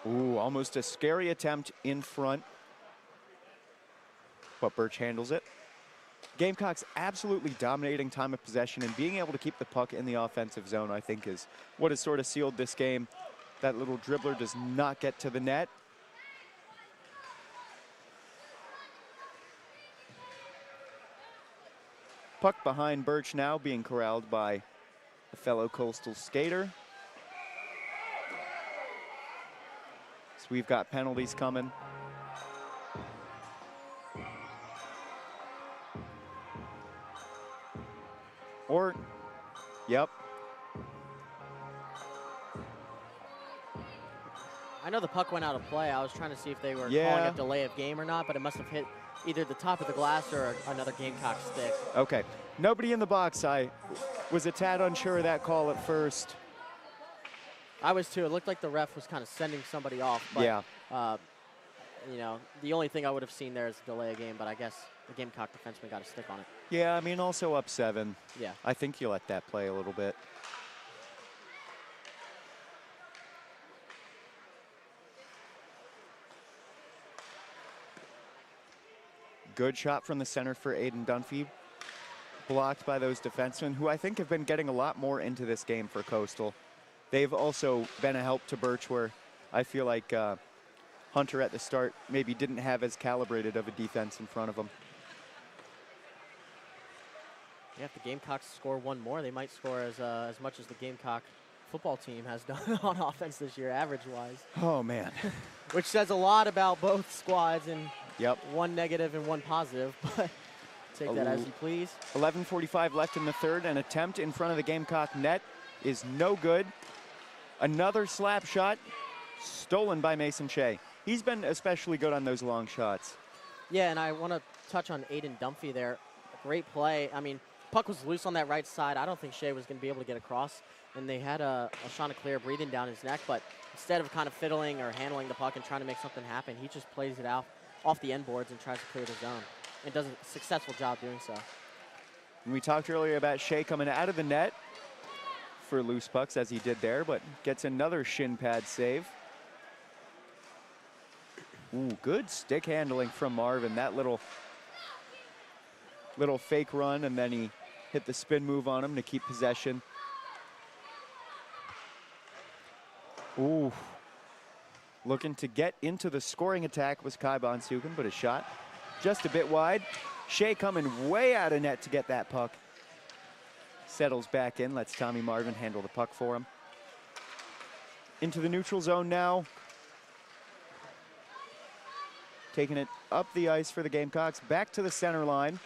Ooh, almost a scary attempt in front. But Birch handles it. Gamecocks absolutely dominating time of possession, and being able to keep the puck in the offensive zone, I think, is what has sort of sealed this game. That little dribbler does not get to the net. Puck behind Birch now, being corralled by a fellow Coastal skater. So we've got penalties coming. Or, yep. I know the puck went out of play. I was trying to see if they were calling a delay of game or not, but it must have hit either the top of the glass or another Gamecock stick. Okay. Nobody in the box. I was a tad unsure of that call at first. I was too. It looked like the ref was kind of sending somebody off. But, you know, the only thing I would have seen there is a delay of game, but I guess the Gamecock defenseman got a stick on it. Yeah, I mean, also up 7. Yeah. I think you let that play a little bit. Good shot from the center for Aiden Dunphy. Blocked by those defensemen, who I think have been getting a lot more into this game for Coastal. They've also been a help to Birch, where I feel like Hunter at the start maybe didn't have as calibrated of a defense in front of him. Yeah, if the Gamecocks score 1 more, they might score as much as the Gamecock football team has done on offense this year, average-wise. Oh, man. Which says a lot about both squads, and yep. 1 negative and 1 positive, but take that as you please. 11:45 left in the third. An attempt in front of the Gamecock net is no good. Another slap shot stolen by Mason Shea. He's been especially good on those long shots. Yeah, and I want to touch on Aiden Dunphy there. Great play. I mean, puck was loose on that right side. I don't think Shea was going to be able to get across, and they had a Chanticleer breathing down his neck, but instead of kind of fiddling or handling the puck and trying to make something happen, he just plays it out off the end boards and tries to clear the zone, and does a successful job doing so. And we talked earlier about Shea coming out of the net for loose pucks, as he did there, but gets another shin pad save. Ooh, good stick handling from Marvin. That little fake run, and then he hit the spin move on him to keep possession. Ooh. Looking to get into the scoring attack was Kai Bonsukin, but a shot just a bit wide. Shea coming way out of net to get that puck. Settles back in, lets Tommy Marvin handle the puck for him. Into the neutral zone now. Taking it up the ice for the Gamecocks, back to the center line.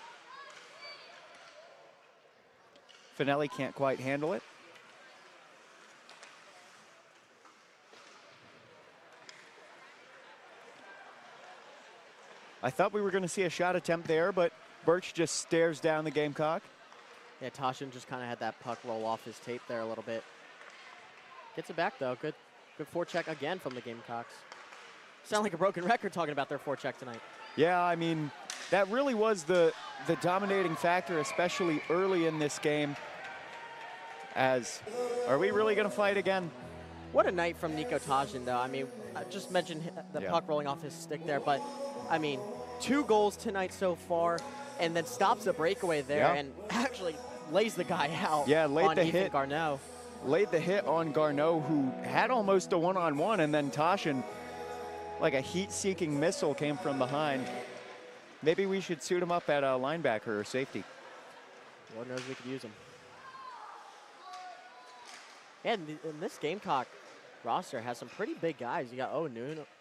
Finelli can't quite handle it. I thought we were going to see a shot attempt there, but Birch just stares down the Gamecock. Yeah, Toshin just kind of had that puck roll off his tape there a little bit. Gets it back, though. Good forecheck again from the Gamecocks. Sound like a broken record talking about their forecheck tonight. Yeah, I mean, that really was the dominating factor, especially early in this game. as, are we really going to fight again? What a night from Nico Tajin, though. I mean, I just mentioned the puck rolling off his stick there, but, I mean, 2 goals tonight so far, and then stops the breakaway there and actually lays the guy out laid on the Ethan hit. Garneau. Laid the hit on Garneau, who had almost a one-on-one, and then Tajin, like a heat-seeking missile, came from behind. Maybe we should suit him up at a linebacker or safety. Lord knows we could use him. And this Gamecock roster has some pretty big guys. You got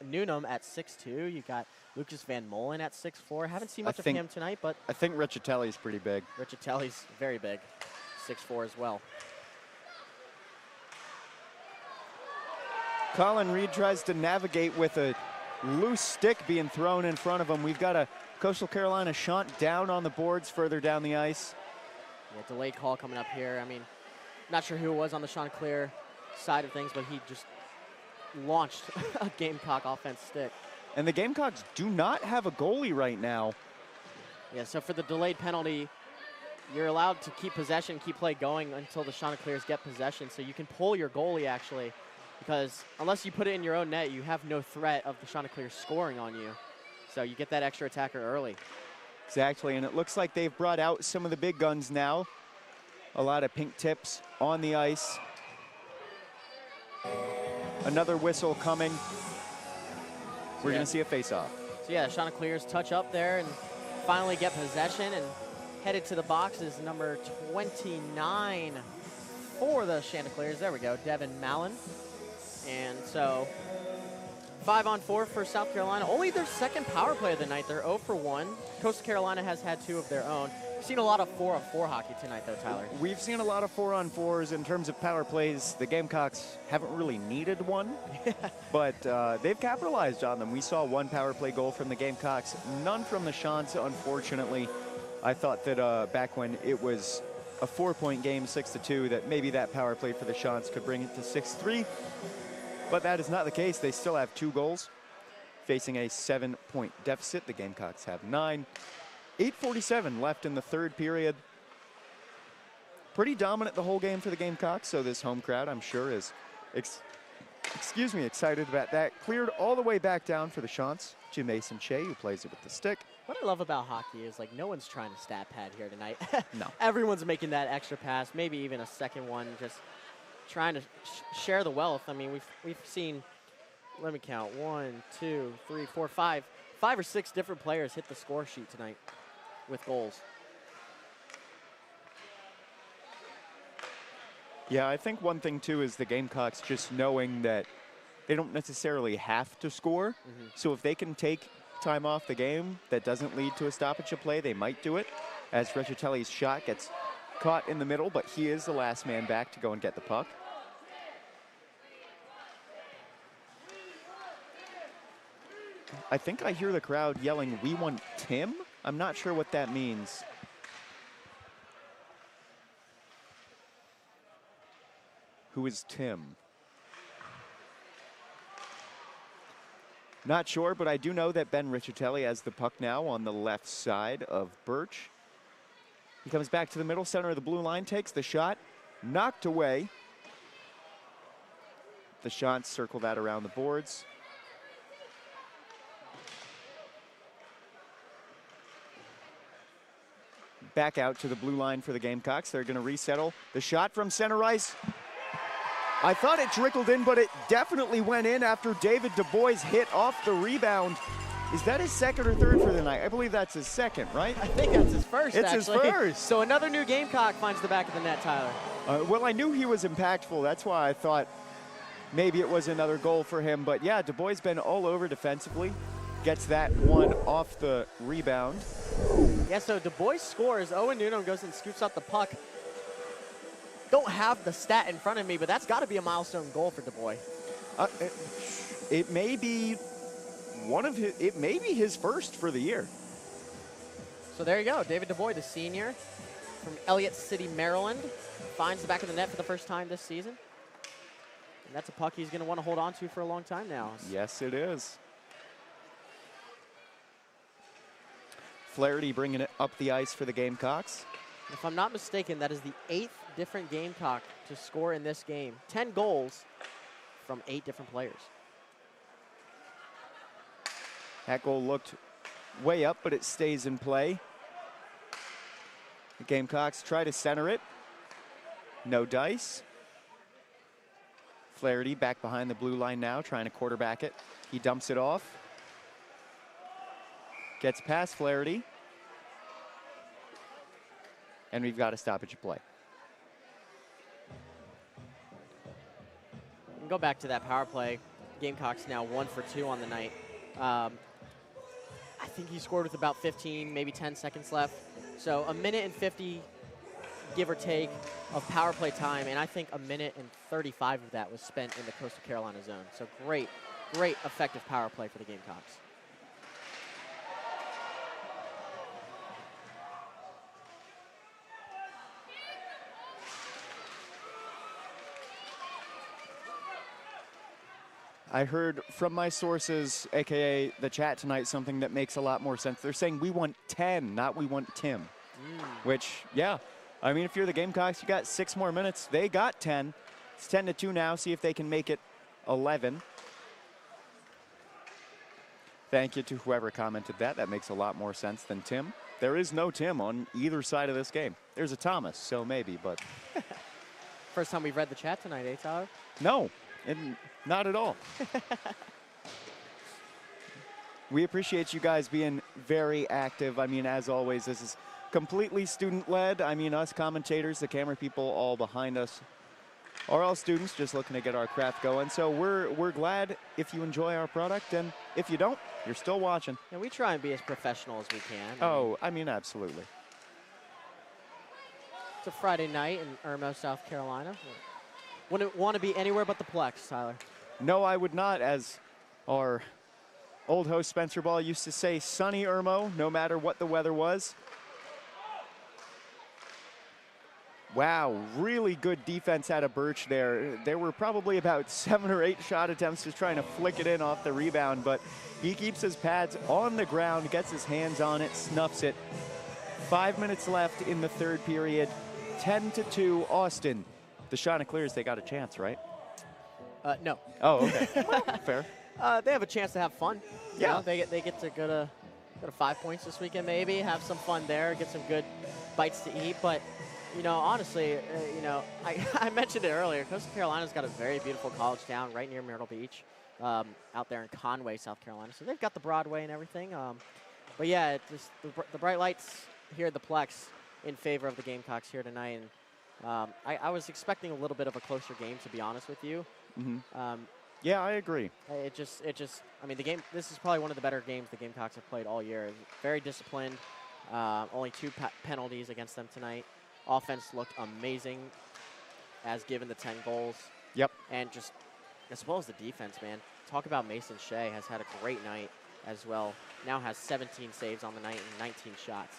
Newnham at 6'2". You got Lucas Van Molen at 6'4". Haven't seen much of him tonight, but I think Riccitelli's pretty big. Riccitelli's very big, 6'4" as well. Colin Reed tries to navigate with a loose stick being thrown in front of him. We've got a Coastal Carolina shunt down on the boards further down the ice. Yeah, delayed call coming up here. I mean, not sure who it was on the Chanticleer side of things, but he just launched a Gamecock offense stick. And the Gamecocks do not have a goalie right now. Yeah, so for the delayed penalty, you're allowed to keep possession, keep play going until the Chanticleers get possession. So you can pull your goalie, actually, because unless you put it in your own net, you have no threat of the Chanticleers scoring on you. So you get that extra attacker early. Exactly, and it looks like they've brought out some of the big guns now. A lot of pink tips on the ice. Another whistle coming. We're going to see a face-off. So yeah, Chanticleers touch up there and finally get possession, and headed to the box is number 29 for the Chanticleers. There we go, Devin Mallon. And so 5-on-4 for South Carolina. Only their second power play of the night. They're 0 for 1. Coastal Carolina has had 2 of their own. We've seen a lot of 4-on-4 hockey tonight, though, Tyler. We've seen a lot of 4-on-4s in terms of power plays. The Gamecocks haven't really needed one, but they've capitalized on them. We saw 1 power play goal from the Gamecocks, none from the Chants, unfortunately. I thought that back when it was a 4-point game, 6-2, that maybe that power play for the Chants could bring it to 6-3. But that is not the case. They still have 2 goals, facing a 7-point deficit. The Gamecocks have 9. 8:47 left in the 3rd period. Pretty dominant the whole game for the Gamecocks, so this home crowd, I'm sure, is excited about that. Cleared all the way back down for the Chants. Jim Mason Shea, who plays it with the stick. What I love about hockey is, like, no one's trying to stat pad here tonight. No. Everyone's making that extra pass, maybe even a second one, just trying to share the wealth. I mean, we've seen, let me count, 1, 2, 3, 4, 5 or 6 different players hit the score sheet tonight with goals. Yeah, I think one thing, too, is the Gamecocks just knowing that they don't necessarily have to score. So if they can take time off the game that doesn't lead to a stoppage of play, they might do it, as Riccitelli's shot gets caught in the middle, but he is the last man back to go and get the puck. I think I hear the crowd yelling, "We want Tim?" I'm not sure what that means. Who is Tim? Not sure, but I do know that Ben Riccitelli has the puck now on the left side of Birch. He comes back to the middle, center of the blue line, takes the shot, knocked away. The shots circle that around the boards. Back out to the blue line for the Gamecocks. They're going to resettle. The shot from center ice. I thought it trickled in, but it definitely went in after David Du Bois hit off the rebound. Is that his second or third for the night? I believe that's his second, right? I think that's his first, It's actually. his first. So another new Gamecock finds the back of the net, Tyler. Well, I knew he was impactful. That's why I thought maybe it was another goal for him. But yeah, Du Bois been all over defensively. Gets that one off the rebound. Yeah, so Du Bois scores. Owen Newnham goes and scoops up the puck. Don't have the stat in front of me, but that's got to be a milestone goal for Du Bois. It may be it may be his first for the year. So there you go. David Du Bois, the senior from Elliott City, Maryland, finds the back of the net for the first time this season. And that's a puck he's going to want to hold on to for a long time now. Yes, it is. Flaherty bringing it up the ice for the Gamecocks. If I'm not mistaken, that is the 8th different Gamecock to score in this game. 10 goals from 8 different players. That goal looked way up, but it stays in play. The Gamecocks try to center it. No dice. Flaherty back behind the blue line now, trying to quarterback it. He dumps it off. Gets past Flaherty. And we've got a stoppage of play. And go back to that power play. Gamecocks now 1 for 2 on the night. I think he scored with about 15, maybe 10 seconds left. So a minute and 50, give or take, of power play time, and I think a minute and 35 of that was spent in the Coastal Carolina zone. So great, great effective power play for the Gamecocks. I heard from my sources, AKA the chat tonight, something that makes a lot more sense. They're saying we want 10, not we want Tim. Which, yeah, I mean, if you're the Gamecocks, you got 6 more minutes. They got 10. It's 10-2 now. See if they can make it 11. Thank you to whoever commented that. That makes a lot more sense than Tim. There is no Tim on either side of this game. There's a Thomas, so maybe, but. First time we've read the chat tonight, eh, Tyler? No, not at all. We appreciate you guys being very active. I mean, as always, this is completely student-led. I mean, us commentators, the camera people all behind us are all students just looking to get our craft going. So we're glad if you enjoy our product, and if you don't, you're still watching. And we try and be as professional as we can. Oh, I mean, absolutely. It's a Friday night in Irmo, South Carolina. Wouldn't want to be anywhere but the Plex, Tyler. No, I would not, as our old host Spencer Ball used to say, sunny Irmo, no matter what the weather was. Wow, really good defense out of Birch there. There were probably about 7 or 8 shot attempts just trying to flick it in off the rebound, but he keeps his pads on the ground, gets his hands on it, snuffs it. 5 minutes left in the third period, 10-2 Austin. The Chanticleers, they got a chance, right? No. Oh, okay. Well, fair. They have a chance to have fun. You Yeah. know, they get to go to 5 points this weekend maybe, have some fun there, get some good bites to eat. But, you know, honestly, you know, I mentioned it earlier. Coastal Carolina's got a very beautiful college town right near Myrtle Beach, out there in Conway, South Carolina. So they've got the Broadway and everything. But yeah, it just the bright lights here at the Plex in favor of the Gamecocks here tonight. And I was expecting a little bit of a closer game, to be honest with you. Mm-hmm. Yeah, I agree. It just, I mean, this is probably one of the better games the Gamecocks have played all year. Very disciplined. Only 2 penalties against them tonight. Offense looked amazing, as given the 10 goals. Yep. And just, as well as the defense, man. Talk about Mason Shea has had a great night as well. Now has 17 saves on the night and 19 shots.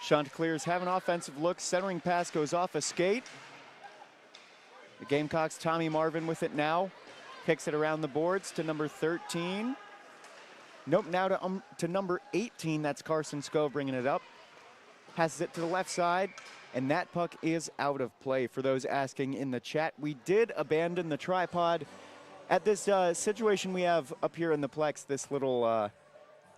Chanticleers have an offensive look. Centering pass goes off a skate. The Gamecocks, Tommy Marvin with it now. Kicks it around the boards to number 13. Nope, now to number 18. That's Carson Sco bringing it up. Passes it to the left side, and that puck is out of play. For those asking in the chat, we did abandon the tripod at this situation we have up here in the Plex, this little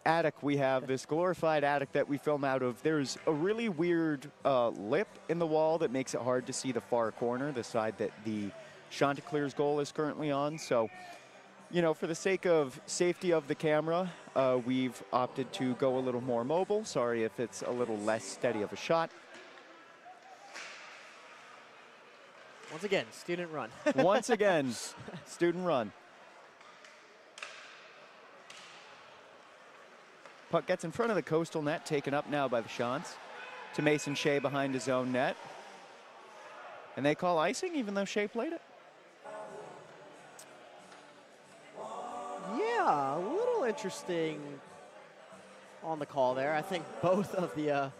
attic we have, this glorified attic that we film out of. There's a really weird lip in the wall that makes it hard to see the far corner, the side that the Chanticleers goal is currently on. So, you know, for the sake of safety of the camera, we've opted to go a little more mobile. Sorry if it's a little less steady of a shot. Once again, student run. Once again, student run. Puck gets in front of the Coastal net, taken up now by the Chants. To Mason Shea behind his own net. And they call icing even though Shea played it? Yeah, a little interesting on the call there. I think both of the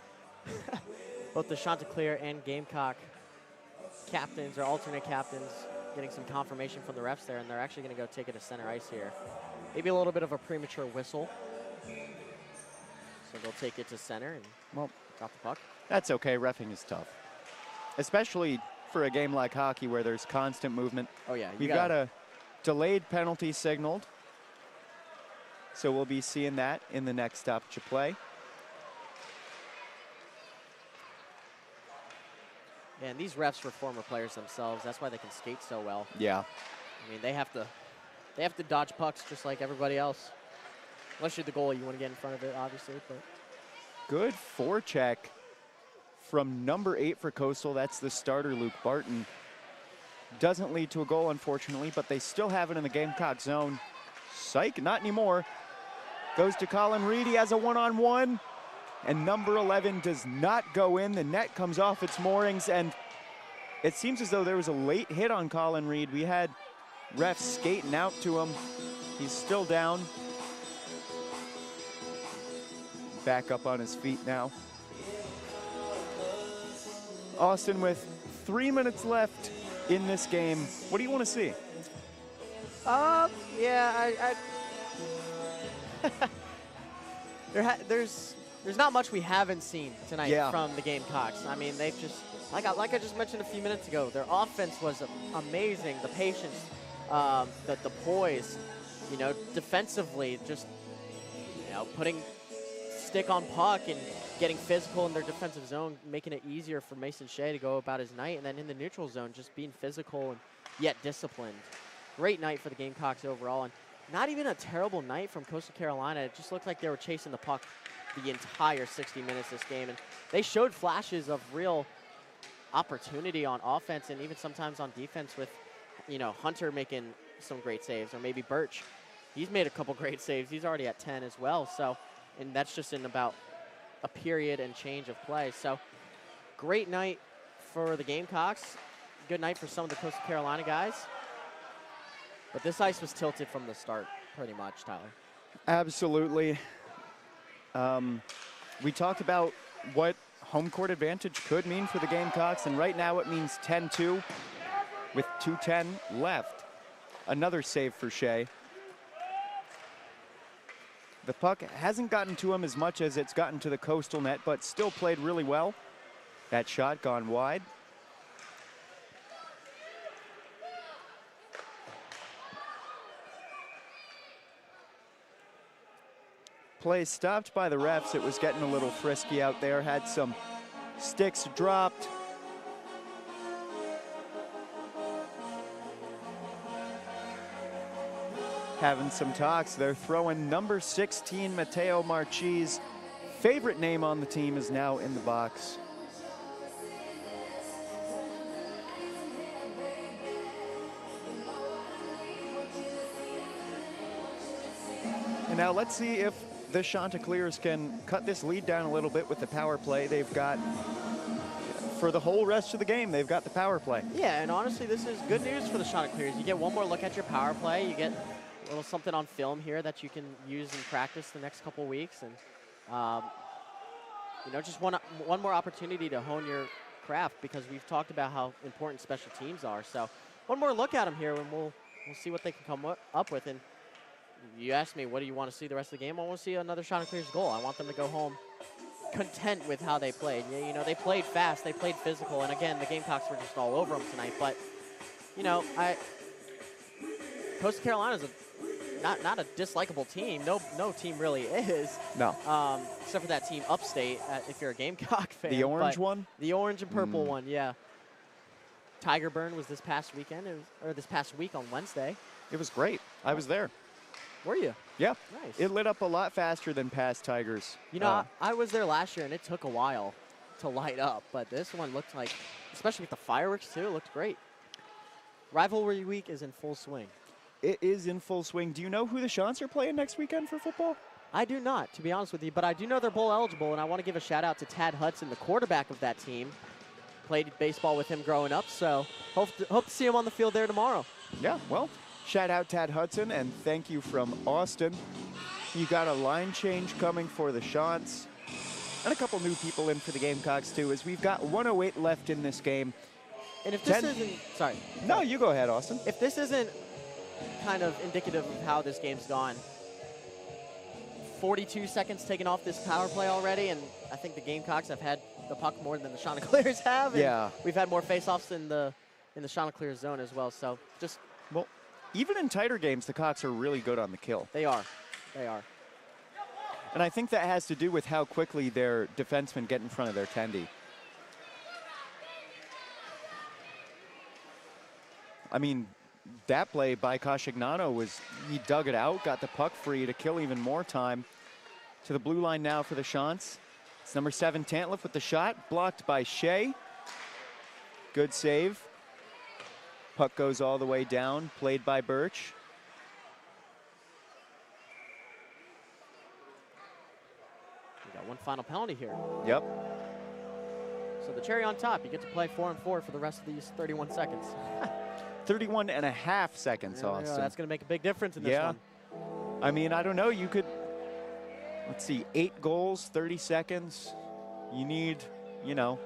both the Chanticleer and Gamecock captains or alternate captains getting some confirmation from the refs there, and they're actually going to go take it to center ice here. Maybe a little bit of a premature whistle. So they'll take it to center and well, drop the puck. That's okay. Reffing is tough. especially for a game like hockey where there's constant movement. Oh, yeah. We've got a delayed penalty signaled. So we'll be seeing that in the next stoppage of play. Yeah, and these refs were former players themselves. That's why they can skate so well. Yeah. I mean, they have to dodge pucks just like everybody else. Unless you're the goalie, you want to get in front of it, obviously. But Good forecheck from number 8 for Coastal. That's the starter, Luke Barton. Doesn't lead to a goal, unfortunately, but they still have it in the Gamecock zone. Psych, not anymore. Goes to Colin Reed. He has a one-on-one. And number 11 does not go in. The net comes off its moorings, and it seems as though there was a late hit on Colin Reed. We had refs skating out to him. He's still down. Back up on his feet now. Austin, with 3 minutes left in this game, what do you want to see? Yeah, there's not much we haven't seen tonight from the Gamecocks. I mean, they've just, like I just mentioned a few minutes ago, their offense was amazing. The patience, the poise, you know, defensively, just, you know, putting stick on puck and getting physical in their defensive zone, making it easier for Mason Shea to go about his night. And then in the neutral zone, just being physical and yet disciplined. Great night for the Gamecocks overall. And not even a terrible night from Coastal Carolina. It just looked like they were chasing the puck the entire 60 minutes this game. And they showed flashes of real opportunity on offense and even sometimes on defense with, you know, Hunter making some great saves, or maybe Birch. He's made a couple great saves. He's already at 10 as well. So, and that's just in about a period and change of play. So great night for the Gamecocks. Good night for some of the Coastal Carolina guys. But this ice was tilted from the start, pretty much, Tyler. Absolutely. We talked about what home court advantage could mean for the Gamecocks, and right now it means 10-2 with 2:10 left. Another save for Shea. The puck hasn't gotten to him as much as it's gotten to the Coastal net, but still played really well. That shot gone wide. Play stopped by the refs. It was getting a little frisky out there. Had some sticks dropped. Having some talks. They're throwing number 16, Mateo Marchese. Favorite name on the team is now in the box. And now let's see if the Chanticleers can cut this lead down a little bit with the power play. They've got, for the whole rest of the game, they've got the power play. Yeah, and honestly, this is good news for the Chanticleers. You get one more look at your power play. You get a little something on film here that you can use in practice the next couple weeks. And, you know, just one more opportunity to hone your craft, because we've talked about how important special teams are. So one more look at them here, and we'll see what they can come up with. And you asked me, what do you want to see the rest of the game? I want to see another Chanticleers goal. I want them to go home content with how they played. You know, they played fast, they played physical, and again, the Gamecocks were just all over them tonight. But, you know, Coastal Carolina's not a dislikable team. No team really is. No. Except for that team upstate, if you're a Gamecock fan. The orange one? The orange and purple one, yeah. Tiger Burn was this past weekend, or this past week on Wednesday. It was great. I was there. Were you? Yeah. Nice. It lit up a lot faster than past Tigers. You know, I was there last year, and it took a while to light up. But this one looked like, especially with the fireworks, too, it looked great. Rivalry week is in full swing. It is in full swing. Do you know who the Chants are playing next weekend for football? I do not, to be honest with you. But I do know they're bowl eligible, and I want to give a shout-out to Tad Hudson, the quarterback of that team. Played baseball with him growing up, so hope to see him on the field there tomorrow. Yeah, well, shout out Tad Hudson, and thank you from Austin. You got a line change coming for the Chants, and a couple new people in for the Gamecocks too, as we've got 1:08 left in this game. And if this isn't, sorry. No, you go ahead, Austin. If this isn't kind of indicative of how this game's gone, 42 seconds taken off this power play already, and I think the Gamecocks have had the puck more than the Chanticleers have. And Yeah. we've had more faceoffs in the Chanticleers zone as well. So just Well, even in tighter games, the Cox are really good on the kill. they are. They are. And I think that has to do with how quickly their defensemen get in front of their tendy. I mean, that play by Coscignano was, he dug it out, got the puck free to kill even more time. To the blue line now for the Chants. It's number 7, Tantliff with the shot, blocked by Shea. Good save. Puck goes all the way down, played by Birch. We got one final penalty here. Yep. So the cherry on top, you get to play 4-on-4 for the rest of these 31 seconds. 31 and a half seconds, Yeah, Austin. that's going to make a big difference in this Yeah. one. I mean, I don't know. You could, let's see, 8 goals, 30 seconds. You need, you know,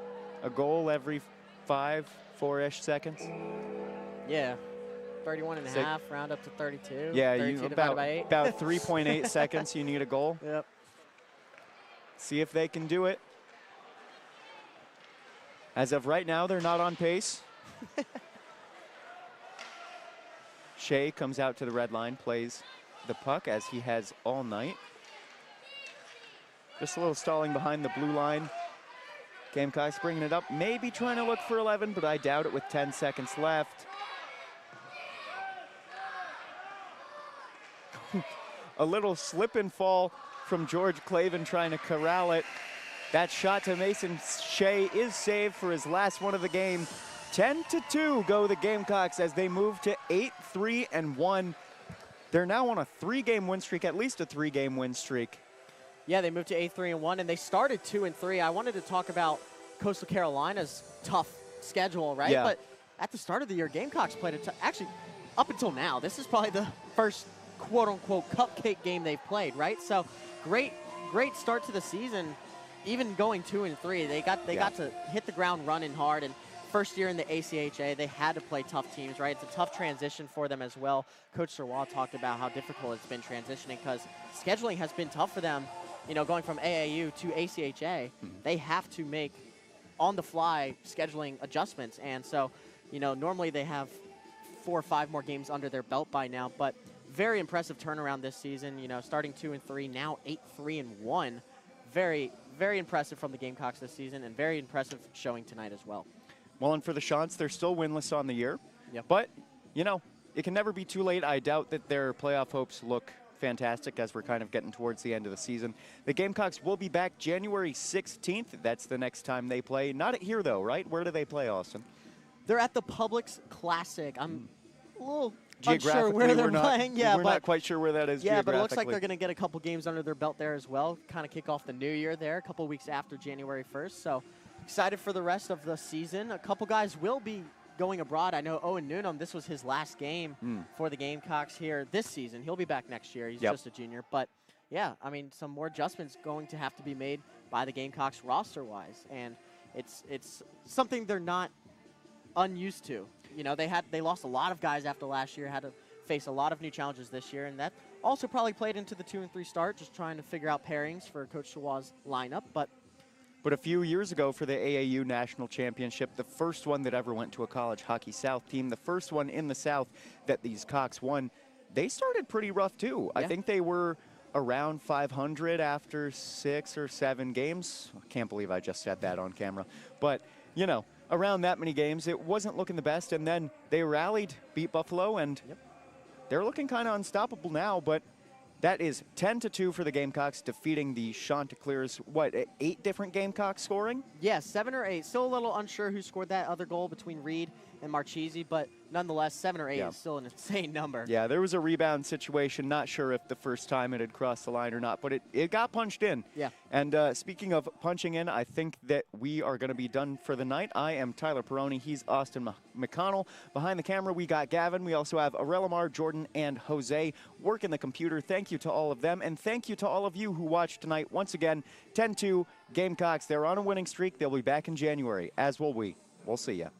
a goal every 4-ish seconds. Yeah. 31 and a Six. half, round up to 32. Yeah, 32 you divided about by 8. about 3.8 seconds. You need a goal. Yep. See if they can do it. As of right now, they're not on pace. Shea comes out to the red line, plays the puck as he has all night. Just a little stalling behind the blue line. Gamecocks bringing it up, maybe trying to look for 11, but I doubt it with 10 seconds left. A little slip and fall from George Clavin trying to corral it. That shot to Mason Shea is saved for his last one of the game. 10-2 go the Gamecocks as they move to 8-3-1. They're now on a 3-game win streak, at least a 3-game win streak. Yeah, they moved to 8-3-1, and they started 2-3. I wanted to talk about Coastal Carolina's tough schedule, right? Yeah. But at the start of the year, Gamecocks played a actually, up until now, this is probably the first quote-unquote cupcake game they've played, right? So great start to the season. Even going 2-3, they got to hit the ground running hard. And first year in the ACHA, they had to play tough teams, right? It's a tough transition for them as well. Coach Serwa talked about how difficult it's been transitioning because scheduling has been tough for them. You know, going from AAU to ACHA, they have to make on-the-fly scheduling adjustments. And so, you know, normally they have 4 or 5 more games under their belt by now, but very impressive turnaround this season. You know, starting 2-3, now 8-3-1. Very, very impressive from the Gamecocks this season, and very impressive showing tonight as well. Well, and for the Chants, they're still winless on the year. Yep. But, you know, it can never be too late. I doubt that their playoff hopes look fantastic as we're kind of getting towards the end of the season. The Gamecocks will be back January 16th. That's the next time they play. Not at here, though, right? Where do they play, Austin? They're at the Publix Classic. I'm a little unsure Geographically, where they're we're not, playing. Yeah, we're but not quite sure where that is yeah, but it looks like geographically. they're going to get a couple games under their belt there as well. Kind of kick off the new year there, a couple weeks after January 1st. So excited for the rest of the season. A couple guys will be going abroad. I know Owen Noonan, this was his last game for the Gamecocks here this season. He'll be back next year. He's just a junior. But, yeah, I mean, some more adjustments going to have to be made by the Gamecocks roster-wise. And it's something they're not unused to. You know, they lost a lot of guys after last year, had to face a lot of new challenges this year, and that also probably played into the 2-3 start, just trying to figure out pairings for Coach Serwa's lineup. But a few years ago for the AAU National Championship, the first one that ever went to a College Hockey South team, the first one in the South that these Cox won, they started pretty rough too. Yeah. I think they were around 500 after 6 or 7 games. I can't believe I just said that on camera. But, you know, around that many games, it wasn't looking the best. And then they rallied, beat Buffalo, and they're looking kind of unstoppable now. But that is 10-2 for the Gamecocks, defeating the Chanticleers. What, 8 different Gamecocks scoring? Yeah, 7 or 8. Still a little unsure who scored that other goal between Reed and Marchese, but nonetheless, 7 or 8 is still an insane number. Yeah, there was a rebound situation. Not sure if the first time it had crossed the line or not, but it got punched in. Yeah. And speaking of punching in, I think that we are going to be done for the night. I am Tyler Perrone. He's Austin McConnell. Behind the camera, we got Gavin. We also have Arelimar, Jordan, and Jose working the computer. Thank you to all of them, and thank you to all of you who watched tonight. Once again, 10-2 Gamecocks. They're on a winning streak. They'll be back in January, as will we. We'll see ya.